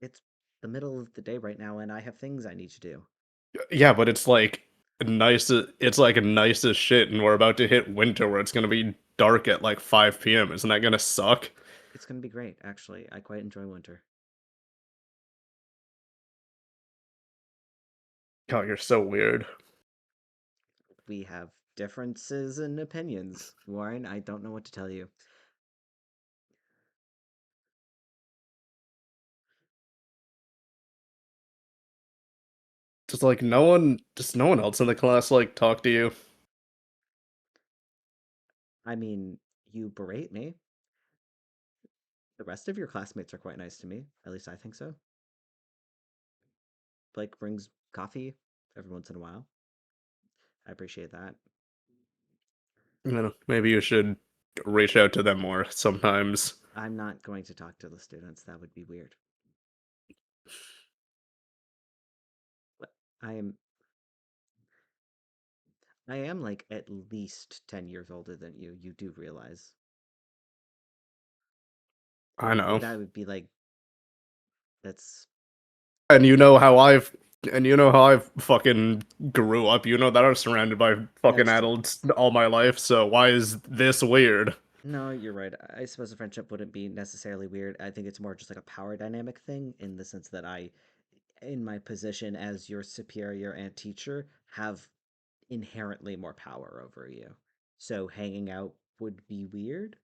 it's the middle of the day right now, and I have things I need to do. yeah, but it's like nice. It's like nice as shit, and we're about to hit winter where it's gonna be dark at like 5 p.m. Isn't that gonna suck? It's gonna be great, actually. I quite enjoy winter. God, you're so weird. We have differences in opinions, Warren. I don't know what to tell you. Just like no one else in the class like talk to you. I mean, you berate me. The rest of your classmates are quite nice to me. At least I think so. Blake brings coffee every once in a while. I appreciate that. You know, maybe you should reach out to them more sometimes. I'm not going to talk to the students. That would be weird. But I am like at least 10 years older than you. You do realize. I know. That would be like that's And you know how I've fucking grew up. You know that I was surrounded by fucking That's true. adults all my life. So why is this weird? No, you're right. I suppose a friendship wouldn't be necessarily weird. I think it's more just like a power dynamic thing in the sense that I, in my position as your superior and teacher, have inherently more power over you. So hanging out would be weird.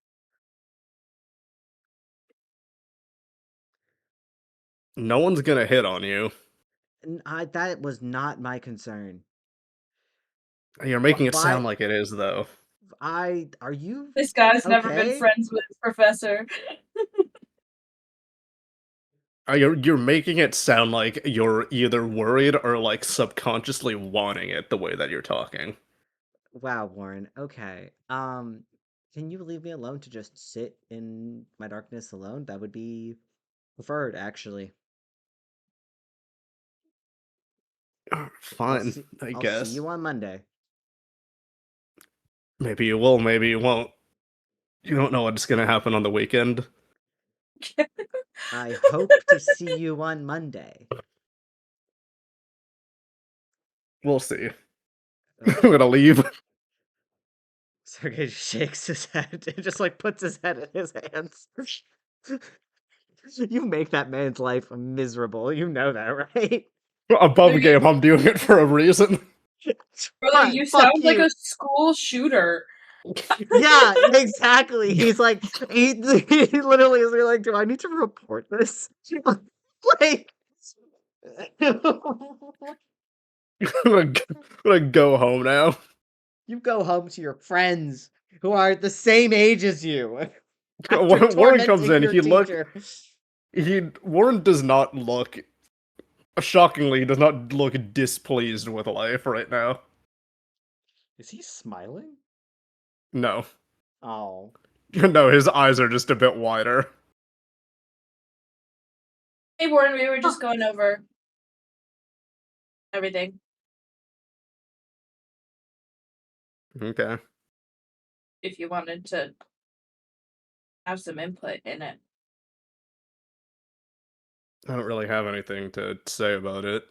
No one's gonna hit on you. That was not my concern. You're making it Why? sound like it is, though. Are you This guy's never been okay? friends with his professor. You're making it sound like you're either worried or like subconsciously wanting it the way that you're talking. Wow, Warren. Okay. Can you leave me alone to just sit in my darkness alone? That would be preferred, actually. I'll Fine, see I I'll see guess. you on Monday. Maybe you will, maybe you won't. You don't know what's gonna happen on the weekend. I hope to see you on Monday. We'll see. I'm Okay. gonna leave. Sergey just shakes his head and just like puts his head in his hands. You make that man's life miserable. You know that, right? Above game, I'm doing it for a reason. Brother, you Fuck sound like you. a school shooter. Yeah, exactly. He's like, he literally is like, do I need to report this? Like, I'm gonna go home now. you go home to your friends who are the same age as you after Warren comes tormenting in. your teacher. Warren does not look. Shockingly, he does not look displeased with life right now. Is he smiling? No, Oh. no, his eyes are just a bit wider. Hey, Warren, we were just going over everything. Okay. If you wanted to have some input in it. I don't really have anything to say about it.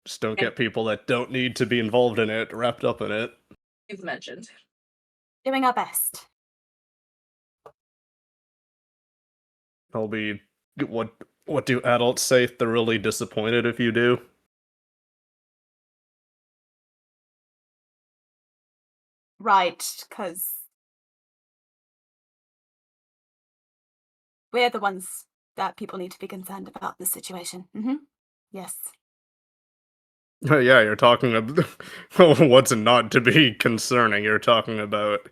Just don't Okay. get people that don't need to be involved in it wrapped up in it. You've mentioned. Doing our best. I'll be what do adults say? Thoroughly disappointed if you do. Right, because we're the ones that people need to be concerned about this situation. Yes. Yeah, you're talking about what's not to be concerning. You're talking about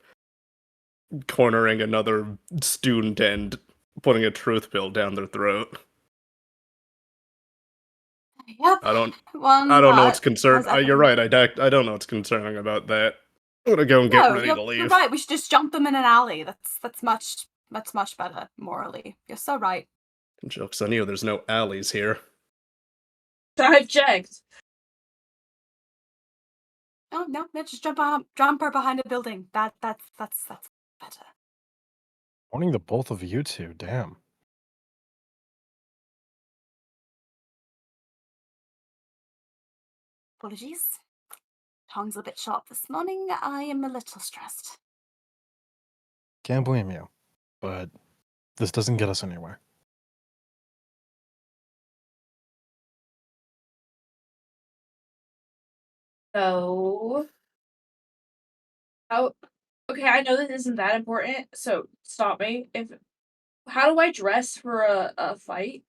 cornering another student and putting a truth pill down their throat. Yep. I don't One know what's that concerned. has You're right. I don't know what's concerning about that. I'm gonna go and get No, ready to leave. you're right. We should just jump them in an alley. That's much better morally. You're so right. Joke's on you. There's no alleys here. I've checked. Oh no, just jump her behind a building. That's better. Warning the both of you two. Damn. Apologies. Tongue's a bit sharp this morning. I am a little stressed. Can't blame you. But this doesn't get us anywhere. So Oh, okay. I know this isn't that important, so stop me. How do I dress for a fight?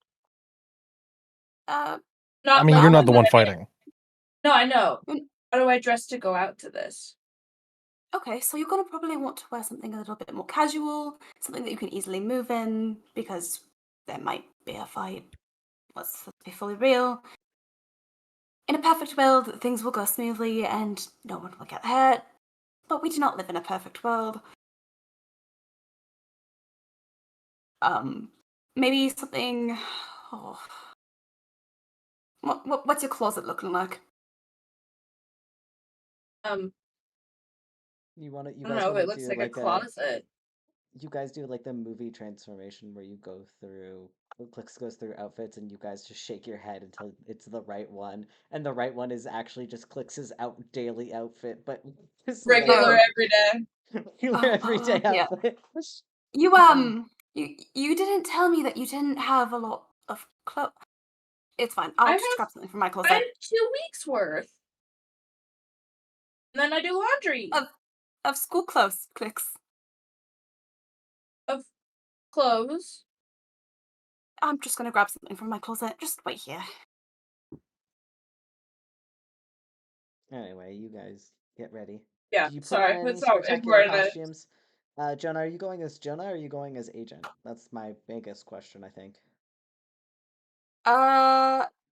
Uh, Not I mean, like you're the not the one that fighting. No, I know. Mm. How do I dress to go out to this? okay, so you're gonna probably want to wear something a little bit more casual, something that you can easily move in, because there might be a fight. Let's be fully real. In a perfect world, things will go smoothly and no one will get hurt. But we do not live in a perfect world. Maybe something. Oh, what's your closet looking like? You I don't guys know. want It to looks do like a like closet. you guys do like the movie transformation where you go through Clicks goes through outfits and you guys just shake your head until it's the right one, and the right one is actually just Clicks's daily outfit, but just Regular Oh. everyday. regular everyday Yeah. outfit. You Um, you didn't tell me that you didn't have a lot of clothes. It's fine. I I'll have just grab something from my I have closet 2 weeks worth. And then I do laundry of school clothes. Clicks. of clothes. I'm just gonna grab something from my closet. Just wait here. anyway, you guys get ready. Yeah, Do you put on sorry. any That's how spectacular important it is. costumes? Jonah, are you going as Jonah or are you going as Agent? That's my biggest question, I think.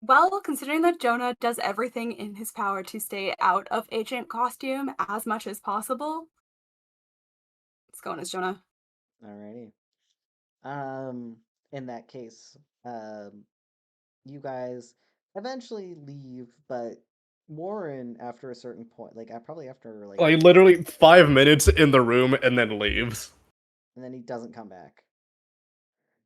Well, considering that Jonah does everything in his power to stay out of agent costume as much as possible, it's going as Jonah. Alrighty. Um, in that case, you guys eventually leave, but Warren, after a certain point, like probably after like, Like literally 5 minutes in the room and then leaves. and then he doesn't come back.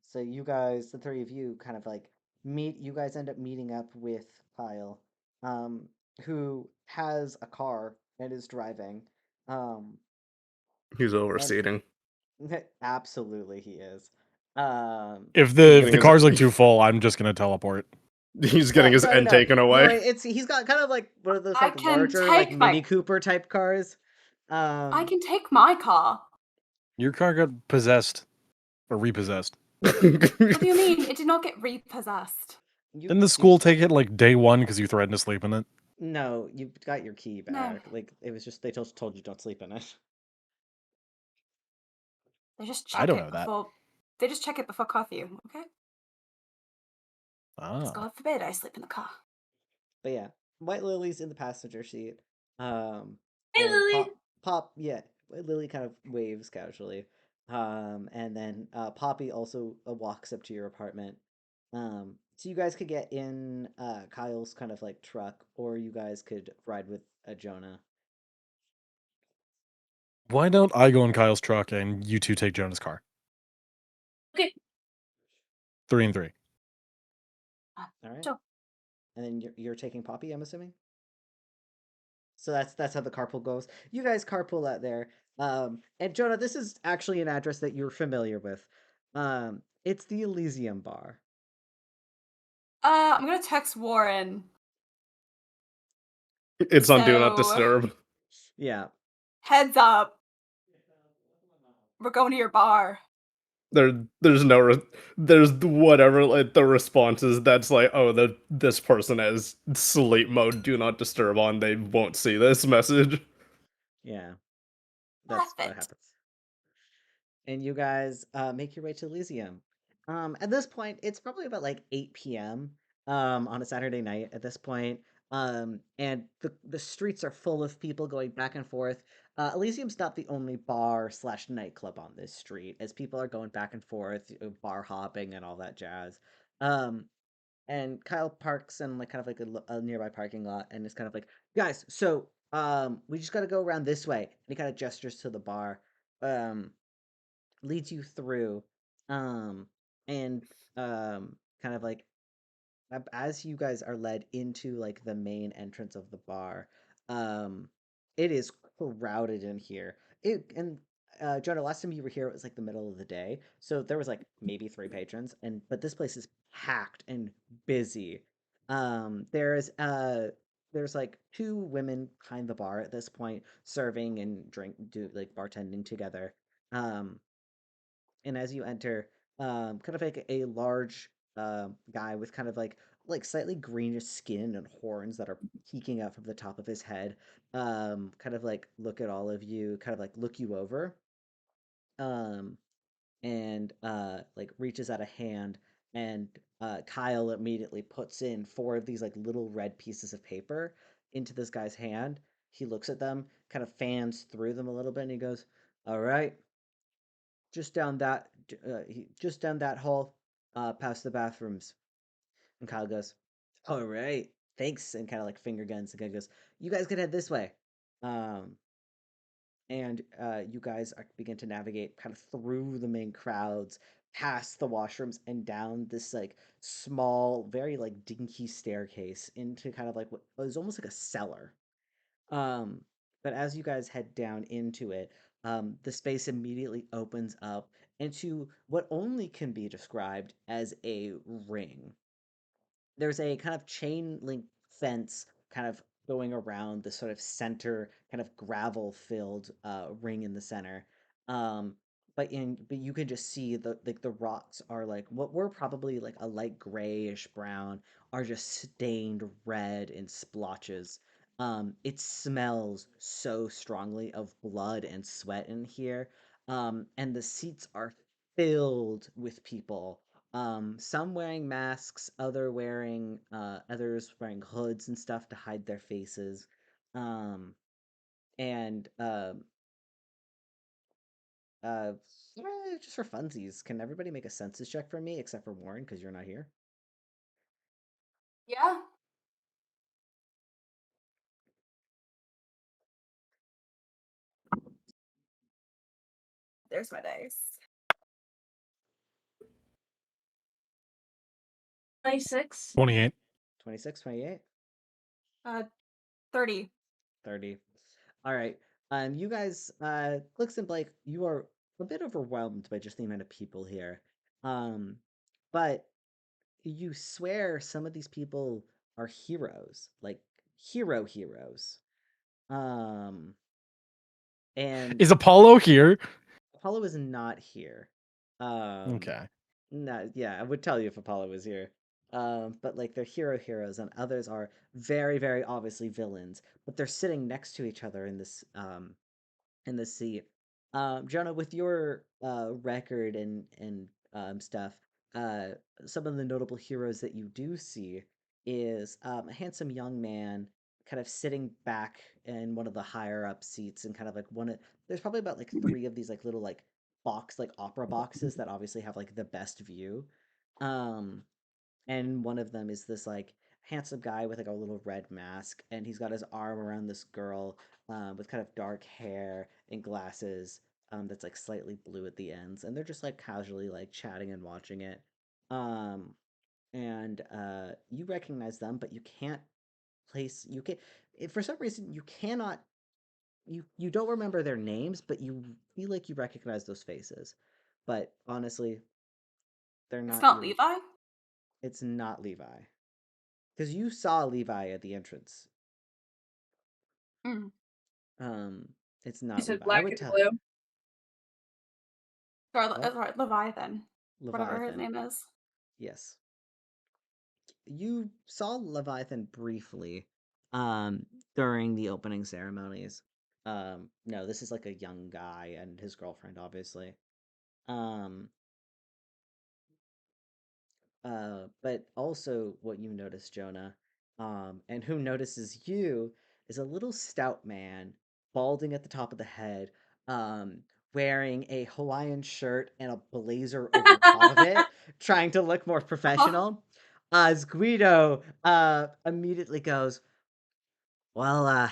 So you guys, the three of you, kind of like meet. You guys end up meeting up with Kyle, um, who has a car and is driving. Um, He's and overseating. absolutely he is. If He's the getting his car's like too full, I'm just gonna teleport. he's getting his No, no, end no, taken no. away. It's he's got kind of like one of those I like can larger like take Mini my Cooper type cars. I can take my car. Your car got possessed or repossessed. What do you mean? It did not get repossessed. Didn't the school take it like day one because you threatened to sleep in it? No, you got your key No. back. Like it was just they told you don't sleep in it. They just I check don't it know that. before they just check it before curfew, okay? Ah. God forbid I sleep in the car. But yeah, White Lily's in the passenger seat. Hey, And Lily. yeah, Lily kind of waves casually. And then Poppy also walks up to your apartment. So you guys could get in Kyle's kind of like truck, or you guys could ride with Jonah. Why don't I go in Kyle's truck and you two take Jonah's car? Okay. 3 and 3. All right. Sure. And then you're taking Poppy, I'm assuming. So that's how the carpool goes. You guys carpool out there. And Jonah, this is actually an address that you're familiar with. It's the Elysium Bar. I'm gonna text Warren. It's on Do Not So Disturb. Yeah. heads up. We're going to your bar. There's whatever like the responses that's like, oh, this person has sleep mode Do Not Disturb on, they won't see this message. Yeah. That's what Perfect. happens. And you guys make your way to Elysium. At this point, it's probably about like 8 p.m. On a Saturday night at this point. And the streets are full of people going back and forth. Elysium's not the only bar slash nightclub on this street, as people are going back and forth, bar hopping and all that jazz. Um, and Kyle parks in like kind of like a nearby parking lot, and it's kind of like, guys, so we just got to go around this way. And he kind of gestures to the bar. Leads you through, um, and kind of like as you guys are led into like the main entrance of the bar, um, it is crowded in here. Jonah, last time you were here, it was like the middle of the day, so there was like maybe three patrons, but this place is packed and busy. There's there's like two women behind the bar at this point, serving and bartending together. Um, and as you enter, kind of like a large guy with kind of like slightly greenish skin and horns that are peeking out from the top of his head, kind of like look at all of you, kind of like look you over, um, and like reaches out a hand, and Kyle immediately puts in four of these like little red pieces of paper into this guy's hand. He looks at them, kind of fans through them a little bit, and he goes, "All right, just down that hall, past the bathrooms." And Kyle goes, "All right, thanks," and kind of like finger guns. And guy goes, "You guys can head this way." Um, and you guys begin to navigate kind of through the main crowds, past the washrooms, and down this like small, very like dinky staircase into kind of like what was almost like a cellar. Um, but as you guys head down into it, the space immediately opens up into what only can be described as a ring. There's a kind of chain link fence kind of going around the sort of center kind of gravel filled ring in the center. um but you can just see the rocks are like what were probably like a light grayish brown are just stained red in splotches. It smells so strongly of blood and sweat in here. And the seats are filled with people, some wearing masks, others wearing hoods and stuff to hide their faces. And uh, just for funsies, can everybody make a census check for me except for Warren because you're not here? Yeah. There's my dice. 26. 28. 26, 28, 30. 30. All right. You guys, Clicks and Blake, you are a bit overwhelmed by just the amount of people here. But you swear some of these people are heroes, like heroes. Um, and Is Apollo here? Apollo is not here. Um, Okay. no, yeah, I would tell you if Apollo was here. But like they're heroes, and others are very, very obviously villains. But they're sitting next to each other in the seat. Jonah, with your record and stuff, uh, some of the notable heroes that you do see is a handsome young man kind of sitting back in one of the higher up seats and kind of like there's probably about like three of these like little like opera boxes that obviously have like the best view. Um, and one of them is this like handsome guy with like a little red mask, and he's got his arm around this girl with kind of dark hair and glasses, that's like slightly blue at the ends, and they're just like casually like chatting and watching it. um and you recognize them, but you can't place you can for some reason you cannot you don't remember their names, but you feel like you recognize those faces. But honestly, they're It's not not your Levi? it's not Levi. Because you saw Levi at the entrance. Mm. Um, it's You not said Levi. I black would and tell blue. what? Sorry, Leviathan. Whatever his Leviathan. name is. Yes. You saw Leviathan briefly during the opening ceremonies. No, this is like a young guy and his girlfriend, obviously. Um, but also what you notice, Jonah, and who notices you is a little stout man, balding at the top of the head, um, wearing a Hawaiian shirt and a blazer over top of it, trying to look more professional. As Guido immediately goes, "Well,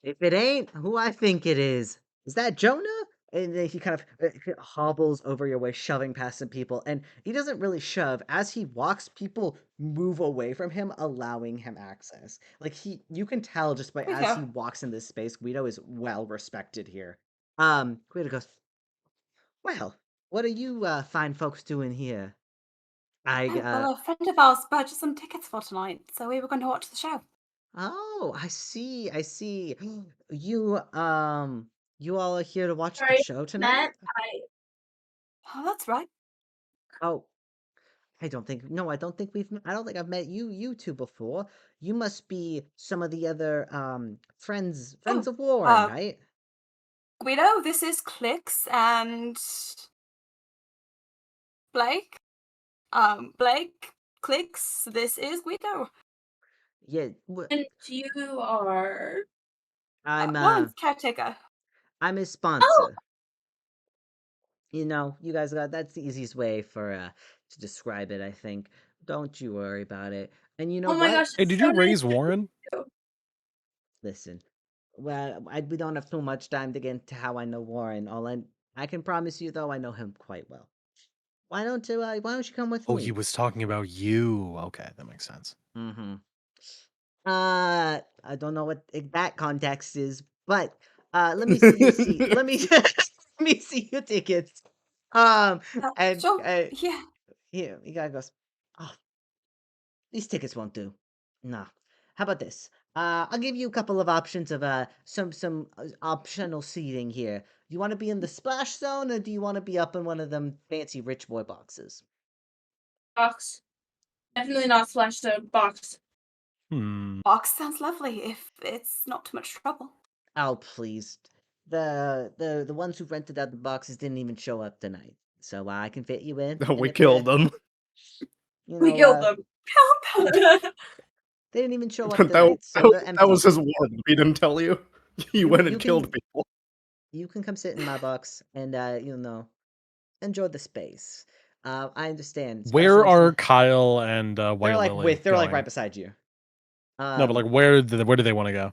if it ain't who I think it is that Jonah?" And then he kind of hobbles over your way, shoving past some people. And he doesn't really shove. As he walks, people move away from him, allowing him access. Like you can tell just by as Guido. he walks in this space, Guido is well respected here. Guido goes, "Well, what are you fine folks doing here?" I Oh, well, a friend of ours purchased some tickets for tonight, so we were going to watch the show. Oh, I see. I see. You all are here to watch the Sorry, show tonight? Matt. Oh, that's right. Oh, I don't think I don't think I've met you two before. You must be some of the other friends Oh, of Warren, uh, right? Guido, this is Clicks and Blake. Blake, Clicks, this is Guido. Yeah, And you are. Warren's caretaker. I'm his Oh, sponsor. You know, you guys got that's the easiest way for to describe it, I think. Don't you worry about it. And you know oh my what? gosh, Hey, it's did so you nice raise to Warren? meet you. Listen, well, we don't have too much time to get into how I know Warren. I can promise you, though, I know him quite well. Why don't you come with Oh, he me? was talking about you. Okay, that makes sense. Mm-hmm. I don't know what that context is, but let me see your seat. Let me let me see your tickets. And So, yeah. here, the guy goes, oh, these tickets won't do. No. How about this? I'll give you a couple of options of some optional seating here. Do you want to be in the splash zone, or do you want to be up in one of them fancy rich boy boxes? Box. Definitely not Flash Zone. Box. Box sounds lovely if it's not too much trouble. Oh, please. The ones who rented out the boxes didn't even show up tonight, so I can fit you in. And We if killed them. you We know, killed them. Help! they didn't even show up that, tonight, so they're that was empty. his warden. He didn't tell you. He went You and killed can people. you can come sit in my box and enjoy the space. I understand, Where especially are since Kyle and White Lily they're like right going? beside you. No, but like where do they want to go?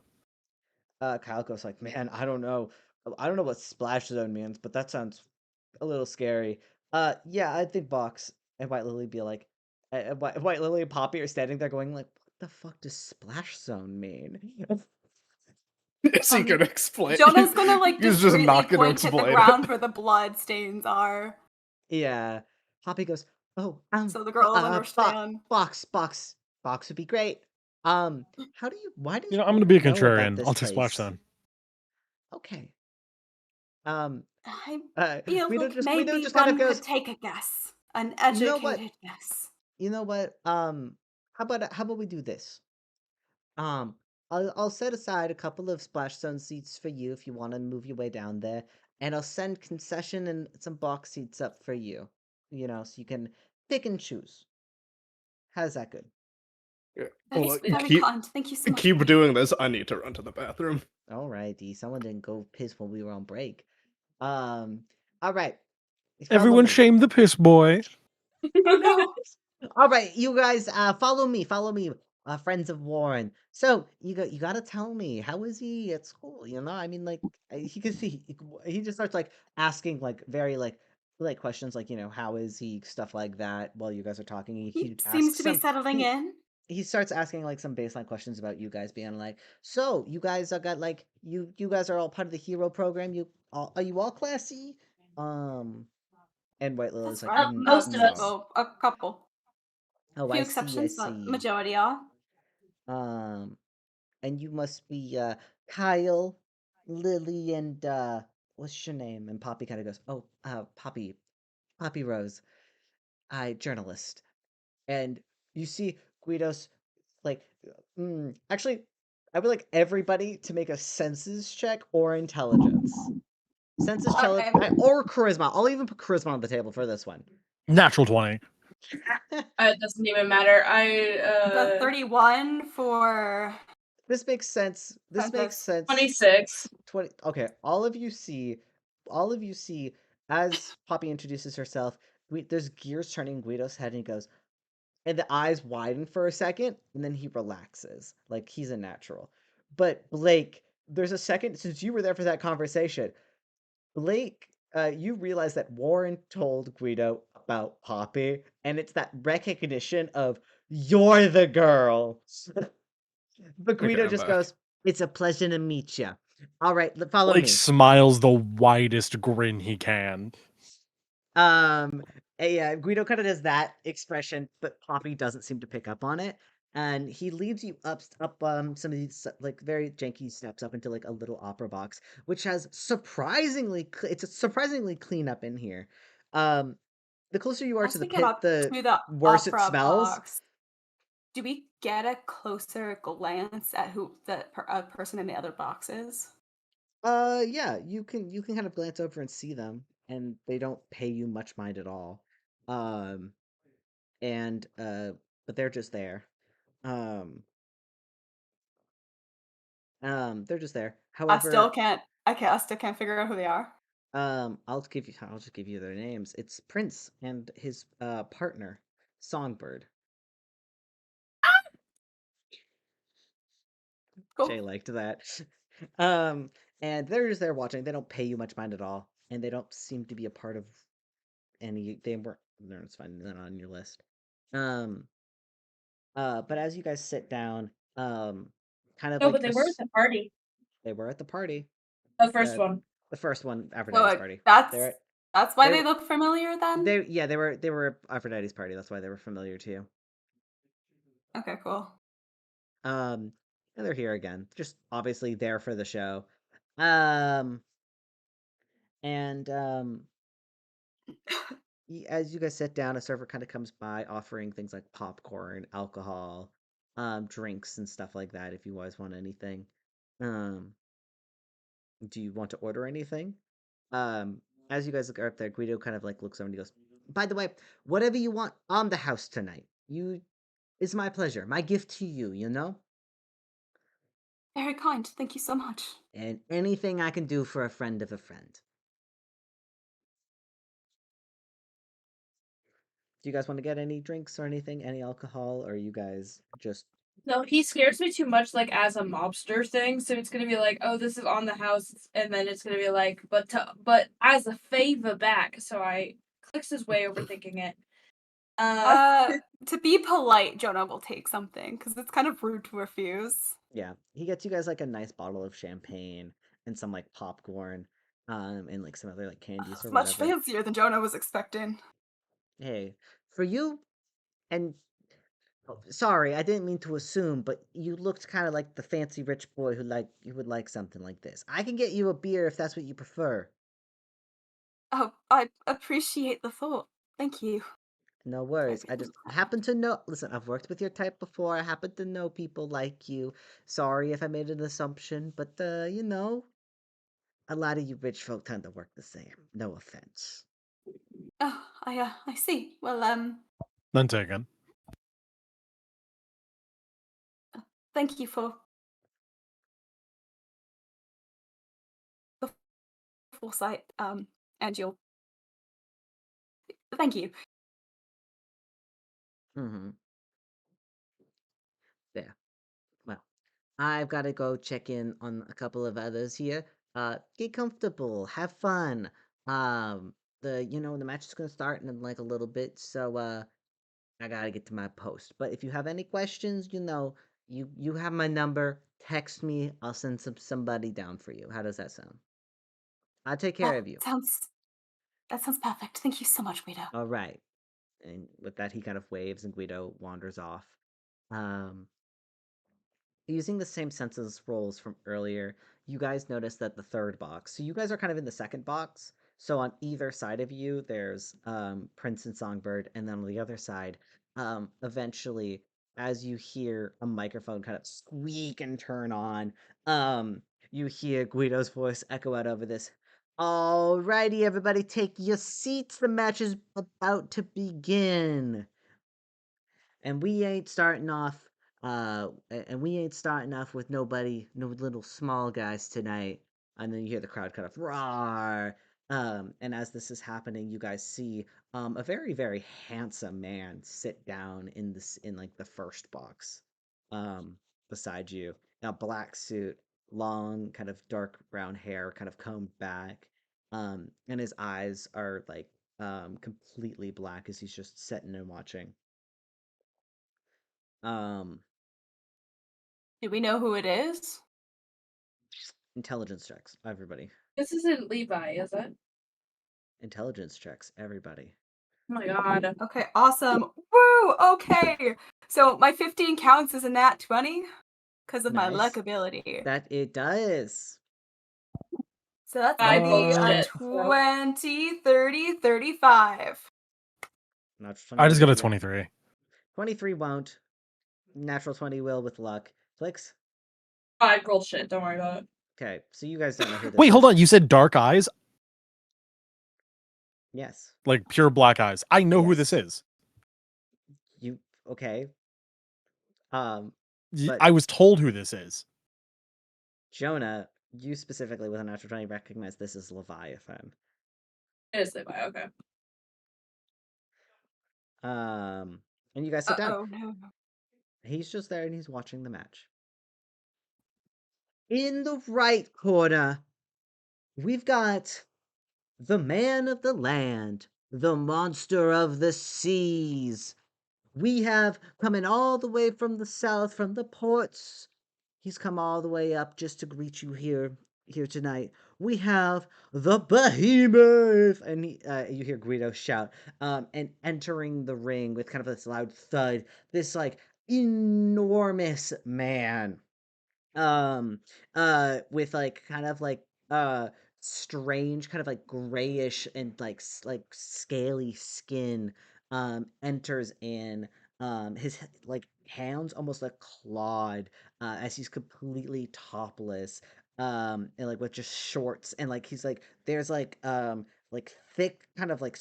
Kyle goes like, man, I don't know what splash zone means, but that sounds a little scary. Yeah, I think box. And White Lily be like, White Lily and Poppy are standing there going like, what the fuck does splash zone mean? Is he gonna explain? Jonah's gonna like He's just discreetly not gonna point at the explain ground it. where the blood stains are, Yeah, Poppy goes, oh, so the girls understand. box would be great. Why does I'm gonna be a Guido know about contrarian. this I'll take Splash place? Zone. Okay. Um, I feel Guido like just maybe kind of one goes, could take a guess, an you know what? educated guess. You know what? How about we do this? Um, I'll set aside a couple of splash zone seats for you if you want to move your way down there, and I'll send concession and some box seats up for you. You know, so you can pick and choose. How's that good? Yeah. That Well, is very keep kind. Thank you so much. keep doing this. I need to run to the bathroom. Alrighty, someone didn't go piss while we were on break. All right, follow Everyone me. shame the piss boy. No. All right, you guys, follow me, friends of Warren. So you gotta tell me, how is he at school? You know, I mean, like he can see he just starts like asking like very like questions like how is he, stuff like that while you guys are talking. He He seems asks to be some settling in. he starts asking like some baseline questions about you guys being like, so you guys are got like you guys are all part of the hero program. Are you all classy? And White Lily's That's like, right. Most of us. no. Well, a couple. Oh, Few I exceptions, but see. majority are. Um, and you must be Kyle, Lily, and what's your name? And Poppy kind of goes, oh, Poppy Rose, journalist. And you see Guido's like, actually, I would like everybody to make a senses check or intelligence. Senses check Okay. or charisma. I'll even put charisma on the table for this one. Natural 20. It doesn't even matter. The 31 for This makes sense. This makes Princess. sense. 26. 20. Okay, all of you see as Poppy introduces herself, there's gears turning in Guido's head and he goes, and the eyes widen for a second and then he relaxes like he's a natural. But Blake, there's a second since you were there for that conversation. Blake, you realize that Warren told Guido about Poppy, and it's that recognition of you're the girl. But Okay, Guido I'm just back. goes, it's a pleasure to meet you. All right, follow Like me. smiles the widest grin he can. Yeah, Guido kind of does that expression, but Poppy doesn't seem to pick up on it. and he leads you up some of these like very janky steps up into like a little opera box, which has it's a surprisingly clean up in here. The closer you are As to the we get pit, up the to the worse it opera smells. box, do we get a closer glance at who a person in the other box is? Yeah, you can kind of glance over and see them, and they don't pay you much mind at all. Um, and but they're just there. Um, they're just there. However, I still can't figure out who they are. I'll just give you their names. It's Prince and his partner, Songbird. Cool. Jay liked that. Um, and they're just there watching. They don't pay you much mind at all, and they don't seem to be a part of any. They weren't. No, it's fine. They're not on your list. Um, but as you guys sit down, kind of No, like but they were at the party. they were at the party, The first the one. the first one, Aphrodite's Well, party. that's They're that's why they they were look familiar then? they were at Aphrodite's party. That's why they were familiar to you. Okay, cool. And they're here again, just obviously there for the show. Um, and as you guys sit down, a server kind of comes by offering things like popcorn, alcohol, drinks, and stuff like that. If you guys want anything, um, do you want to order anything? As you guys look up there, Guido kind of like looks over and he goes, "By the way, whatever you want on the house tonight, it's my pleasure, my gift to you, you know, Very kind. Thank you so much. and anything I can do for a friend of a friend." Do you guys want to get any drinks or anything, any alcohol, or are you guys just No, he scares me too much, like as a mobster thing. So it's gonna be like, oh, this is on the house, and then it's gonna be like, but as a favor back. So I clicks his way overthinking it. To be polite, Jonah will take something because it's kind of rude to refuse. Yeah, he gets you guys like a nice bottle of champagne and some like popcorn, and like some other like candies or Much whatever. fancier than Jonah was expecting. Hey, for you, and sorry, I didn't mean to assume, but you looked kind of like the fancy rich boy who would like something like this. I can get you a beer if that's what you prefer. Oh, I appreciate the thought. Thank you. No worries. I just happen to know. Listen, I've worked with your type before. I happen to know people like you. Sorry if I made an assumption, but a lot of you rich folk tend to work the same. No offense. Oh, I see. Well, Then taken. thank you for the foresight, and your thank you. Mm-hmm. There. Well, I've got to go check in on a couple of others here. Get comfortable, have fun. Um, the match is gonna start in like a little bit, so I gotta get to my post. But if you have any questions, you have my number. Text me. I'll send somebody down for you. How does that sound? I'll take care of you. That sounds perfect. Thank you so much, Guido. All right. And with that, he kind of waves, and Guido wanders off. Um, Using the same census rolls from earlier, you guys notice that the third box. So you guys are kind of in the second box. So on either side of you, there's Prince and Songbird, and then on the other side, eventually, as you hear a microphone kind of squeak and turn on, you hear Guido's voice echo out over this. Alrighty, everybody, take your seats. The match is about to begin. And we ain't starting off with no little small guys tonight. And then you hear the crowd kind of roar. And as this is happening, you guys see a very, very handsome man sit down in like the first box beside you. In a black suit, long, kind of dark brown hair, kind of combed back. And his eyes are like completely black as he's just sitting and watching. Um, Do we know who it is? Intelligence checks, everybody. This isn't Levi, is it? Intelligence checks, everybody. Oh my god. Okay, awesome. Woo! Woo! Okay. So my 15 counts as a nat 20 because of my Nice. luck ability. That it does. So that's I gonna be a bullshit. 20, 30, 35. Natural 20 I just got a yeah. 23. 23 won't. Natural 20 will with luck. Flicks? I rolled shit. Don't worry about it. Okay, so you guys don't know who this Wait, is. hold on. You said dark eyes? Yes. Like pure black eyes. I know who Yes. this is. You okay. But- I was told who this is. Jonah, you specifically with a natural 20 recognize this as Leviathan. It is Levi. Okay. And you guys sit down. Oh no. He's just there and he's watching the match. In the right corner, we've got the man of the land, the monster of the seas. We have coming all the way from the south, from the ports. He's come all the way up just to greet you here tonight. We have the behemoth, and you hear Guido shout. And entering the ring with kind of this loud thud, this like enormous man with like kind of like strange kind of like grayish and like like scaly skin enters in his like hands almost like clawed as he's completely topless and like with just shorts and like he's like there's like thick kind of like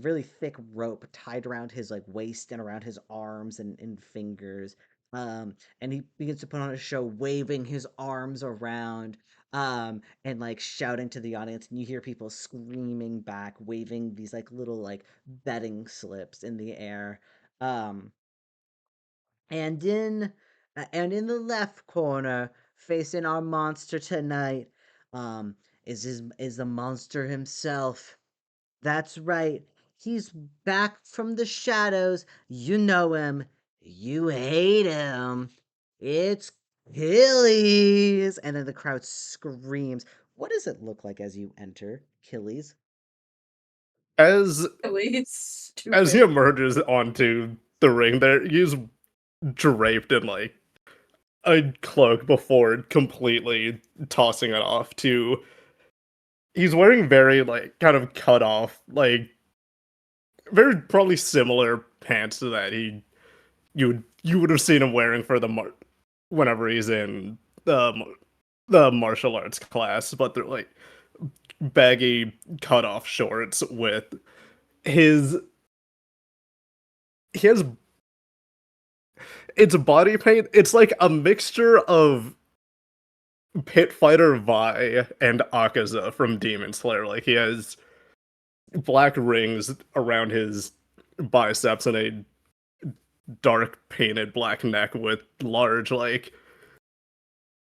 really thick rope tied around his like waist and around his arms and fingers and he begins to put on a show, waving his arms around, and like shouting to the audience, and you hear people screaming back, waving these like little like betting slips in the air. Um, and in the left corner, facing our monster tonight, um, is the monster himself. That's right. He's back from the shadows. You know him. You hate him. It's Achilles. And then the crowd screams. What does it look like as you enter, Achilles? As At least. as he emerges onto the ring, there he's draped in like a cloak before completely tossing it off to. He's wearing very like kind of cut off, like very probably similar pants to that you would have seen him wearing for whenever he's in the martial arts class, but they're like baggy cut off shorts with his he has it's body paint. It's like a mixture of Pit Fighter Vi and Akaza from Demon Slayer. Like he has black rings around his biceps and a dark painted black neck with large like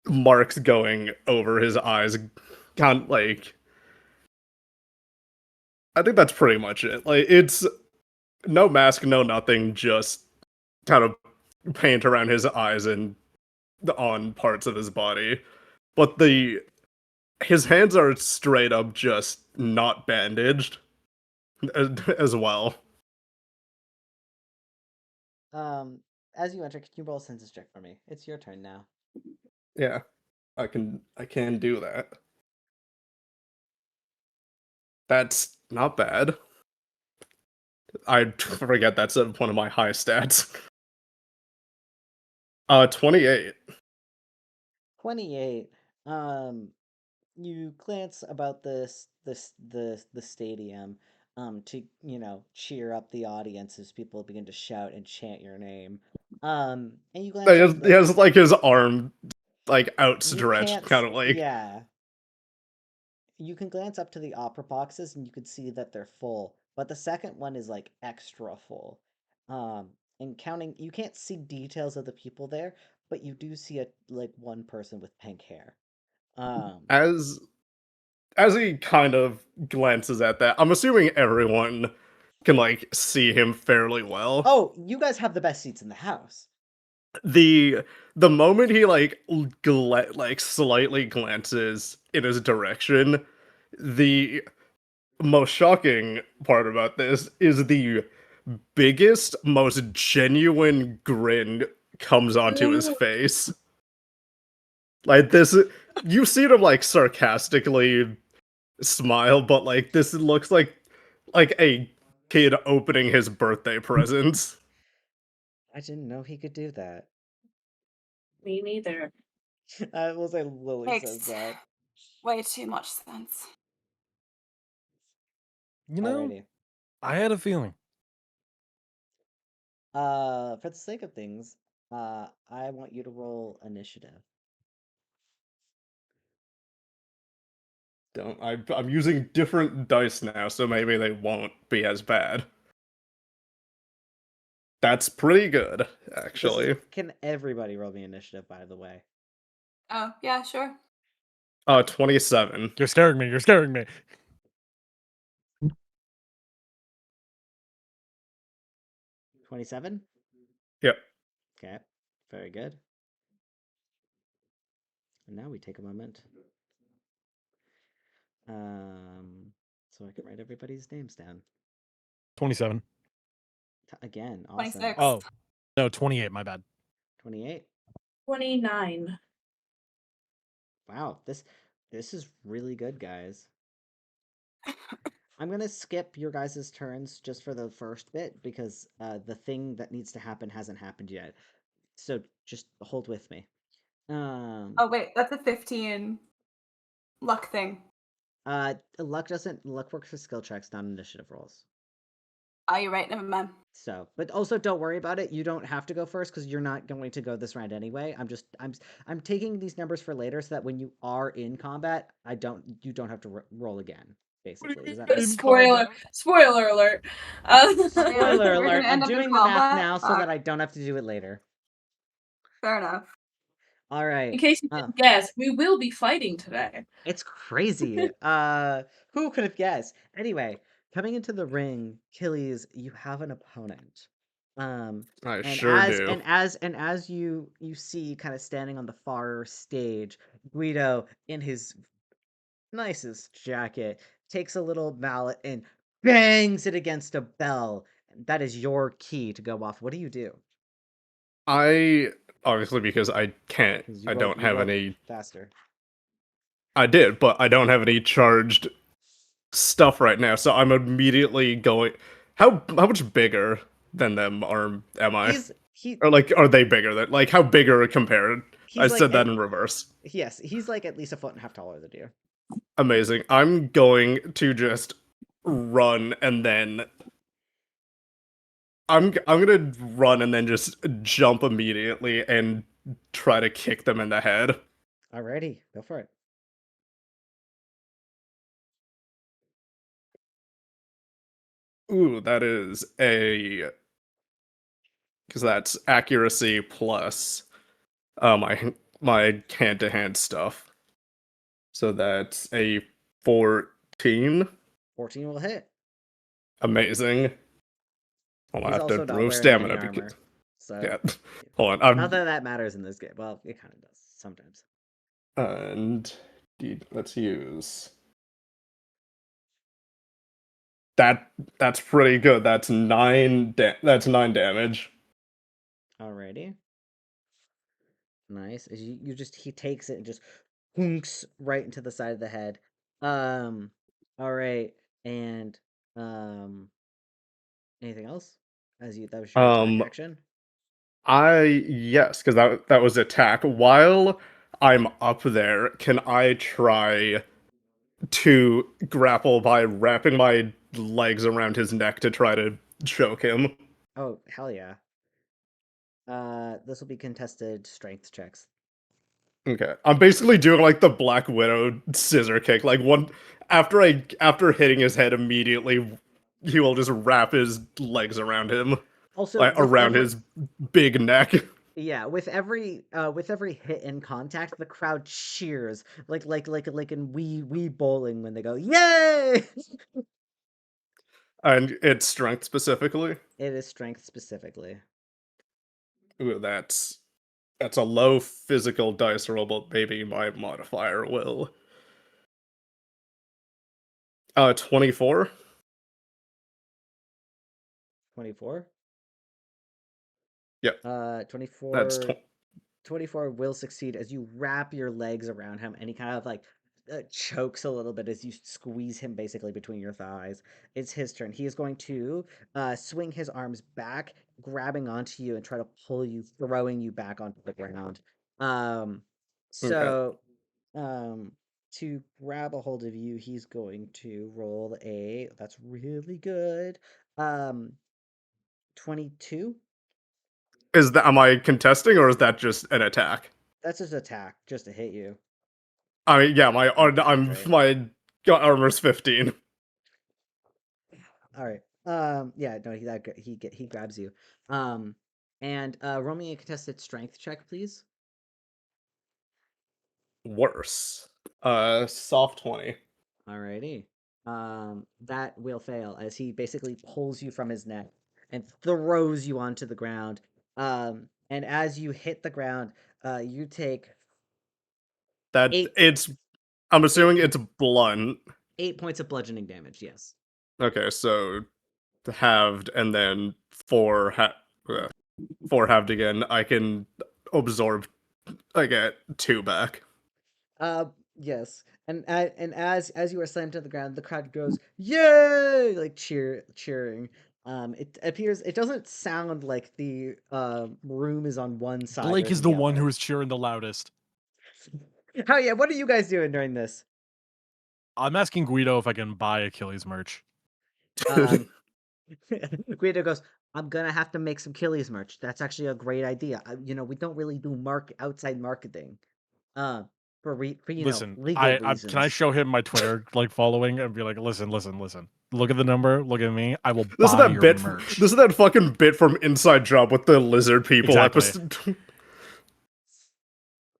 marks going over his eyes. Like I think that's pretty much it. Like it's no mask, no nothing, just kind of paint around his eyes and on parts of his body. But his hands are straight up just not bandaged as well. As you enter, can you roll a census check for me? It's your turn now. Yeah. I can do that. That's not bad. I forget that's one of my high stats. 28. 28. You glance about the stadium to cheer up the audience as people begin to shout and chant your name. And you glance He has like his arm like you outstretched, can't kind of like yeah. You can glance up to the opera boxes and you can see that they're full, but the second one is like extra full. And counting, you can't see details of the people there, but you do see like one person with pink hair. as he kind of glances at that. I'm assuming everyone can like see him fairly well. Oh, you guys have the best seats in the house. The moment he like like slightly glances in his direction, the most shocking part about this is the biggest, most genuine grin comes onto his face. Like this, you see him like sarcastically smile, but like this looks like a kid opening his birthday presents. I didn't know he could do that. Me neither. I will say Lily says Makes that. way too much sense. You know, Alrighty. I had a feeling. For the sake of things, I want you to roll initiative. I'm using different dice now, so maybe they won't be as bad. That's pretty good, actually. Can everybody roll me initiative, by the way? Oh, yeah, sure. 27. You're scaring me. You're scaring me. 27? Yep. Okay, very good. And now we take a moment. So I can write everybody's names down. 27. Again, awesome. 26. Oh, no, 28. My bad. 28. 29. Wow, this is really good, guys. I'm gonna skip your guys' turns just for the first bit because the thing that needs to happen hasn't happened yet. So just hold with me. Oh, wait, that's a 15 luck thing. Luck works for skill checks, not initiative rolls. Oh, you're right. Never mind. So, but also don't worry about it. You don't have to go first because you're not going to go this round anyway. I'm taking these numbers for later so that when you are in combat, you don't have to roll again. Basically, is that In Spoiler alert. spoiler We're alert? gonna I'm end up in doing the math combat? now so Fuck. that I don't have to do it later. Fair enough. All right. In case you didn't guess, we will be fighting today. It's crazy. Who could have guessed? Anyway, coming into the ring, Achilles, you have an opponent. I And sure do. as you see kind of standing on the far stage, Guido in his nicest jacket takes a little mallet and bangs it against a bell. That is your key to go off. What do you do? I obviously because I can't. 'Cause I don't you have rolled any. faster. I did, but I don't have any charged stuff right now, so I'm immediately going. How much bigger than them am I? Or like, are they bigger than? Like, how bigger compared? I He's like said that in reverse. yes, he's like at least a foot and a half taller than you. Amazing. I'm going to just run and then I'm gonna run and then just jump immediately and try to kick them in the head. Alrighty, go for it. Ooh, that is a because that's accuracy plus my hand-to-hand stuff. So that's a 14. 14 will hit. Amazing. I'll He's have also to not throw wearing stamina any armor. because So yeah. Hold on. not that that matters in this game. Well, it kind of does sometimes. And let's use that. That's pretty good. That's 9. That's 9 damage. Alrighty. Nice. As you just he takes it and just hunks right into the side of the head. All right. And anything else? That was your attack action? Yes, because that was attack. While I'm up there, can I try to grapple by wrapping my legs around his neck to try to choke him? Oh, hell yeah. This will be contested strength checks. Okay. I'm basically doing like the Black Widow scissor kick. Like one after hitting his head immediately, he will just wrap his legs around him. Also, Like around his big neck. Yeah, with every hit in contact, the crowd cheers like in Wii bowling when they go yay. And it's strength specifically. It is strength specifically. Ooh, that's a low physical dice roll, but maybe my modifier will. 24. 24. Yep. 24. That's 24 will succeed as you wrap your legs around him, and he kind of like chokes a little bit as you squeeze him basically between your thighs. It's his turn. He is going to swing his arms back, grabbing onto you and try to pull you, throwing you back onto the ground. So to grab a hold of you, he's going to roll that's really good. 22. am I contesting or is that just an attack? That's his attack, just to hit you. I mean, yeah, Right. my armor's 15. All right. Yeah, no, he grabs you. And roll me a contested strength check, please. Worse. Soft 20. Alrighty. That will fail as he basically pulls you from his neck and throws you onto the ground. And as you hit the ground, you take That eight I'm assuming it's blunt. 8 points of bludgeoning damage. Yes. Okay, so halved and then four halved again. I can absorb. I get 2 back. Yes. And as you are slammed to the ground, the crowd goes, "Yay!" like cheering. It doesn't sound like the room is on one side. Blake or is the one other. who is cheering the loudest. Oh yeah, what are you guys doing during this? I'm asking Guido if I can buy Achilles merch. Guido goes, "I'm gonna have to make some Achilles merch. That's actually a great idea. We don't really do outside marketing, for Listen, legal can I reasons." show him my Twitter following and be like, listen. Look at the number. Look at me. I will This is buy that your bit. merch. This is that fucking bit from Inside Job with the lizard people Exactly. episode.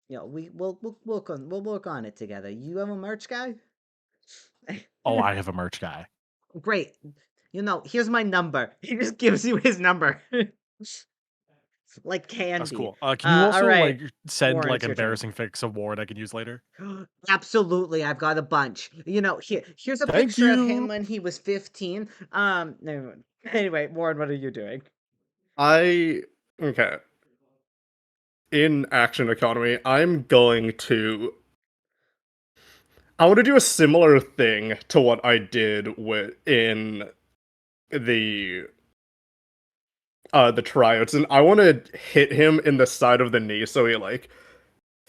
We'll work on it together. You have a merch guy? Oh, I have a merch guy. Great. Here's my number. He just gives you his number. Like candy. That's cool. Can you also all right. send Warren, it's your turn. embarrassing pics of Ward I can use later? Absolutely,'ve got a bunch. Here's a Thank picture of you. him when he was 15. Never mind. Anyway, Warren, what are you doing? Okay. In Action Economy, I want to do a similar thing to what I did in the tryouts, and I want to hit him in the side of the knee so he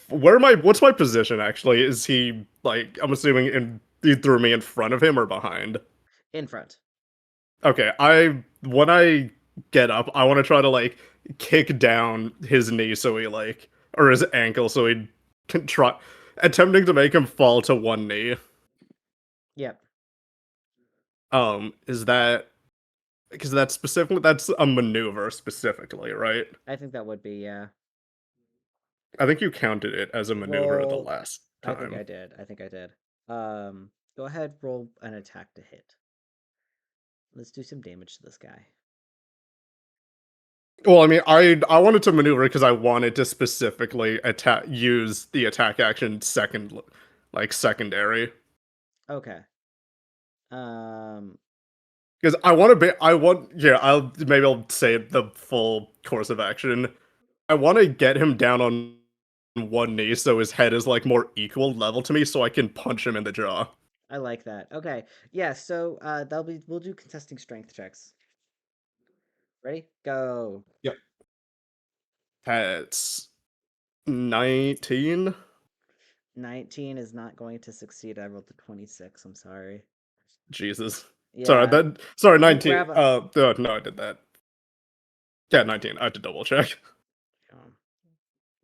what's my position actually? Is he I'm assuming he threw me in front of him or behind? In front. Okay, when I get up, I want to try to kick down his knee so he or his ankle so he can try attempting to make him fall to one knee. Yep. Is that because that's a maneuver specifically, right? I think that would be, yeah. I think you counted it as a maneuver the Roll. last I time. think I did. Go ahead, roll an attack to hit. Let's do some damage to this guy. Well, I mean, I wanted to maneuver because I wanted to specifically use the attack action secondary. Okay. Because I'll say the full course of action. I want to get him down on one knee so his head is more equal level to me so I can punch him in the jaw. I like that. Okay. Yeah, so we'll do contesting strength checks. Ready? Go. Yep. That's 19. 19 is not going to succeed. I rolled a 26. I'm sorry. Jesus. Yeah. Sorry, 19. grab No, I did that. Yeah, 19. I had to double check. Oh,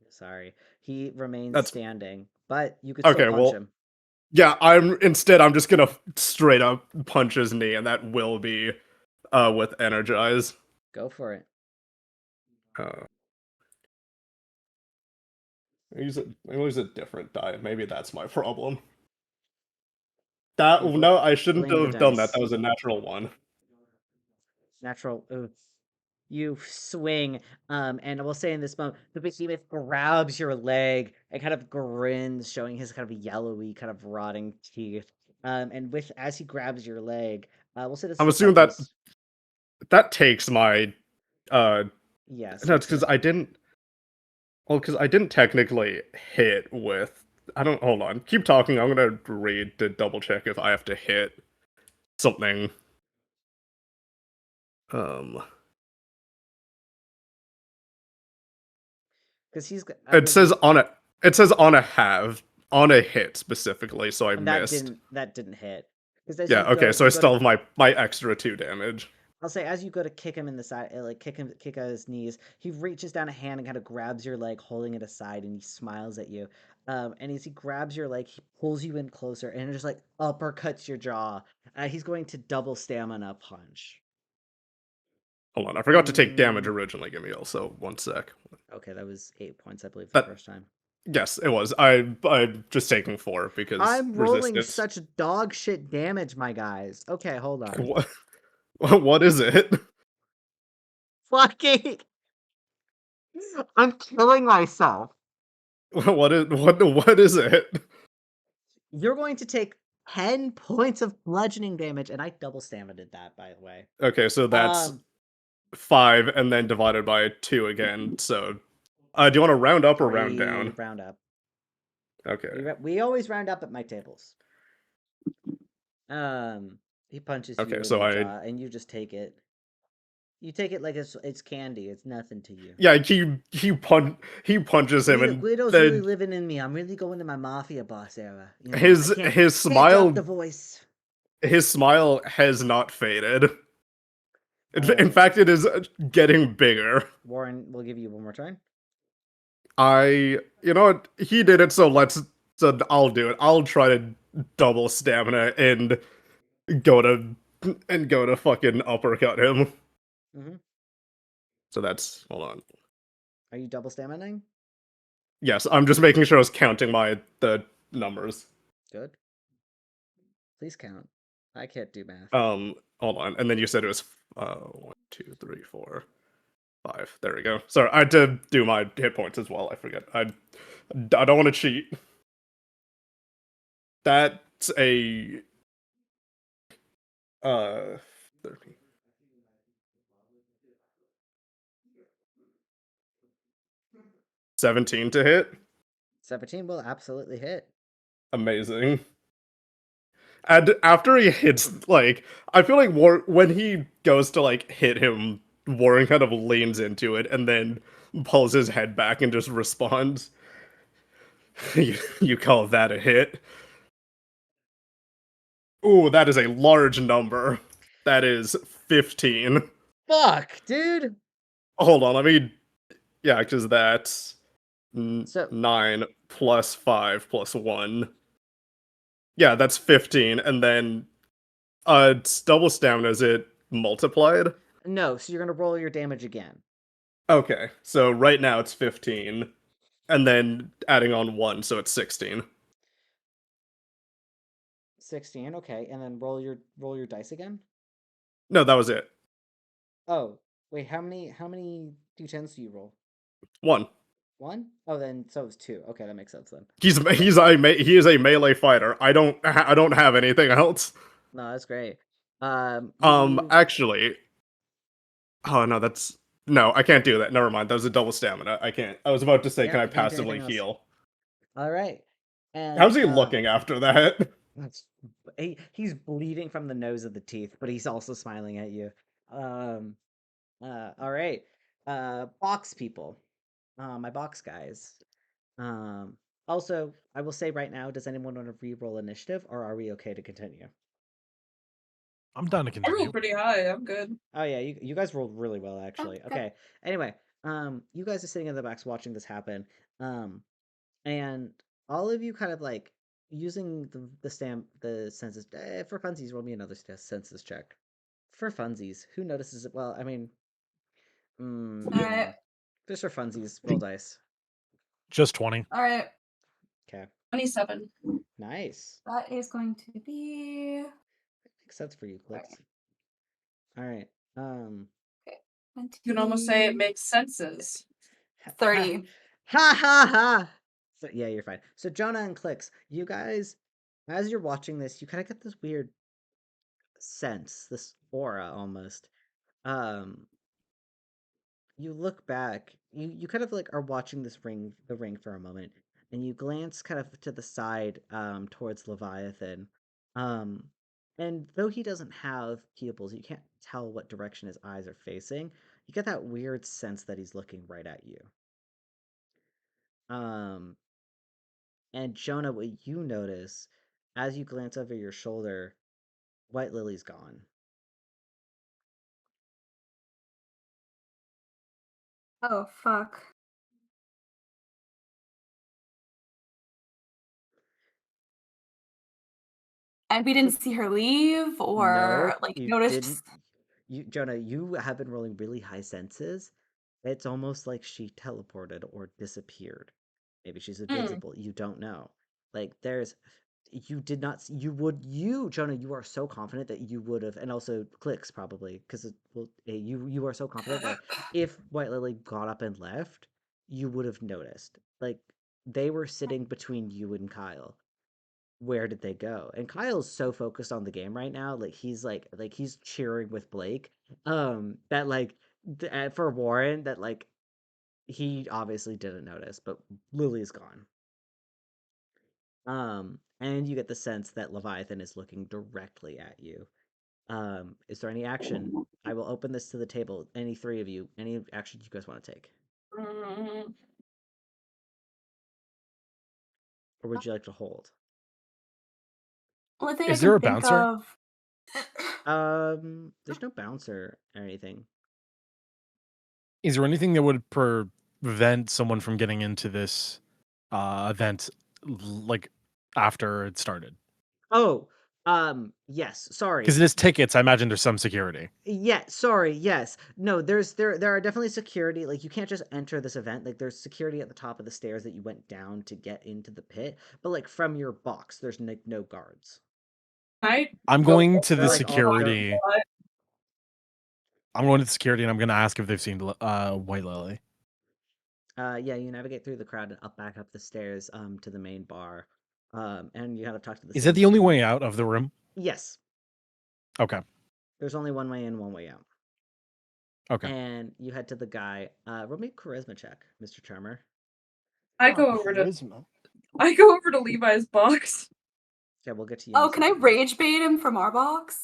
sorry. He remains That's- standing, but you could still punch him. Yeah, I'm just gonna straight up punch his knee, and that will be with energize. Go for it. Use a different die. Maybe that's my problem. You No, I shouldn't bling the have done that. dice. That was a natural one. Natural. Ooh. You swing, and I will say in this moment, the behemoth grabs your leg and kind of grins, showing his kind of yellowy, kind of rotting teeth. And as he grabs your leg, we'll say this. I'm is assuming that that takes my Yes. no, you it's because took- I didn't. Well, because I didn't technically hit with. I don't. Hold on. Keep talking. I'm gonna read to double check if I have to hit something. Um, Because he's. it says on a. It says on a have on a hit specifically, so I And missed. that didn't hit. Because as Yeah. you Okay. go, So you I go still to, have my extra 2 damage. I'll say as you go to kick him in the side, like kick out his knees, he reaches down a hand and kind of grabs your leg, holding it aside, and he smiles at you. And as he grabs your leg, he pulls you in closer and just like uppercuts your jaw. He's going to double stamina punch. Hold on. I forgot to take damage Mm. originally. Give me also 1 sec. Okay, that was 8 points, I believe, the That- first time. Yes, it was. I'm just taking 4 because I'm rolling resistance. such dog shit damage, my guys. Okay, hold on. What? What is it? Fucking, I'm killing myself. What is it? You're going to take 10 points of bludgeoning damage, and I double stamina that, by the way. Okay, so that's Um, 5 and then divided by 2 again. So, do you want to round up or round down? round up. Okay. We always round up at my tables. He punches you Okay, in so the jaw, and you just take it. You take it like it's candy. It's nothing to you. Yeah, he punches him, and Guido's really then living in me. I'm really going to my mafia boss era. You know, his I can't drop smile the voice. has not faded. In Alright. fact, it is getting bigger. Warren, we'll give you one more turn. You know what? He did it, so I'll do it. I'll try to double stamina and go to fucking uppercut him. Mhm. So that's hold on. Are you double staminaing? Yes, I'm just making sure I was counting the numbers. Good. Please count. I can't do math. Hold on. And then you said it was 1, 2, 3, 4, 5. There we go. Sorry, I had to do my hit points as well. I forget. I don't want to cheat. That's a 13. 17 to hit. 17 will absolutely hit. Amazing. And after he hits, like, I feel like when he goes to, like, hit him, Warren kind of leans into it and then pulls his head back and just responds. You call that a hit? Ooh, that is a large number. That is 15. Fuck, dude! Hold on, let me... Yeah, because that's So- 9 plus 5 plus 1. Yeah, that's 15, and then it's double stamina, is it multiplied? No, so you're gonna roll your damage again. Okay, so right now it's 15, and then adding on 1, so it's 16. 16, okay, and then roll your dice again. No, that was it. Oh, wait, how many d10s do you roll? 1. 1? Oh, then so it's 2. Okay, that makes sense then. He is a melee fighter. I don't have anything else. No, that's great. You- Actually, oh no, no, I can't do that. Never mind. That was a double stamina. I can't. I was about to say, Yeah, can I you can't do passively anything else. heal? All right. And How's he looking after that? he's bleeding from the nose of the teeth, but he's also smiling at you. All right. Box people. My box guys. Also, I will say right now, does anyone want to re-roll initiative, or are we okay to continue? I'm down to I continue. rolled pretty high. I'm good. Oh yeah, you guys rolled really well actually. Okay. Okay. Anyway, you guys are sitting in the backs watching this happen. And all of you kind of like using the census for funsies. Roll me another census check. For funsies, who notices it? Well, I mean, Alright. just for funsies, roll dice. Just 20. All right. Okay, 27. nice. That is going to be Makes sense for you, Clicks. All right. You can almost say it makes senses. 30. Ha ha ha. So, yeah, you're fine. So Jonah and Clicks, you guys, as you're watching this, you kind of get this weird sense, this aura almost, um, you look back, you kind of like are watching the ring for a moment, and you glance kind of to the side towards Leviathan. Um and though he doesn't have pupils, you can't tell what direction his eyes are facing. You get that weird sense that he's looking right at you. Um and Jonah, what you notice as you glance over your shoulder, White Lily's gone. Oh, fuck. And we didn't see her leave or Nope, like you notice. didn't. You, Jonah, you have been rolling really high senses. It's almost like she teleported or disappeared. Maybe she's Mm. invisible. You don't know. Like there's, you did not. You would. You, Jonah, you are so confident that you would have, and also clicks probably because well, you are so confident that if White Lily got up and left, you would have noticed. Like they were sitting between you and Kyle. Where did they go? And Kyle's so focused on the game right now, like he's cheering with Blake. That like for Warren, that like he obviously didn't notice, but Lily's gone. And you get the sense that Leviathan is looking directly at you. Is there any action? I will open this to the table. Any three of you, any action you guys want to take, Mm. or would you like to hold? Only thing I Is there can a think bouncer? of. There's no bouncer or anything. Is there anything that would prevent someone from getting into this event like after it started? Oh, yes. Sorry. Because it is tickets. I imagine there's some security. Yeah, sorry, yes. No, there are definitely security. Like you can't just enter this event. Like there's security at the top of the stairs that you went down to get into the pit. But like from your box, there's no guards. I I'm go going to They're the like all they're security. I'm going to the security, and I'm going to ask if they've seen White Lily. yeah, you navigate through the crowd and back up the stairs to the main bar. And you kind of talk to the Is that same the only two. way out of the room? Yes. Okay. There's only one way in, one way out. Okay. And you head to the guy. Roll me a charisma check, Mr. Charmer. I go over to Levi's box. Okay, we'll get to you in Oh, a can I second. rage bait him from our box?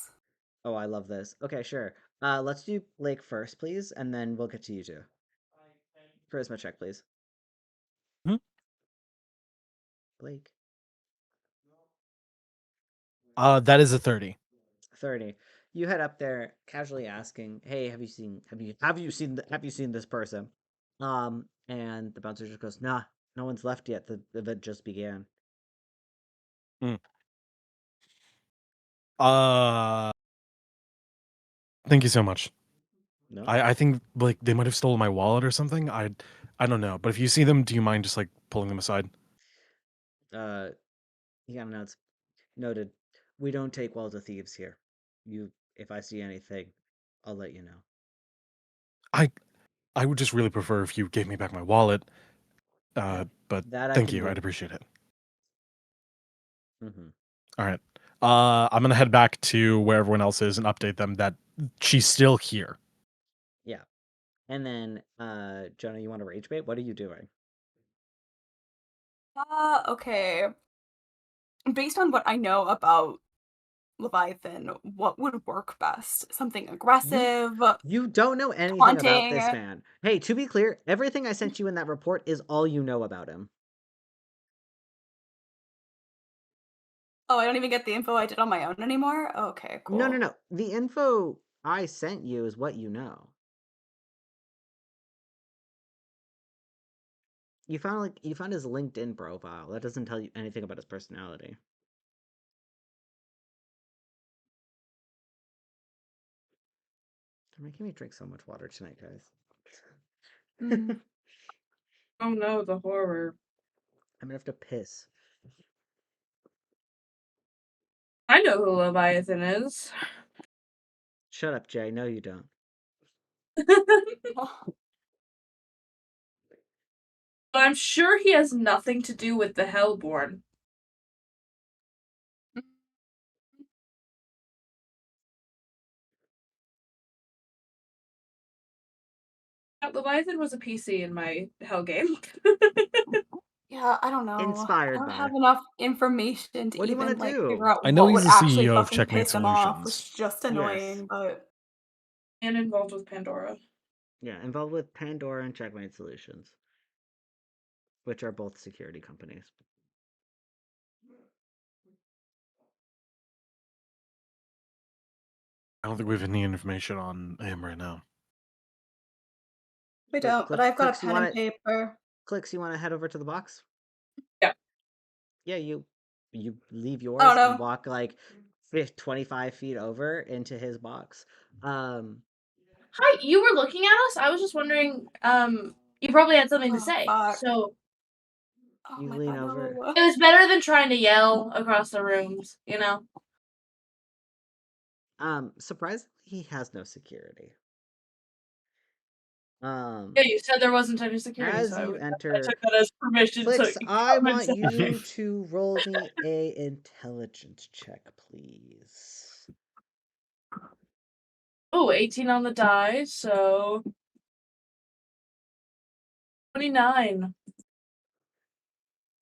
Oh, I love this. Okay, sure. Let's do Blake first, please, and then we'll get to you two. Charisma check, please. Hmm? Blake. That is a 30. 30. You head up there, casually asking, "Hey, have you seen this person?" And the bouncer just goes, "Nah, no one's left yet. The event just began." Uh, Thank you so much. No. I think like they might have stolen my wallet or something. I don't know. But if you see them, do you mind just like pulling them aside? He kind of nods. Noted. We don't take well to thieves here. If I see anything, I'll let you know. I I would just really prefer if you gave me back my wallet. But That I thank can you. I'd do. appreciate it. Mm-hmm. All right. I'm gonna head back to where everyone else is and update them that she's still here. Yeah. And then, Jonah, you want to rage bait? What are you doing? Okay. Based on what I know about Leviathan, what would work best? Something You aggressive, you don't know anything about taunting. this man. Hey, to be clear, everything I sent you in that report is all you know about him. Oh, I don't even get the info I did on my own anymore? Okay, No, no, cool. no. The info I sent you is what you know. You found his LinkedIn profile. That doesn't tell you anything about his personality. They're making me drink so much water tonight, guys. Mm. Oh no, the horror. I'm gonna have to piss. I know who Leviathan is. Shut up, Jay. No, you don't. But I'm sure he has nothing to do with the Hellborn. Leviathan was a PC in my Hell game. Yeah, I don't know. I Inspired don't by. have enough information to What do you wanna even like do? figure out I know what he's would the actually CEO of fucking Checkmate piss him off, Solutions. which is just annoying, but And involved with Pandora. Yeah, involved with Pandora and Checkmate Solutions, which are both security companies. I don't think we have any information on him right now. we don't. But I've got a Clicks, you pen and wanna paper. Clicks, you wanna head over to the box? Yeah. Yeah, you leave I yours don't and know. walk like 25 feet over into his box. Hi, you were looking at us? I was just wondering, you probably had something to Oh, say. fuck. So Oh You my lean god, over. no. it was better than trying to yell across the rooms, you know? Surprisingly, he has no security. Yeah, you said there wasn't any security, As so you I enter, took that as permission Clicks, to I come want you inside. to roll me a intelligence check, please. Oh, 18 on the die, so 29.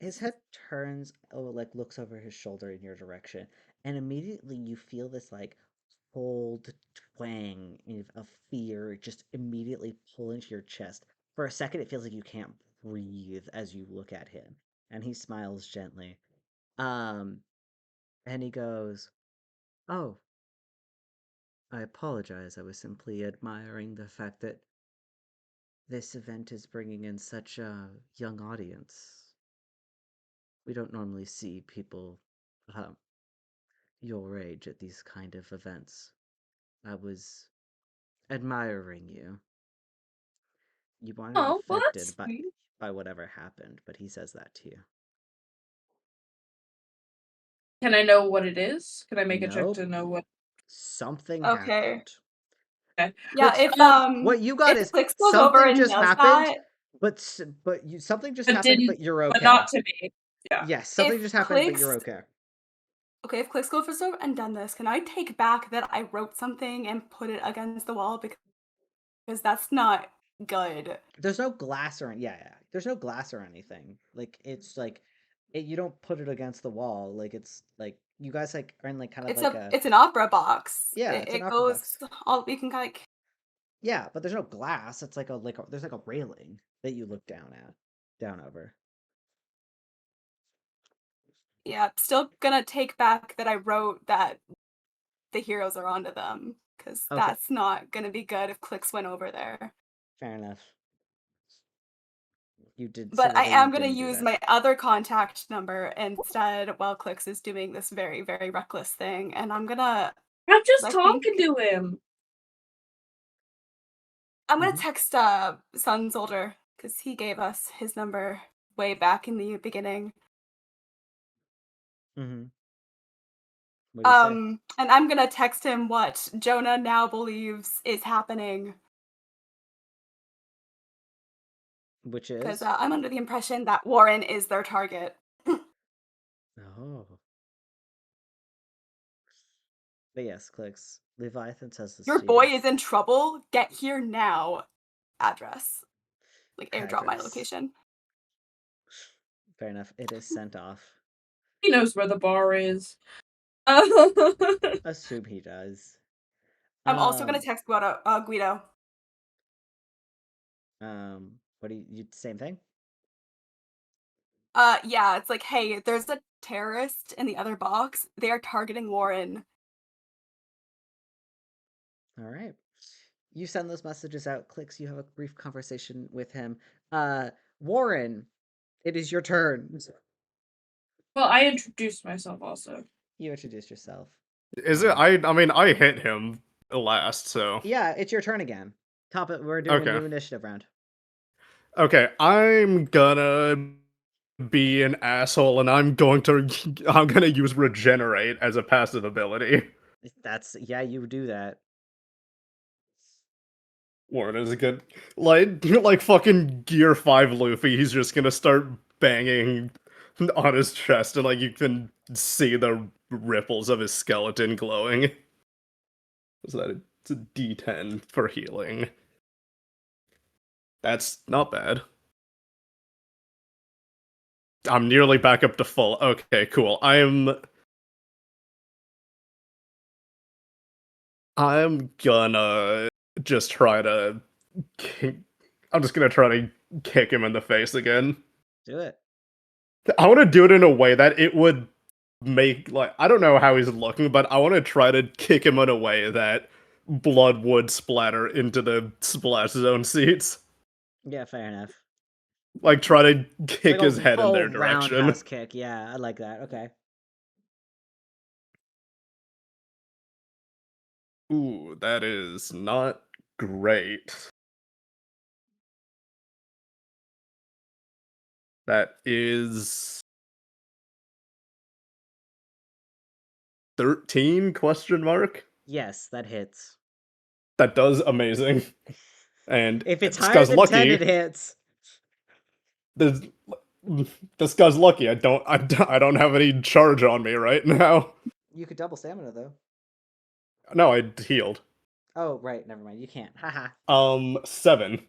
His head turns, like looks over his shoulder in your direction, and immediately you feel this like cold twang of fear just immediately pull into your chest. For a second, it feels like you can't breathe as you look at him, and he smiles gently. And he goes, "Oh, I apologize. I was simply admiring the fact that this event is bringing in such a young audience. We don't normally see people your age at these kind of events. I was admiring you. You aren't Oh, well, that's affected sweet. by whatever happened, but he says that to you. Can I know what it is? Can I make a check Nope. to know what? Something Okay. happened. Okay. Yeah, What you got if is Clicks goes over something and just does happened, that, but something just But happened, didn't, but you're okay. but not to me. Yeah. Yes, something if just happened, but you're Clicks okay. Okay, if Clicks goes over and done this, can I take back that I wrote something and put it against the wall because that's not good. There's no glass or yeah. There's no glass or anything. Like it's like you don't put it against the wall. Like it's like you guys like are in like kind of like a It's an opera box. yeah. It, It's an it opera goes box. all we can like Yeah, but there's no glass. It's like there's like a railing that you look down over. yeah, still gonna take back that I wrote that the heroes are onto them because Okay, that's not gonna be good if Clicks went over there. fair enough. You did say But I whether you am gonna didn't do use that. my other contact number instead while Clicks is doing this very, very reckless thing, and I'm gonna I'm just I think talking to him. I'm gonna Mhm. text Sun Soldier because he gave us his number way back in the beginning. Mm-hmm. What do you say? And I'm gonna text him what Jonah now believes is happening Which because is? I'm under the impression that Warren is their target. Oh. But yes, clicks. Leviathan says this Your to you. boy is in trouble. Get here now. Address. Like airdrop my Address. location. Fair enough. It is sent off. He knows where the bar is. Assume he does. I'm also gonna text Guido. What do you same thing? Yeah, it's like, hey, there's a terrorist in the other box. They are targeting Warren. All right. You send those messages out, clicks, you have a brief conversation with him. Warren, it is your turn. Well, I introduced myself also. You introduce yourself. Is it? I mean, I hit him last, so. Yeah, it's your turn again. We're doing a new initiative round. Okay, I'm gonna be an asshole, and I'm gonna use regenerate as a passive ability. Yeah, you do that. Warren is a good like fucking Gear 5 Luffy. He's just gonna start banging on his chest, and like you can see the ripples of his skeleton glowing. So that it's a D10 for healing. That's not bad. I'm nearly back up to full. Okay, cool. I'm gonna just try to I'm just gonna try to kick him in the face again. Do it. I want to do it in a way that it would make, like, I don't know how he's looking, but I want to try to kick him in a way that blood would splatter into the splash zone seats. Yeah, fair enough. Like, try to kick Like a his head in full their direction. roundhouse kick. Yeah, I like that. Okay. Ooh, that is not great. That is 13 question mark? Yes, that hits. That does amazing. And If it's this higher guy's than lucky. 10, it hits. This guy's lucky. I don't have any charge on me right now. You could double stamina though. No, I healed. Oh, right. Never mind. You can't. Haha. 7.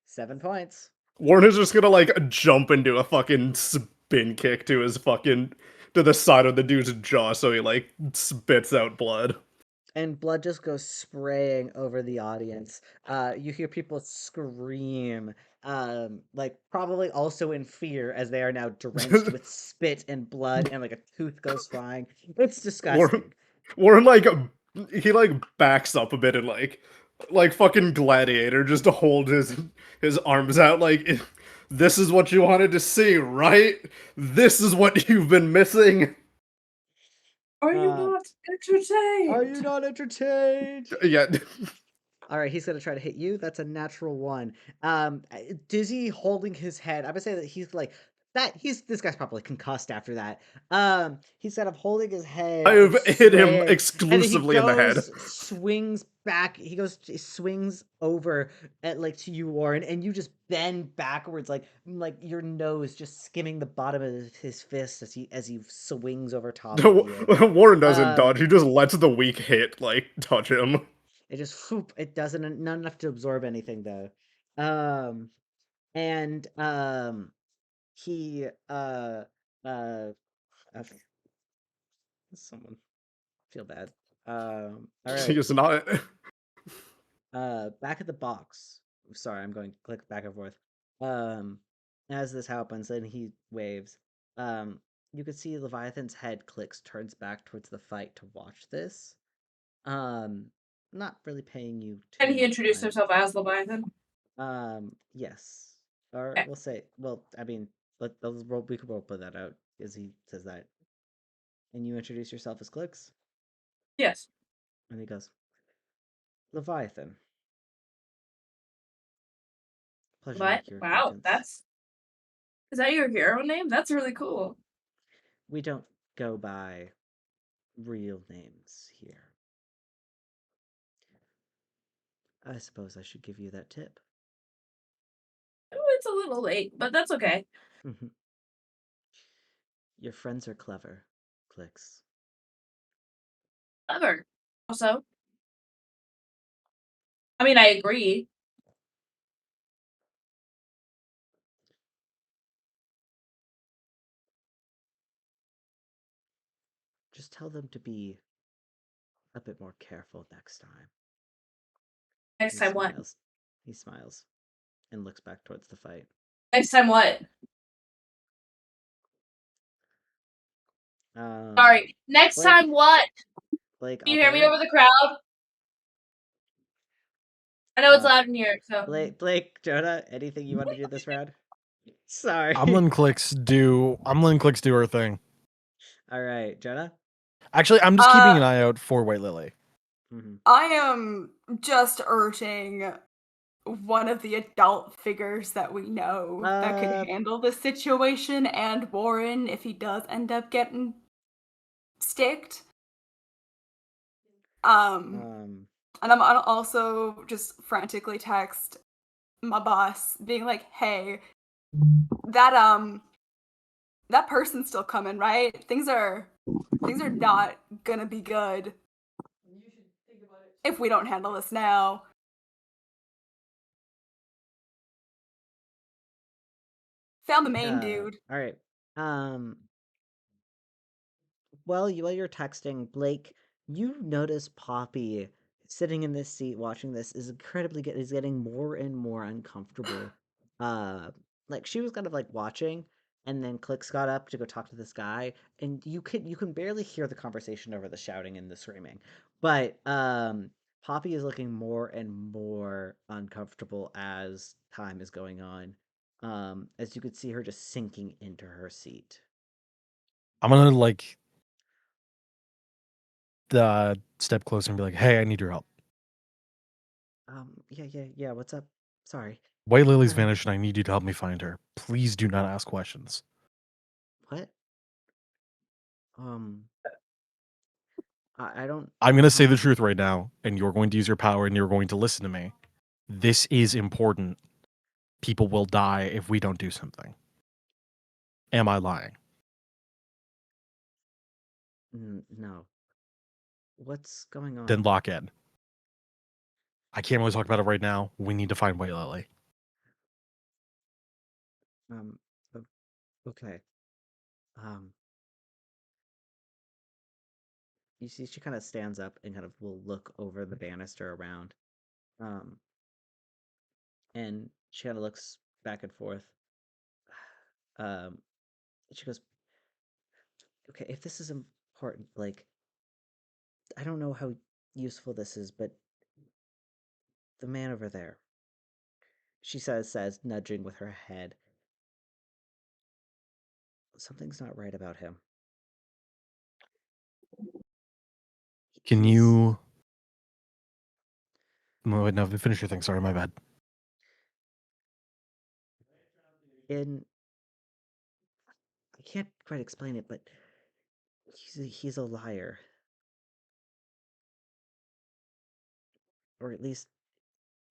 7 points. Warren is just gonna like jump into a fucking spin kick to the side of the dude's jaw, so he like spits out blood. And blood just goes spraying over the audience. You hear people scream, like probably also in fear as they are now drenched with spit and blood, and like a tooth goes flying. It's disgusting. Warren like he like backs up a bit and like fucking Gladiator, just to hold his arms out like, this is what you wanted to see, right? This is what you've been missing. Are you not entertained? Are you not entertained? Yeah. All right, he's gonna try to hit you. That's a natural 1. Dizzy holding his head. I would say that he's like that. This guy's probably concussed after that. He's kind of holding his head. I've and hit him swaying, exclusively in the head. Swings back. He swings over at like to you, Warren, and you just bend backwards, like your nose just skimming the bottom of his fist as he swings over top of you. Warren doesn't dodge. He just lets the weak hit like touch him. It just it doesn't, not enough to absorb anything though. And he someone feel bad. All right. He's not. Back at the box. Sorry, I'm going click back and forth. As this happens, then he waves. You can see Leviathan's head turns back towards the fight to watch this. Not really paying you too Can he much introduce mind. himself as Leviathan? Yes. Or Okay. we'll say, well, I mean, we could roll put that out as he says that. And you introduce yourself as Clicks, Yes. and he goes, Leviathan. Pleasure to What? make your Wow, acquaintance. is that your hero name? That's really cool. We don't go by real names here. I suppose I should give you that tip. It's a little late, but that's okay. Your friends are clever, Clicks. Clever. Also, I mean, I agree. Just tell them to be a bit more careful next time. Next time what? He smiles and looks back towards the fight. Next time what? Um, Sorry. Next Blake- time what? Blake, Can you hear me over the crowd? I know it's loud in here, so. Blake, Jonah, anything you want to do this round? Sorry. I'm letting Clicks do her thing. All right, Jonah. Actually, I'm just keeping an eye out for White Lily. I am just urging one of the adult figures that we know that could handle the situation, and Warren, if he does end up getting sticked. And I'm also just frantically text my boss, being like, "Hey, that person's still coming, right? Things are not gonna be good if we don't handle this now." Found the main dude. All right. Um. While you're texting, Blake, you notice Poppy sitting in this seat watching this is getting more and more uncomfortable. Uh, like she was kind of like watching, and then Clicks got up to go talk to this guy, and you can barely hear the conversation over the shouting and the screaming. But Poppy is looking more and more uncomfortable as time is going on. As you could see her just sinking into her seat. I'm gonna like step closer and be like, "Hey, I need your help. Yeah. What's up? Sorry. White Lily's Uh, vanished, and I need you to help me find her. Please do not ask questions." what? Um, I don't I'm know gonna say how. the truth right now, and you're going to use your power, and you're going to listen to me. This is important. People will die if we don't do something. Am I lying? No. What's going Then on? lock in. I can't really talk about it right now. We need to find White Lily. Um, o- okay. Um, you see, she kind of stands up and kind of will look over the banister around. Um, and she kind of looks back and forth. Um, she goes, "Okay, if this is important, like, I don't know how useful this is, but the man over there," she says, nudging with her head, "something's not right about him. Can He's you? No, wait, no, finish your thing. Sorry, my bad. in I can't quite explain it, but he's a liar, or at least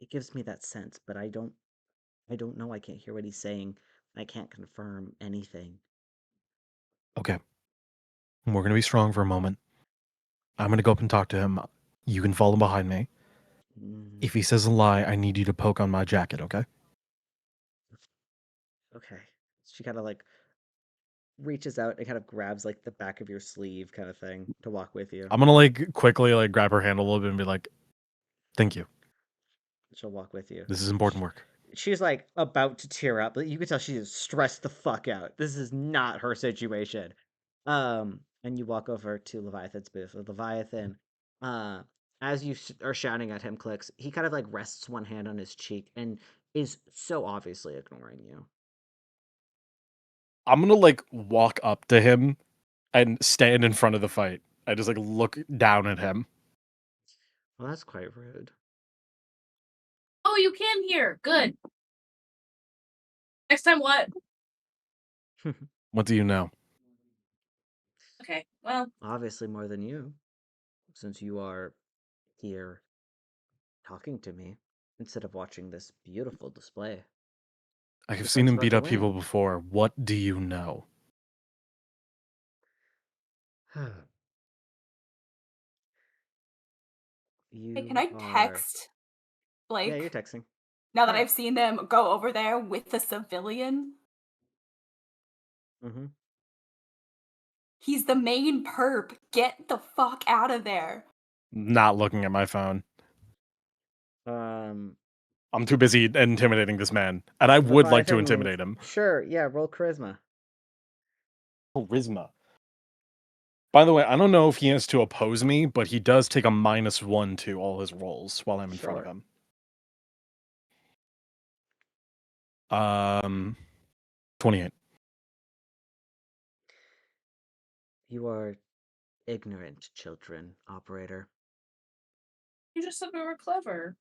it gives me that sense. But I don't know. I can't hear what he's saying. I can't confirm anything." Okay, we're gonna be strong for a moment. I'm gonna go up and talk to him. You can follow behind me. Mm, If he says a lie, I need you to poke on my jacket, okay? okay. She kind of like reaches out and kind of grabs like the back of your sleeve, kind of thing, to walk with you. I'm gonna like quickly like grab her hand a little bit and be like, "Thank you. She'll walk with you. This is important work." She's like about to tear up, but you can tell she is stressed the fuck out. This is not her situation. And you walk over to Leviathan's booth. Leviathan, uh, as you are shouting at him, Clicks, he kind of like rests one hand on his cheek and is so obviously ignoring you. I'm gonna like walk up to him and stand in front of the fight. I just like look down at him. Well, that's quite rude. Oh, you can hear. Good. Next time, what? What do you know? Okay. Well, Obviously more than you, since you are here talking to me instead of watching this beautiful display. I have Your seen friend's him about beat to up people win. before. What do you know? Hey, can You I are. text Yeah, you're Blake texting. now that alright. I've seen them go over there with the civilian? Mm-hmm. He's the main perp. Get the fuck out of there. Not looking at my phone. Um, I'm too busy intimidating this man, and I would like to Leviathan. intimidate him. Sure, yeah, roll charisma. Charisma. By the way, I don't know if he has to oppose me, but he does take a -1 to all his rolls while I'm in front of Sure. him. 28. You are ignorant, children, operator. You just said we were clever.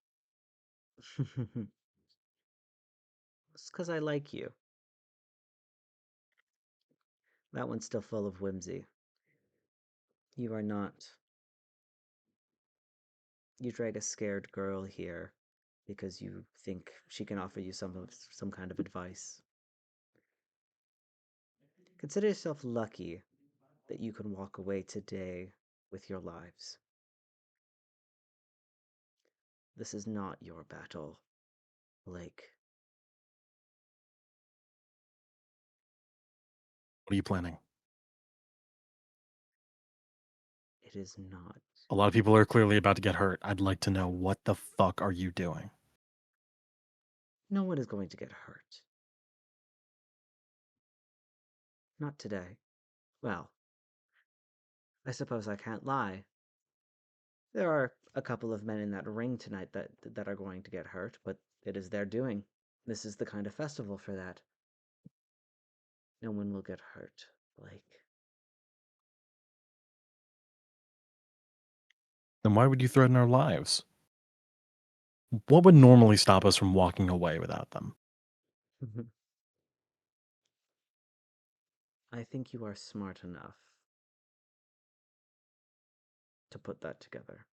It's because I like you. That one's still full of whimsy. You are not. You drag a scared girl here because you think she can offer you some kind of advice. Consider yourself lucky that you can walk away today with your lives. This is not your battle, Blake. What are you planning? It is not. A lot of people are clearly about to get hurt. I'd like to know, what the fuck are you doing? No one is going to get hurt. Not today. Well, I suppose I can't lie. There are a couple of men in that ring tonight that are going to get hurt, but it is their doing. This is the kind of festival for that. No one will get hurt, Blake. Then why would you threaten our lives? What would normally stop us from walking away without them? I think you are smart enough to put that together.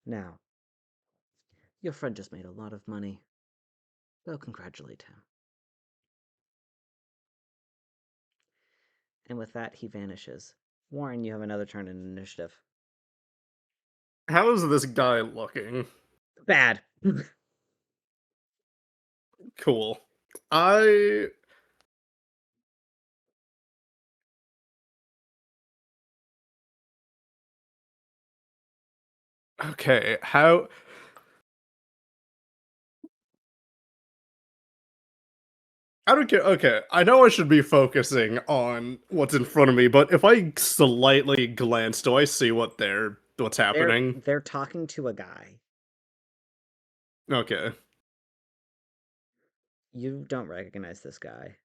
Now, your friend just made a lot of money. Go congratulate him. And with that, he vanishes. Warren, you have another turn in initiative. How is this guy looking? Bad. Cool. I Okay, how I don't care. Okay, I know I should be focusing on what's in front of me, but if I slightly glance, do I see what's happening? They're talking to a guy. Okay. You don't recognize this guy.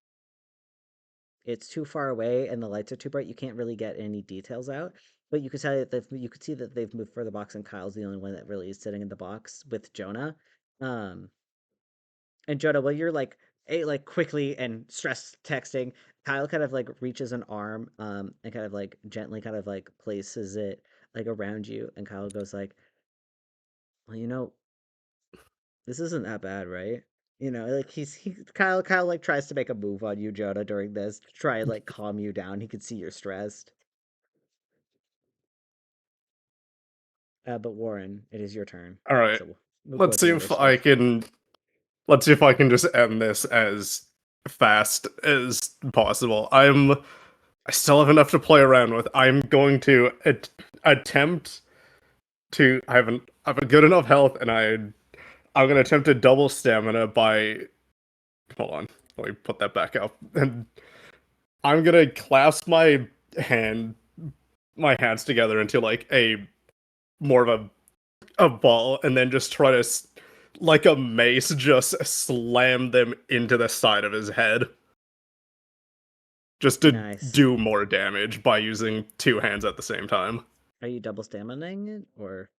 It's too far away and the lights are too bright. You can't really get any details out. But you could tell that you could see that they've moved further box, and Kyle's the only one that really is sitting in the box with Jonah. And Jonah, while you're like quickly and stress texting, Kyle kind of like reaches an arm and kind of like gently kind of like places it like around you, and Kyle goes like, well, this isn't that bad, right? Like Kyle like tries to make a move on you, Jonah, during this to try and like calm you down. He could see you're stressed. But Warren, it is your turn. All right. So we'll go Let's with see the other if I stuff. can let's see if I can just end this as fast as possible. I still have enough to play around with. I'm going to attempt to I have a good enough health, and I'm gonna attempt to double stamina by hold on, let me put that back up. And I'm gonna clasp hand my hands together into like a more of a ball, and then just try to like a mace just slam them into the side of his head. Just to Nice. do more damage by using two hands at the same time. Are you double staminaing it or?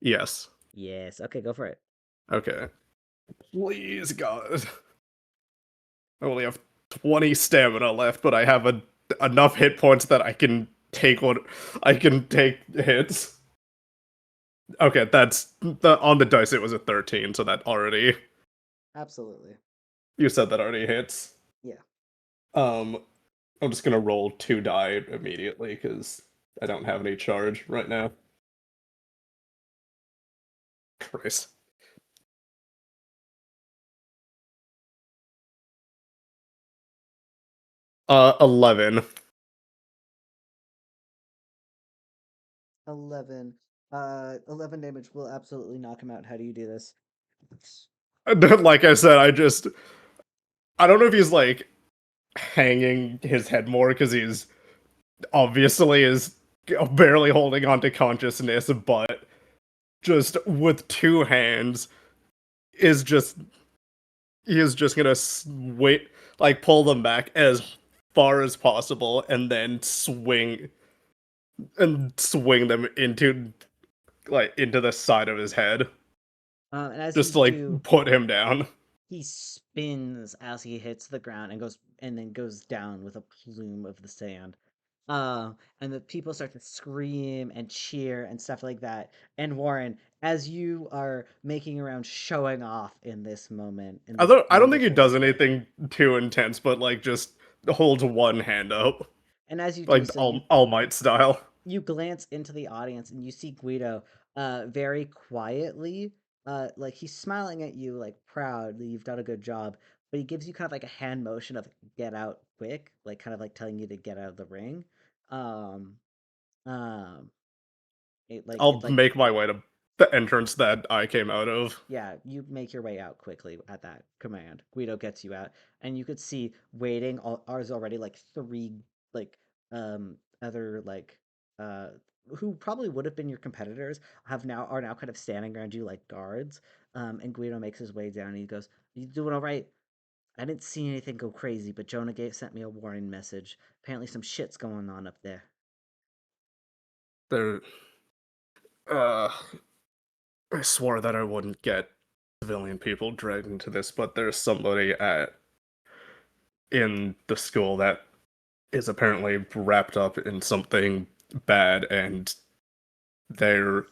Yes. Yes. Okay, go for it. Okay. Please, God. I only have 20 stamina left, but I have enough hit points that I can take hits. Okay, that's on the dice. It was a 13, so that already. Absolutely. You said that already hits. Yeah. I'm just gonna roll 2 die immediately because I don't have any charge right now. Christ. Uh, 11. 11. 11 damage will absolutely knock him out. How do you do this? Like I said, I don't know if he's like hanging his head more because he's obviously is barely holding on to consciousness, but just with 2 hands is just he is just gonna wait, like pull them back as far as possible, and then swing them into the side of his head, And as just you to like do, put him down. he spins as he hits the ground and then goes down with a plume of the sand. And the people start to scream and cheer and stuff like that. And Warren, as you are making around showing off in this moment, in this I don't think he beautiful does moment, anything too intense, but like just holds one hand up, and as you do like so, All Might style. you glance into the audience and you see Guido very quietly, like he's smiling at you like proud that you've done a good job, but he gives you kind of like a hand motion of get out quick, like kind of like telling you to get out of the ring. Um, um, I'll it like make my way to the entrance that I came out of. yeah, you make your way out quickly at that command. Guido gets you out, and you could see waiting ours already like three like other like uh who probably would have been your competitors are now kind of standing around you like guards. And Guido makes his way down and he goes, "You doing all right? I didn't see anything go crazy, but Jonah sent me a warning message. Apparently some shit's going on up there." There, uh, I swore that I wouldn't get civilian people dragged into this, but there's somebody in the school that is apparently wrapped up in something bad, and they're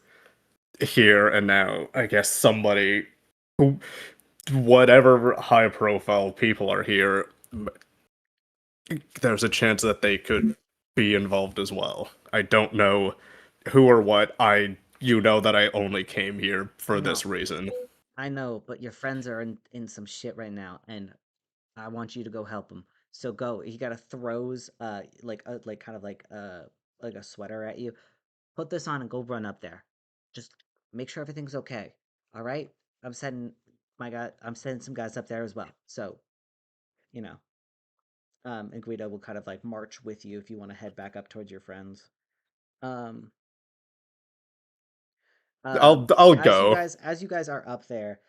here and now. I guess somebody, whatever high profile people are here, there's a chance that they could be involved as well. I don't know who or what. You know that I only came here for this reason. I know, but your friends are in some shit right now, and I want you to go help them. So go. He kind of throws like kind of like a sweater at you. Put this on and go run up there. Just make sure everything's okay. All right? I'm sending I'm sending some guys up there as well. So, you know, and Guido will kind of like march with you if you want to head back up towards your friends. Um I'll go. As you guys are up there,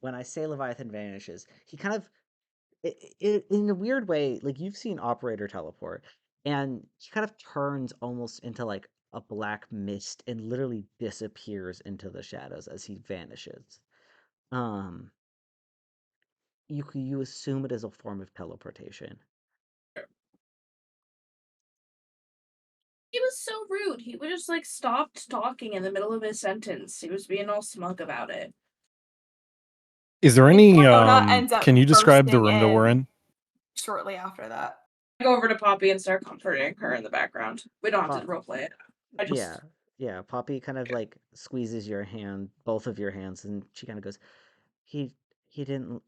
when I say Leviathan vanishes, he kind of in a weird way, like you've seen Operator teleport, and he kind of turns almost into like a black mist and literally disappears into the shadows as he vanishes. Um, you assume it is a form of teleportation. He was so rude. He would just like stopped talking in the middle of his sentence. He was being all smug about it. Is there any Jonah ends up can you describe the bursting room that we're in in? shortly after that. I go over to Poppy and start comforting her in the background. We don't have to roleplay it. I just Yeah. Poppy kind of like squeezes your hand, both of your hands, and she kind of goes, "He he didn't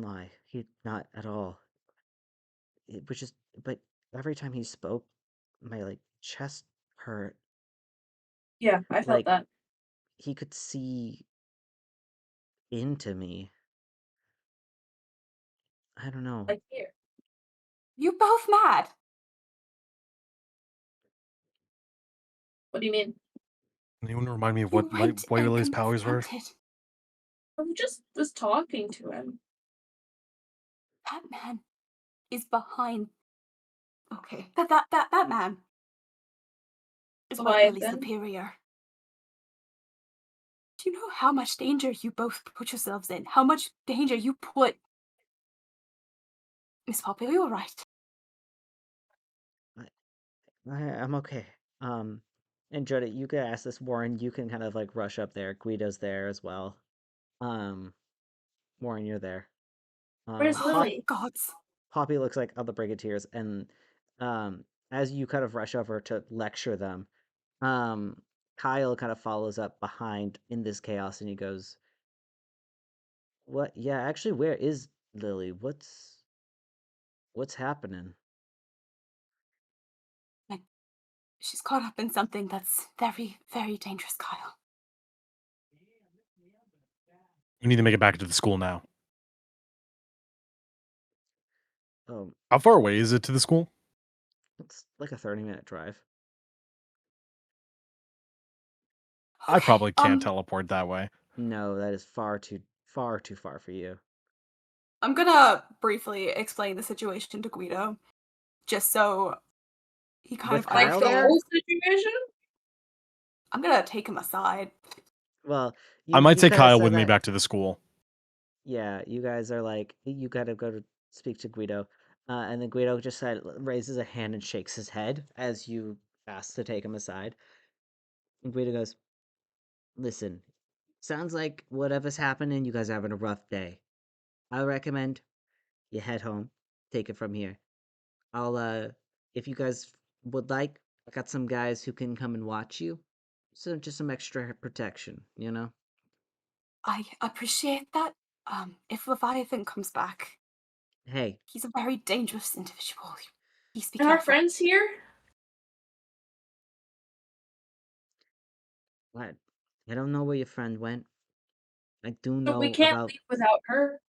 lie. He not at all. It was just, but every time he spoke, my like chest hurt. yeah, I felt Like that. he could see into me. I don't know. Like here. You both mad? What do you mean? Anyone remind me of You what went White and Lily's powers were? confronted I just was talking to him. that man is behind. Okay, that man is White Lily's Leviathan? superior. Do you know how much danger you both put yourselves in? How much danger you put Miss Poppy? Are you alright? I'm okay. And Jody, you could ask this. Warren, you can kind of like rush up there. Guido's there as well. Um, Warren, you're there. Where's Lily? Gods. Poppy looks like other Brigadiers, and as you kind of rush over to lecture them, um, Kyle kind of follows up behind in this chaos, and he goes, "What? Yeah, actually, where is Lily? What's happening?" She's caught up in something that's very, very dangerous, Kyle. You need to make it back to the school now. Oh, How far away is it to the school? it's like a 30-minute drive. I probably can't um, teleport that way. No, that is far too far for you. I'm gonna briefly explain the situation to Guido, just so he kind With of Kyle Like the there? whole situation? I'm gonna take him aside. Well, I might you take kind of Kyle said with me that. back to the school. Yeah, you guys are like you gotta go to speak to Guido, and then Guido just raises a hand and shakes his head as you ask to take him aside. And Guido goes, "Listen, sounds like whatever's happening, you guys are having a rough day. I recommend you head home, take it from here. I'll if you guys would like, I got some guys who can come and watch you, so just some extra protection, you know." I appreciate that. If Leviathan comes back, Hey, He's a very dangerous individual. Please be And our careful. friends here? what? I don't know where your friend went. I do But we know can't about, leave without her.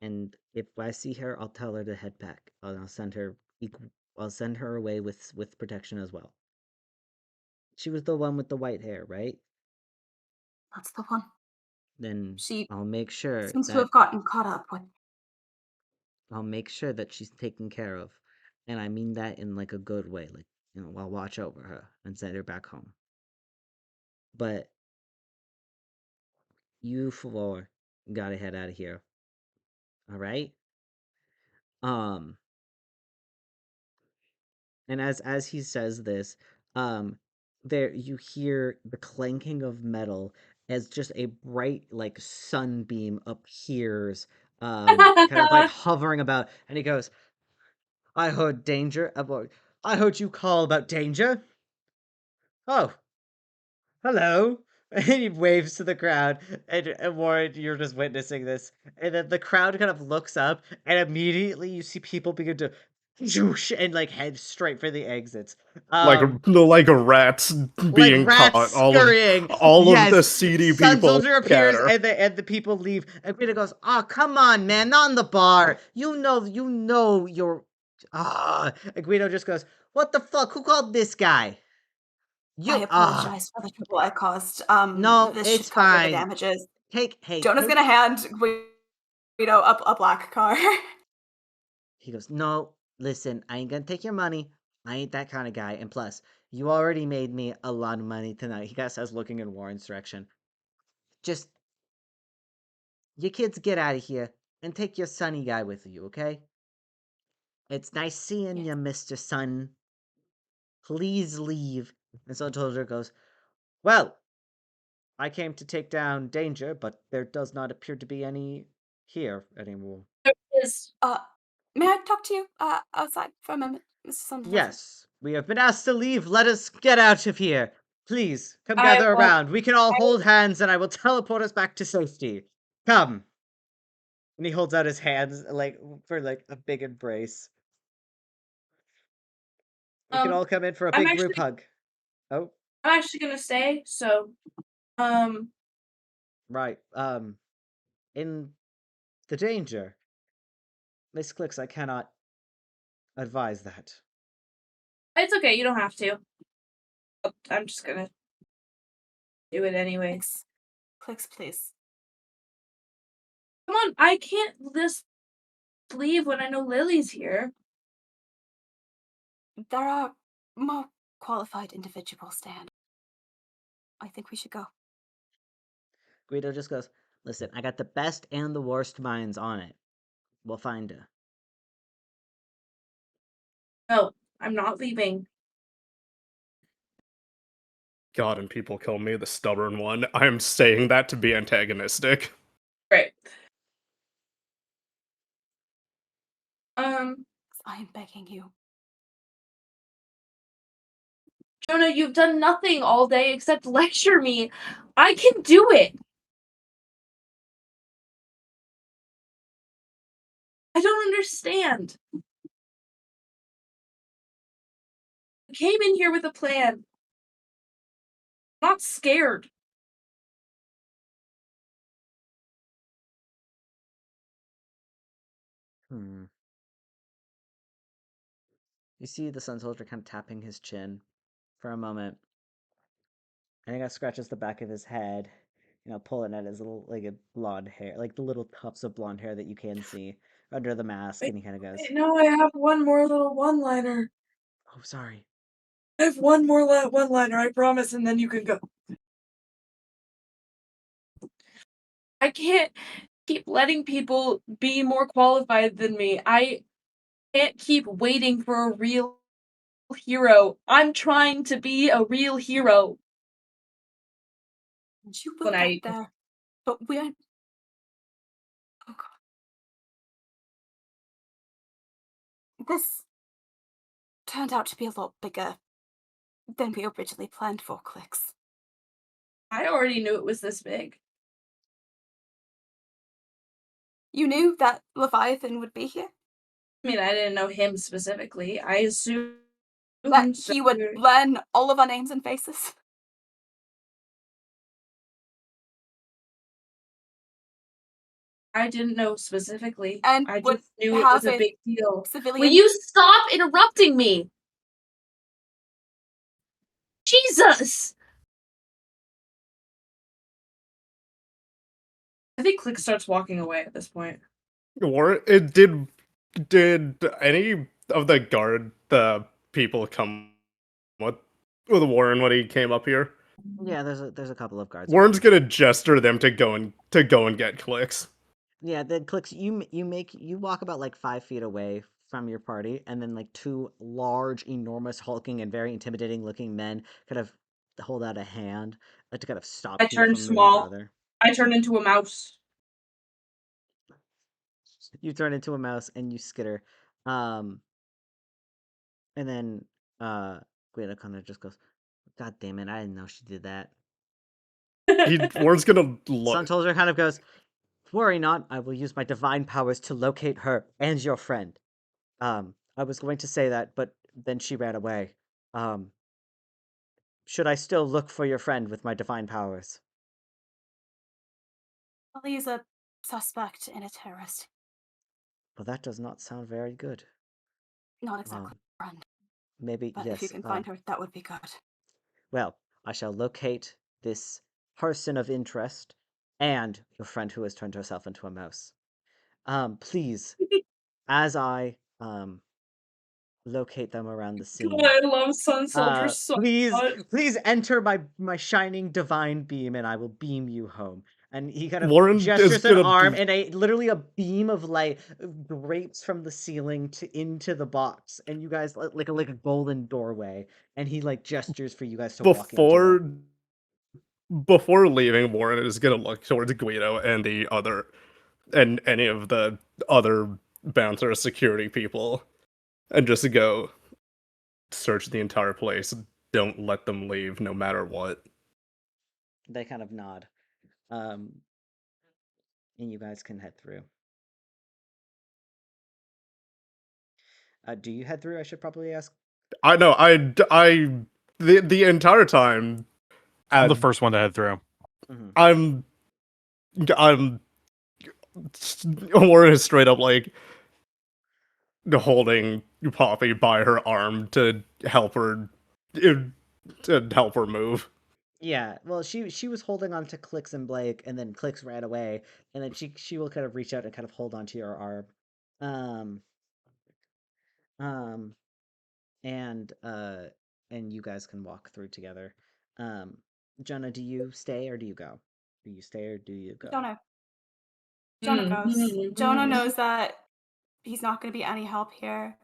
and if I see her, I'll tell her to head back. I'll send her. I'll send her away with protection as well. She was the one with the white hair, right? That's the one. Then She I'll make sure seems to that have gotten caught up with. she's taken care of, and I mean that in like a good way. Like, I'll watch over her and send her back home. But you four gotta head out of here. All right. Um, and as he says this, um, there you hear the clanking of metal as just a bright like sunbeam appears, kind of like hovering about, and he goes, "I heard danger about. I heard you call about danger. Oh, hello." And he waves to the crowd, and Warren, you're just witnessing this. And then the crowd kind of looks up, and immediately you see people begin to whoosh and like head straight for the exits. Like rats Like being rats caught. scurrying. All of the Yes, seedy Sun people Soldier appears, scatter. and the people leave. And Peter goes, "Oh, come on, man, not in the bar. You know you're." And Guido just goes, "What the fuck? Who called this guy? I You apologize for the trouble I caused. No, This it's should cover the fine. damages. Hey, Jonah's take." gonna hand Guido up a black car. He goes, "No, listen, I ain't gonna take your money. I ain't that kind of guy. And plus, you already made me a lot of money tonight." He says, looking in Warren's direction. "Just, you kids get out of here and take your sunny guy with you, okay? It's nice seeing Yes. you, Mr. Sun. Please leave." And so Soldier goes, "Well, I came to take down danger, but there does not appear to be any here anymore." There is. May I talk to you outside for a moment, Mr. Sunderson? "Yes, we have been asked to leave. Let us get out of here. Please, come I gather won't. around. We can all hold hands, and I will teleport us back to safety. Come." And he holds out his hands, like, for, like, a big embrace. We can all come in for a I'm big actually group hug. Oh, I'm actually gonna stay, so right. In the danger, Miss Clicks, I cannot advise that. it's okay, you don't have to. I'm just gonna do it anyway. Clicks, please. Come on, I can't just leave when I know Lily's here. There are more qualified individuals to handle. I think we should go. Guido just goes, "Listen, I got the best and the worst minds on it. We'll find her." No, I'm not leaving. God, and people call me the stubborn one. I'm saying that to be antagonistic. Right. I am begging you. Jonah, you've done nothing all day except lecture me. I can do it. I don't understand. I came in here with a plan. I'm not scared. Hmm. You see the Sun Soldier kind of tapping his chin for a moment. And he kind of scratches the back of his head, pulling at his little, like, a blonde hair, like the little tufts of blonde hair that you can see under the mask. And he kind of goes, No, I have one more little one-liner. "Oh, sorry." I have one more one-liner, I promise, and then you can go. I can't keep letting people be more qualified than me. I can't keep waiting for a real hero. I'm trying to be a real hero. And you will get there. But we're... Oh, God. This turned out to be a lot bigger than we originally planned for, Clicks. I already knew it was this big. You knew that Leviathan would be here? I mean, I didn't know him specifically. I assumed That so. he would learn all of our names and faces? I didn't know specifically. And I would just knew it have was a a big deal. Will civilian. you stop interrupting me? Jesus! I think Click starts walking away at this point. Or it did any of the people come with Warren when he came up here? Yeah, there's a couple of guards. Warren's gonna gesture them to go and get Clicks. Yeah, then Clicks, you walk about like 5 feet away from your party, and then like two large, enormous, hulking, and very intimidating looking men kind of hold out a hand to kind of stop I you turned from moving small. further. I turned into a mouse. You turn into a mouse and you skitter. And then Guido kind of just goes, God damn it, I didn't know she did that. Warren's gonna Sun look. Soldier kind of goes, worry not, I will use my divine powers to locate her and your friend. I was going to say that, but then she ran away. Should I still look for your friend with my divine powers? Well, he's a suspect in a terrorist. Well, that does not sound very good. Not exactly a friend. Maybe, But yes. if you can find her, that would be good. Well, I shall locate this person of interest and your friend who has turned herself into a mouse. Please, as I locate them around the scene. God, I love Sun Soldier so much. Please enter my shining divine beam, and I will beam you home. And he kind of Warren is gestures an gonna arm, and literally a beam of light drapes from the ceiling into the box, and you guys like a golden doorway. And he like gestures for you guys to walk into it. Before leaving, Warren is gonna look towards Guido and any of the other bouncer security people, and just go search the entire place. Don't let them leave, no matter what. They kind of nod, and you guys can head through. Do you head through? I should probably ask. I know. The entire time. I'm the first one to head through. Mhm. I'm Warren is straight up like holding Poppy by her arm to help her move. Yeah, well, she was holding on to Clicks and Blake, and then Clicks ran away, and then she will kind of reach out and kind of hold onto your arm, um, um, and you guys can walk through together. Jonah, do you stay or do you go? Do you stay or do you go? Jonah. Jonah goes. Mm-hmm. Jonah knows that he's not going to be any help here.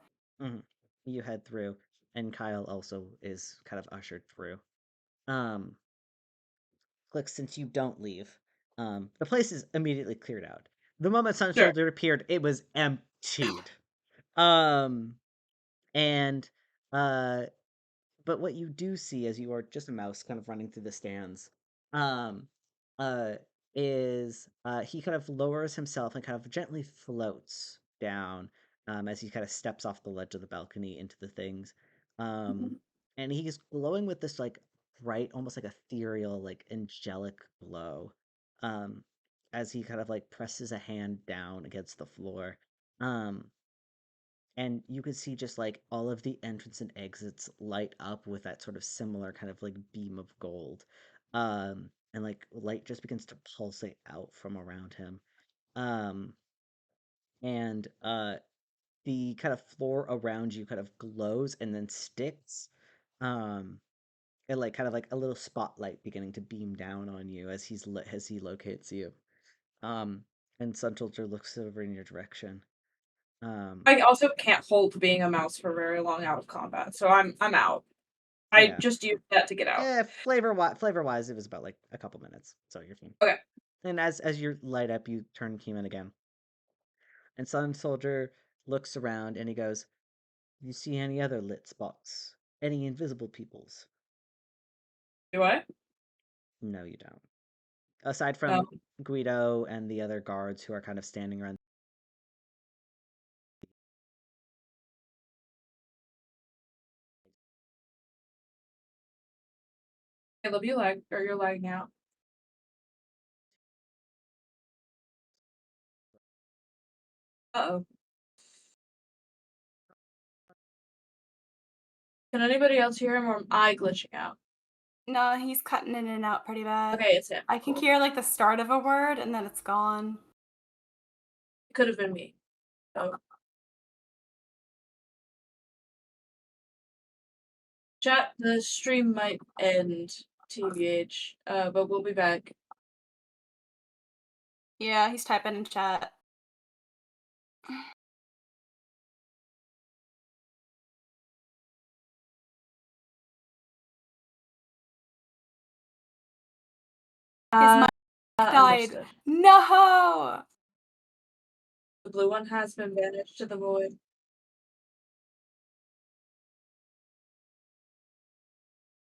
Mm-hmm. You head through, and Kyle also is kind of ushered through. Click, since you don't leave, the place is immediately cleared out. The moment Sun Sure. Soldier appeared, it was emptied. Um, and but what you do see as you are just a mouse kind of running through the stands, um, uh, is he kind of lowers himself and kind of gently floats down, as he kind of steps off the ledge of the balcony into the things, and he's glowing with this like bright, almost like ethereal, like angelic glow, um, as he kind of like presses a hand down against the floor, um and you can see just like all of the entrance and exits light up with that sort of similar kind of like beam of gold, and like light just begins to pulsate out from around him, um and the kind of floor around you kind of glows and then sticks, um and like kind of like a little spotlight beginning to beam down on you as as he locates you, um and Sun Soldier looks over in your direction. I also can't hold being a mouse for very long out of combat, so I'm out. I Yeah. just used that to get out. Flavor wise, it was about like a couple minutes, so you're fine. Okay. And as you light up, you turn Keeman again, and Sun Soldier looks around and he goes, "You see any other lit spots? Any invisible peoples?" Do I? No, you don't. Aside No. from Guido and the other guards who are kind of standing around Caleb, you're lagging out. Uh-oh. Can anybody else hear him, or am I glitching out? No, he's cutting in and out pretty bad. Okay, it's him. I can hear like the start of a word and then it's gone. It could have been me. Oh. Chat, the stream might end, TBH, but we'll be back. Yeah, he's typing in chat. His mic died. Understood. No! The blue one has been banished to the void.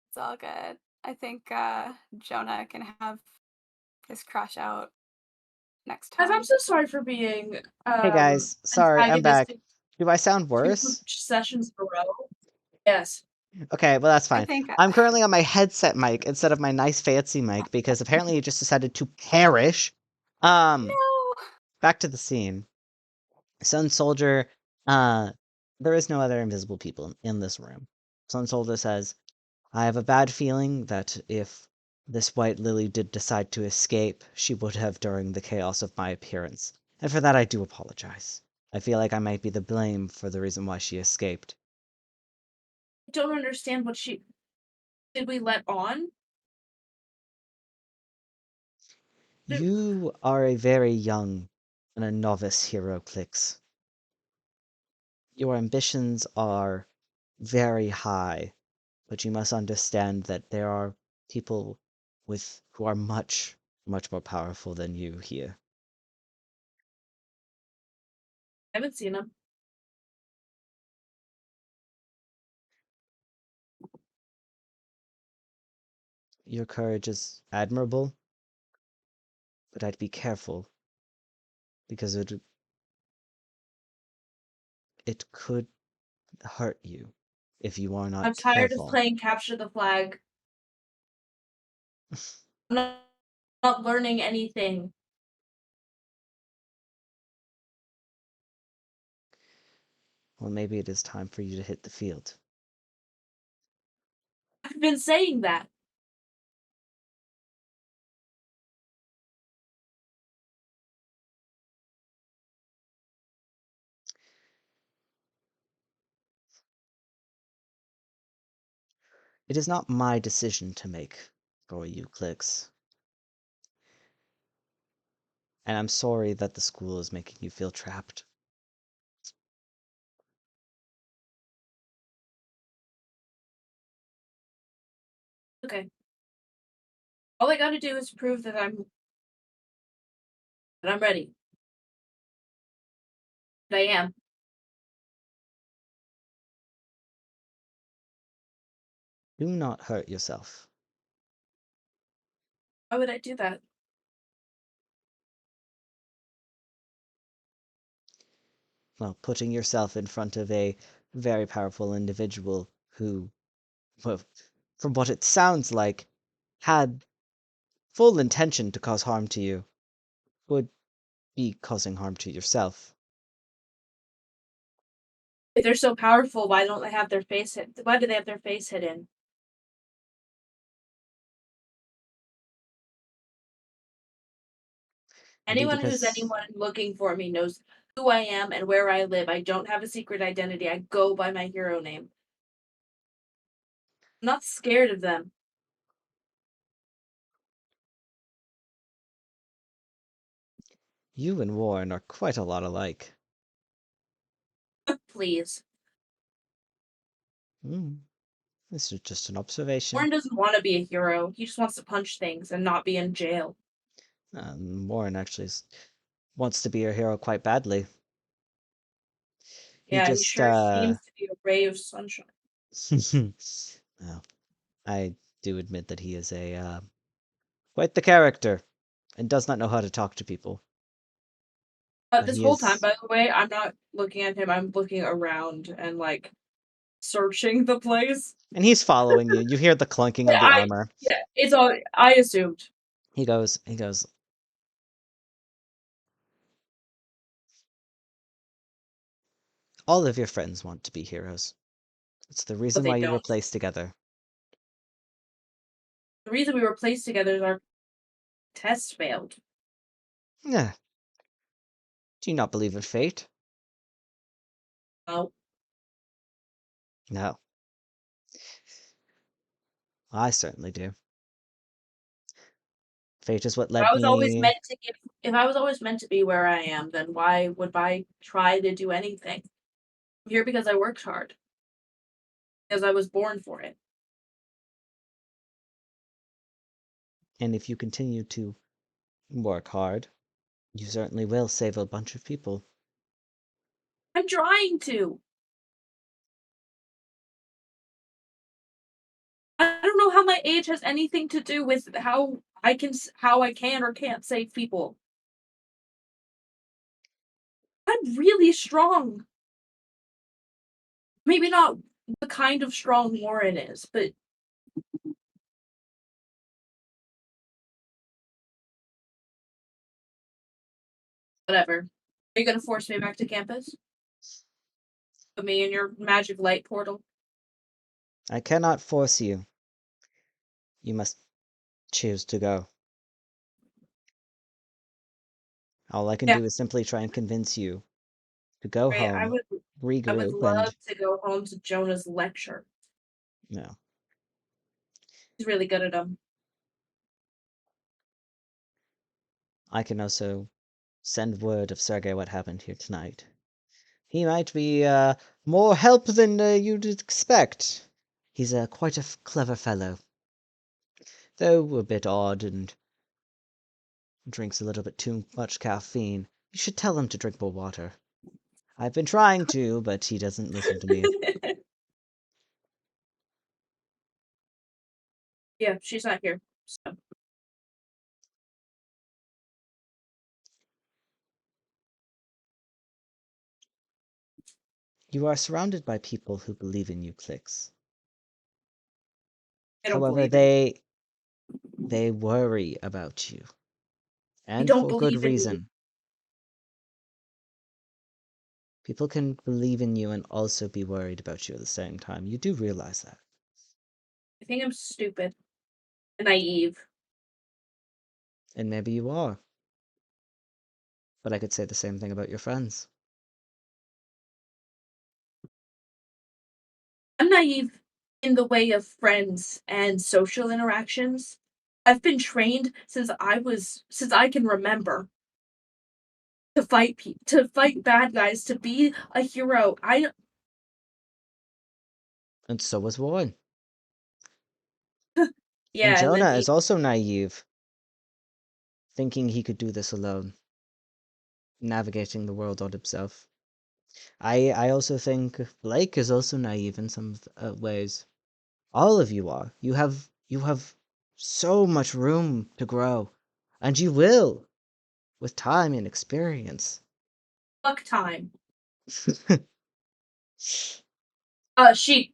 It's all good. I think Jonah can have his crash out next Guys, time. I'm so sorry for being Hey guys, sorry, I'm back. antagonistic Do I sound 2 worse? sessions in a row. Yes. Okay, well that's I fine. think I'm currently on my headset mic instead of my nice fancy mic because apparently it just decided to perish. no. Back to the scene. Sun Soldier, there is no other invisible people in this room. Sun Soldier says, I have a bad feeling that if this white lily did decide to escape, she would have during the chaos of my appearance. And for that I do apologize. I feel like I might be the blame for the reason why she escaped. I don't understand what did we let on? You are a very young and a novice hero, Clix. Your ambitions are very high, but you must understand that there are people who are much, much more powerful than you here. I haven't seen him. Your courage is admirable, but I'd be careful because it could hurt you if you are not I'm tired of careful. playing capture the flag. I'm not learning anything. Well, maybe it is time for you to hit the field. I've been saying that. It is not my decision to make for you, Clix. And I'm sorry that the school is making you feel trapped. Okay. All I gotta do is prove that I'm ready. That I am. Do not hurt yourself. Why would I do that? Well, putting yourself in front of a very powerful individual who, well, from what it sounds like, had full intention to cause harm to you, would be causing harm to yourself. If they're so powerful, why don't they have their face hit? Why do they have their face hidden? Maybe Anyone who's because anyone looking for me knows who I am and where I live. I don't have a secret identity. I go by my hero name. I'm not scared of them. you and Warren are quite a lot alike. Please. This is just an observation. Warren doesn't want to be a hero. He just wants to punch things and not be in jail. Warren actually wants to be a hero quite badly. Yeah, he just, sure seems to be a ray of sunshine. well, I do admit that he is quite the character, and does not know how to talk to people. But This he whole time, is by the way, I'm not looking at him. I'm looking around and like searching the place. And he's following you. You hear the clunking of the armor. Yeah, it's all I assumed. He goes, all of your friends want to be heroes. It's the reason they why you were don't. placed together. The reason we were placed together is our test failed. Yeah. Do you not believe in fate? No. No. I certainly do. Fate is what If led I was always me. meant to if I was always meant to be where I am, then why would I try to do anything? I'm here because I worked hard. Because I was born for it. And if you continue to work hard, you certainly will save a bunch of people. I'm trying to. I don't know how my age has anything to do with how I can or can't save people. I'm really strong. Maybe not the kind of strong Warren is, but whatever. Are you gonna force me back to campus? Put me in your magic light portal? I cannot force you. You must choose to go. All I can Yeah. do is simply try and convince you to go Right, home, I would regroup, love and to go home to Jonah's lecture. no. He's really good at them. I can also send word of Sergei what happened here tonight. He might be more help than you'd expect. He's quite a clever fellow, though a bit odd and drinks a little bit too much caffeine. You should tell him to drink more water. I've been trying to, but he doesn't listen to me. Yeah, she's not here. So. You are surrounded by people who believe in you, Clicks. I don't However, believe in you. they worry about you. I And don't for good believe in you. reason. People can believe in you and also be worried about you at the same time. You do realize that. I think I'm stupid and naive. And maybe you are. But I could say the same thing about your friends. I'm naive in the way of friends and social interactions. I've been trained since I can remember to to fight bad guys, to be a hero. And so was Warren. And Yeah, and then Jonah he is also naive, thinking he could do this alone, navigating the world on himself. I also think Blake is also naive in some ways. All of you are. You have so much room to grow, and you will, with time and experience. fuck time. She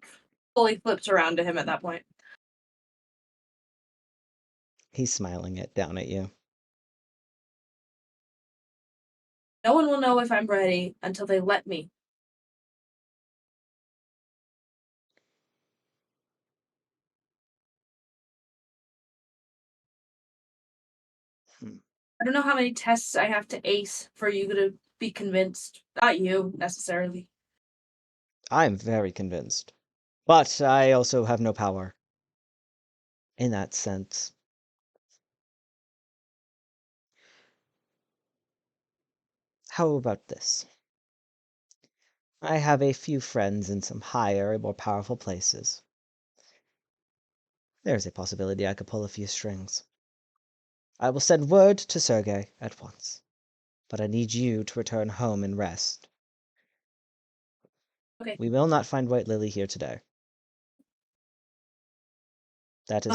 fully flips around to him at that point. He's smiling it down at you. No one will know if I'm ready until they let me. Hmm. I don't know how many tests I have to ace for you to be convinced. Not you, necessarily. I'm very convinced. But I also have no power. In that sense. How about this? I have a few friends in some higher and more powerful places. There's a possibility I could pull a few strings. I will send word to Sergei at once. But I need you to return home and rest. Okay. We will not find White Lily here today. That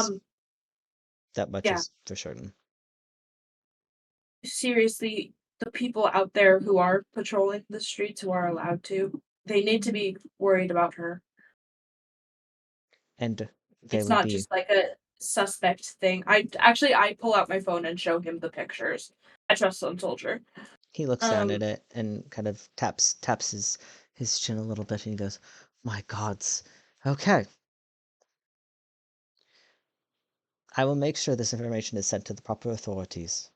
much yeah. is for certain. Seriously, the people out there who are patrolling the streets, who are allowed to, they need to be worried about her. And they It's would not be. just like a suspect thing. I pull out my phone and show him the pictures. I trust Sun Soldier. He looks down Um, at it and kind of taps his chin a little bit, and he goes, "My gods. Okay. I will make sure this information is sent to the proper authorities.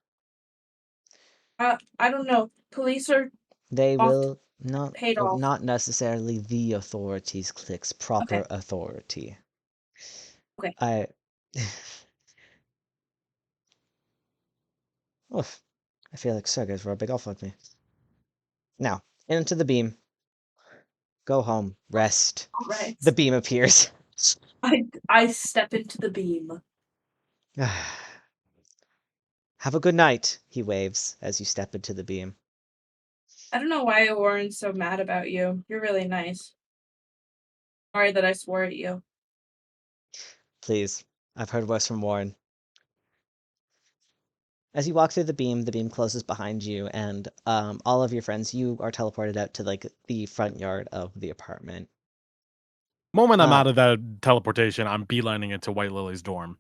I don't know. Police are They off will not paid off. not necessarily the authorities clicks proper Okay. authority. Okay. I Oof. I feel like Sergey's rubbing off on me. Now, into the beam. Go home. Rest. All right. The beam appears. I step into the beam. Have a good night, he waves as you step into the beam. I don't know why Warren's so mad about you. You're really nice. Sorry that I swore at you. Please, I've heard worse from Warren. As you walk through the beam closes behind you, and all of your friends, you are teleported out to like the front yard of the apartment. Moment I'm Uh, out of that teleportation, I'm beelining it to White Lily's dorm.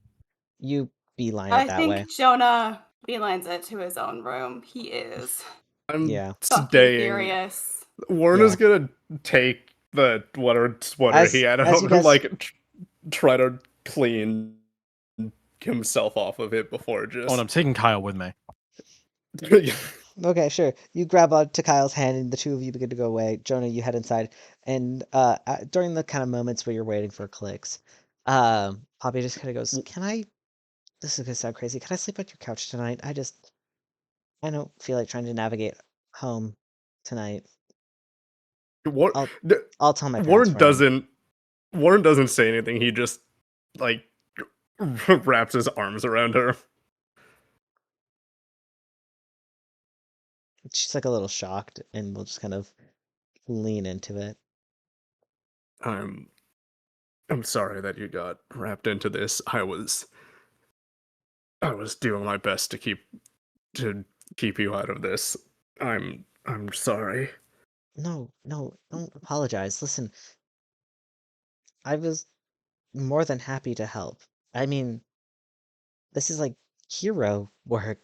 You beeline it I that think way. Jonah beelines it to his own room. He is I'm Yeah. fucking staying. furious. Warren Yeah. is gonna take the sweater he had as you out guys- and like try to clean himself off of it before just. Oh, and I'm taking Kyle with me. Okay, sure. You grab onto Kyle's hand, and the two of you begin to go away. Jonah, you head inside, and during the kind of moments where you're waiting for clicks, Poppy just kind of goes, "Can I? This is gonna sound crazy. Can I sleep on your couch tonight? I don't feel like trying to navigate home tonight. What? I'll tell my parents Warren where I am." doesn't. Warren doesn't say anything. He just like wraps his arms around her. She's like a little shocked, and will just kind of lean into it. I'm sorry that you got wrapped into this. I was doing my best to keep you out of this. I'm sorry. No, don't apologize. Listen, I was more than happy to help. I mean, this is like hero work,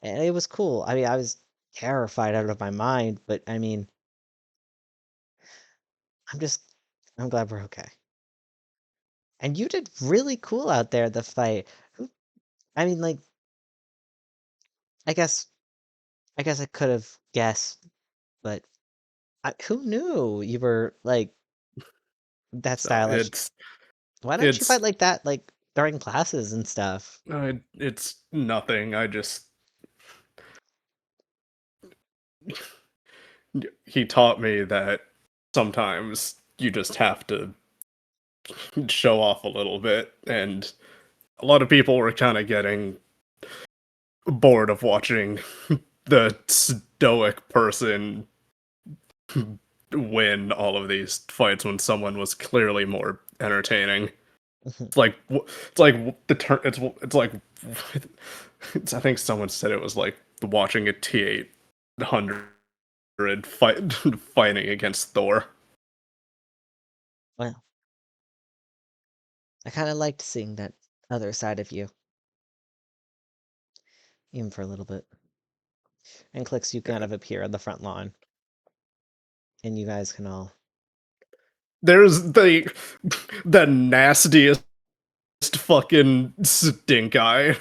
and it was cool. I mean, I was terrified out of my mind, but I mean, I'm just, I'm glad we're okay. And you did really cool out there, the fight. I mean, like, I guess, I guess I could have guessed, but who knew you were like that So stylish? Why don't you it's fight like that, like during classes and stuff? it's nothing. I just he taught me that sometimes you just have to show off a little bit, and a lot of people were kind of getting bored of watching the stoic person win all of these fights when someone was clearly more entertaining. It's like the turn. It's like I think someone said it was like watching a T-800 fighting against Thor. Well, I kind of liked seeing that other side of you, even for a little bit. And clicks, you kind of appear on the front lawn, and you guys can all. There's the nastiest fucking stink eye.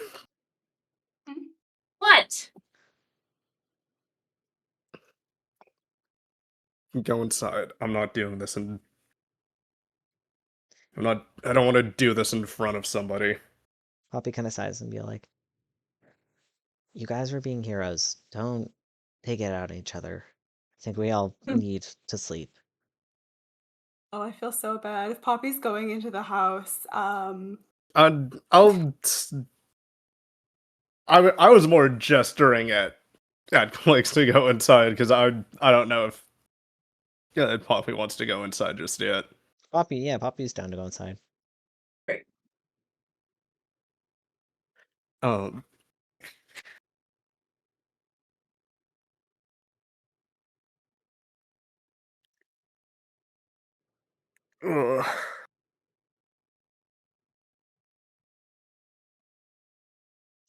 What? Go inside. I'm not doing this and I don't want to do this in front of somebody. Poppy kind of sighs and be like, "You guys were being heroes. Don't take it out on each other. I think we all need to sleep." Oh, I feel so bad. If Poppy's going into the house, I'll I was more gesturing at Clicks to go inside because I don't know if Poppy wants to go inside just yet. Poppy's down to go inside. Great. Um. Ugh.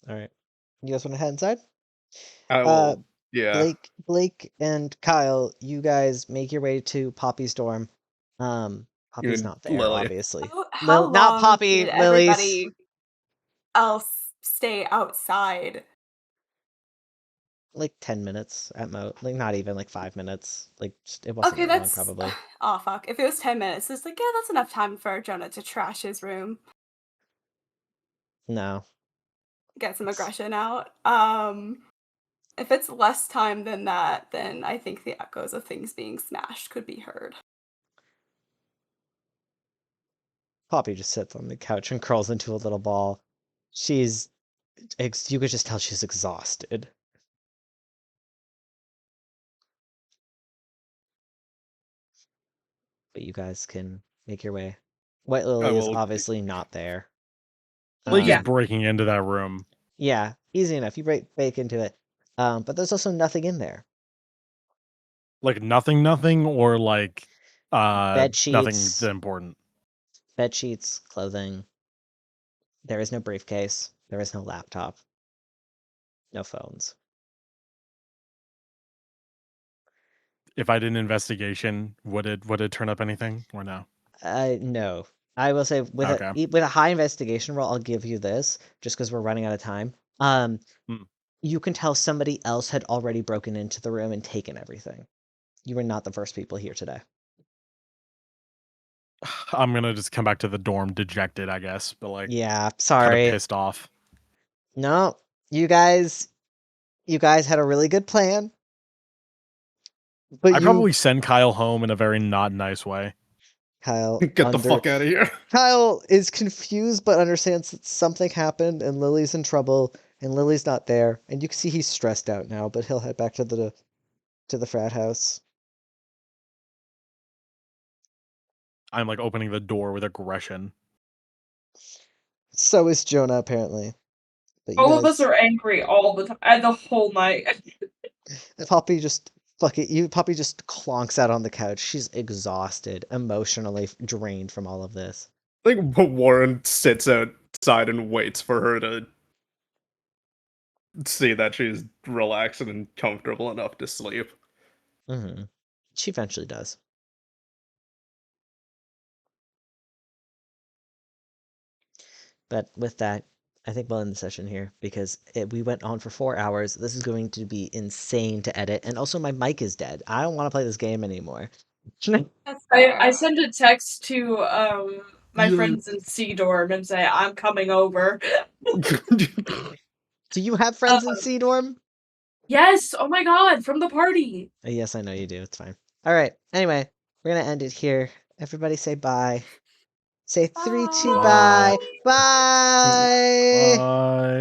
All right. You guys want to head inside? I will. Yeah. Blake and Kyle, you guys make your way to Poppy's dorm. You Poppy's mean not there, Lily. obviously. How Not long Poppy, did Lily's. everybody else stay outside? Like 10 minutes at most. Like not even like 5 minutes. Like it wasn't Okay, that long, that's probably. oh fuck. If it was 10 minutes, it's like, yeah, that's enough time for Jonah to trash his room, No. get some aggression out. If it's less time than that, then I think the echoes of things being smashed could be heard. Poppy just sits on the couch and curls into a little ball. She's you could just tell she's exhausted. But you guys can make your way. White Lily is will- obviously not there. Blake Yeah. is breaking into that room. Yeah, easy enough. You break into it. But there's also nothing in there. Like nothing, or like Bed nothing sheets, that important. bed sheets, clothing. There is no briefcase. There is no laptop. No phones. If I did an investigation, would it turn up anything or no? No. I will say with Okay. with a high investigation roll, I'll give you this just because we're running out of time. Hmm. You can tell somebody else had already broken into the room and taken everything. You were not the first people here today. I'm gonna just come back to the dorm dejected, I guess, but like Yeah, kind of sorry. pissed off. No, you guys had a really good plan. But I probably send Kyle home in a very not nice way. Kyle Get the fuck out of here. Kyle is confused but understands that something happened and Lily's in trouble and Lily's not there. And you can see he's stressed out now, but he'll head back to the frat house. I'm like opening the door with aggression. So is Jonah apparently. But you All of us guys, are angry all the time, the whole night. Poppy just Poppy just clonks out on the couch. She's exhausted, emotionally drained from all of this. I think Warren sits outside and waits for her to see that she's relaxed and comfortable enough to sleep. Mm-hmm. She eventually does. But with that, I think we'll end the session here because we went on for 4 hours. This is going to be insane to edit. And also, my mic is dead. I don't want to play this game anymore. That's I send a text to my Yeah. friends in C dorm and say I'm coming over. Do you have friends in C dorm? Yes, oh my god, from the party. Yes, I know you do. It's fine. All right. Anyway, we're going to end it here. Everybody say bye. Say 3, 2, Bye. bye. Bye. Bye.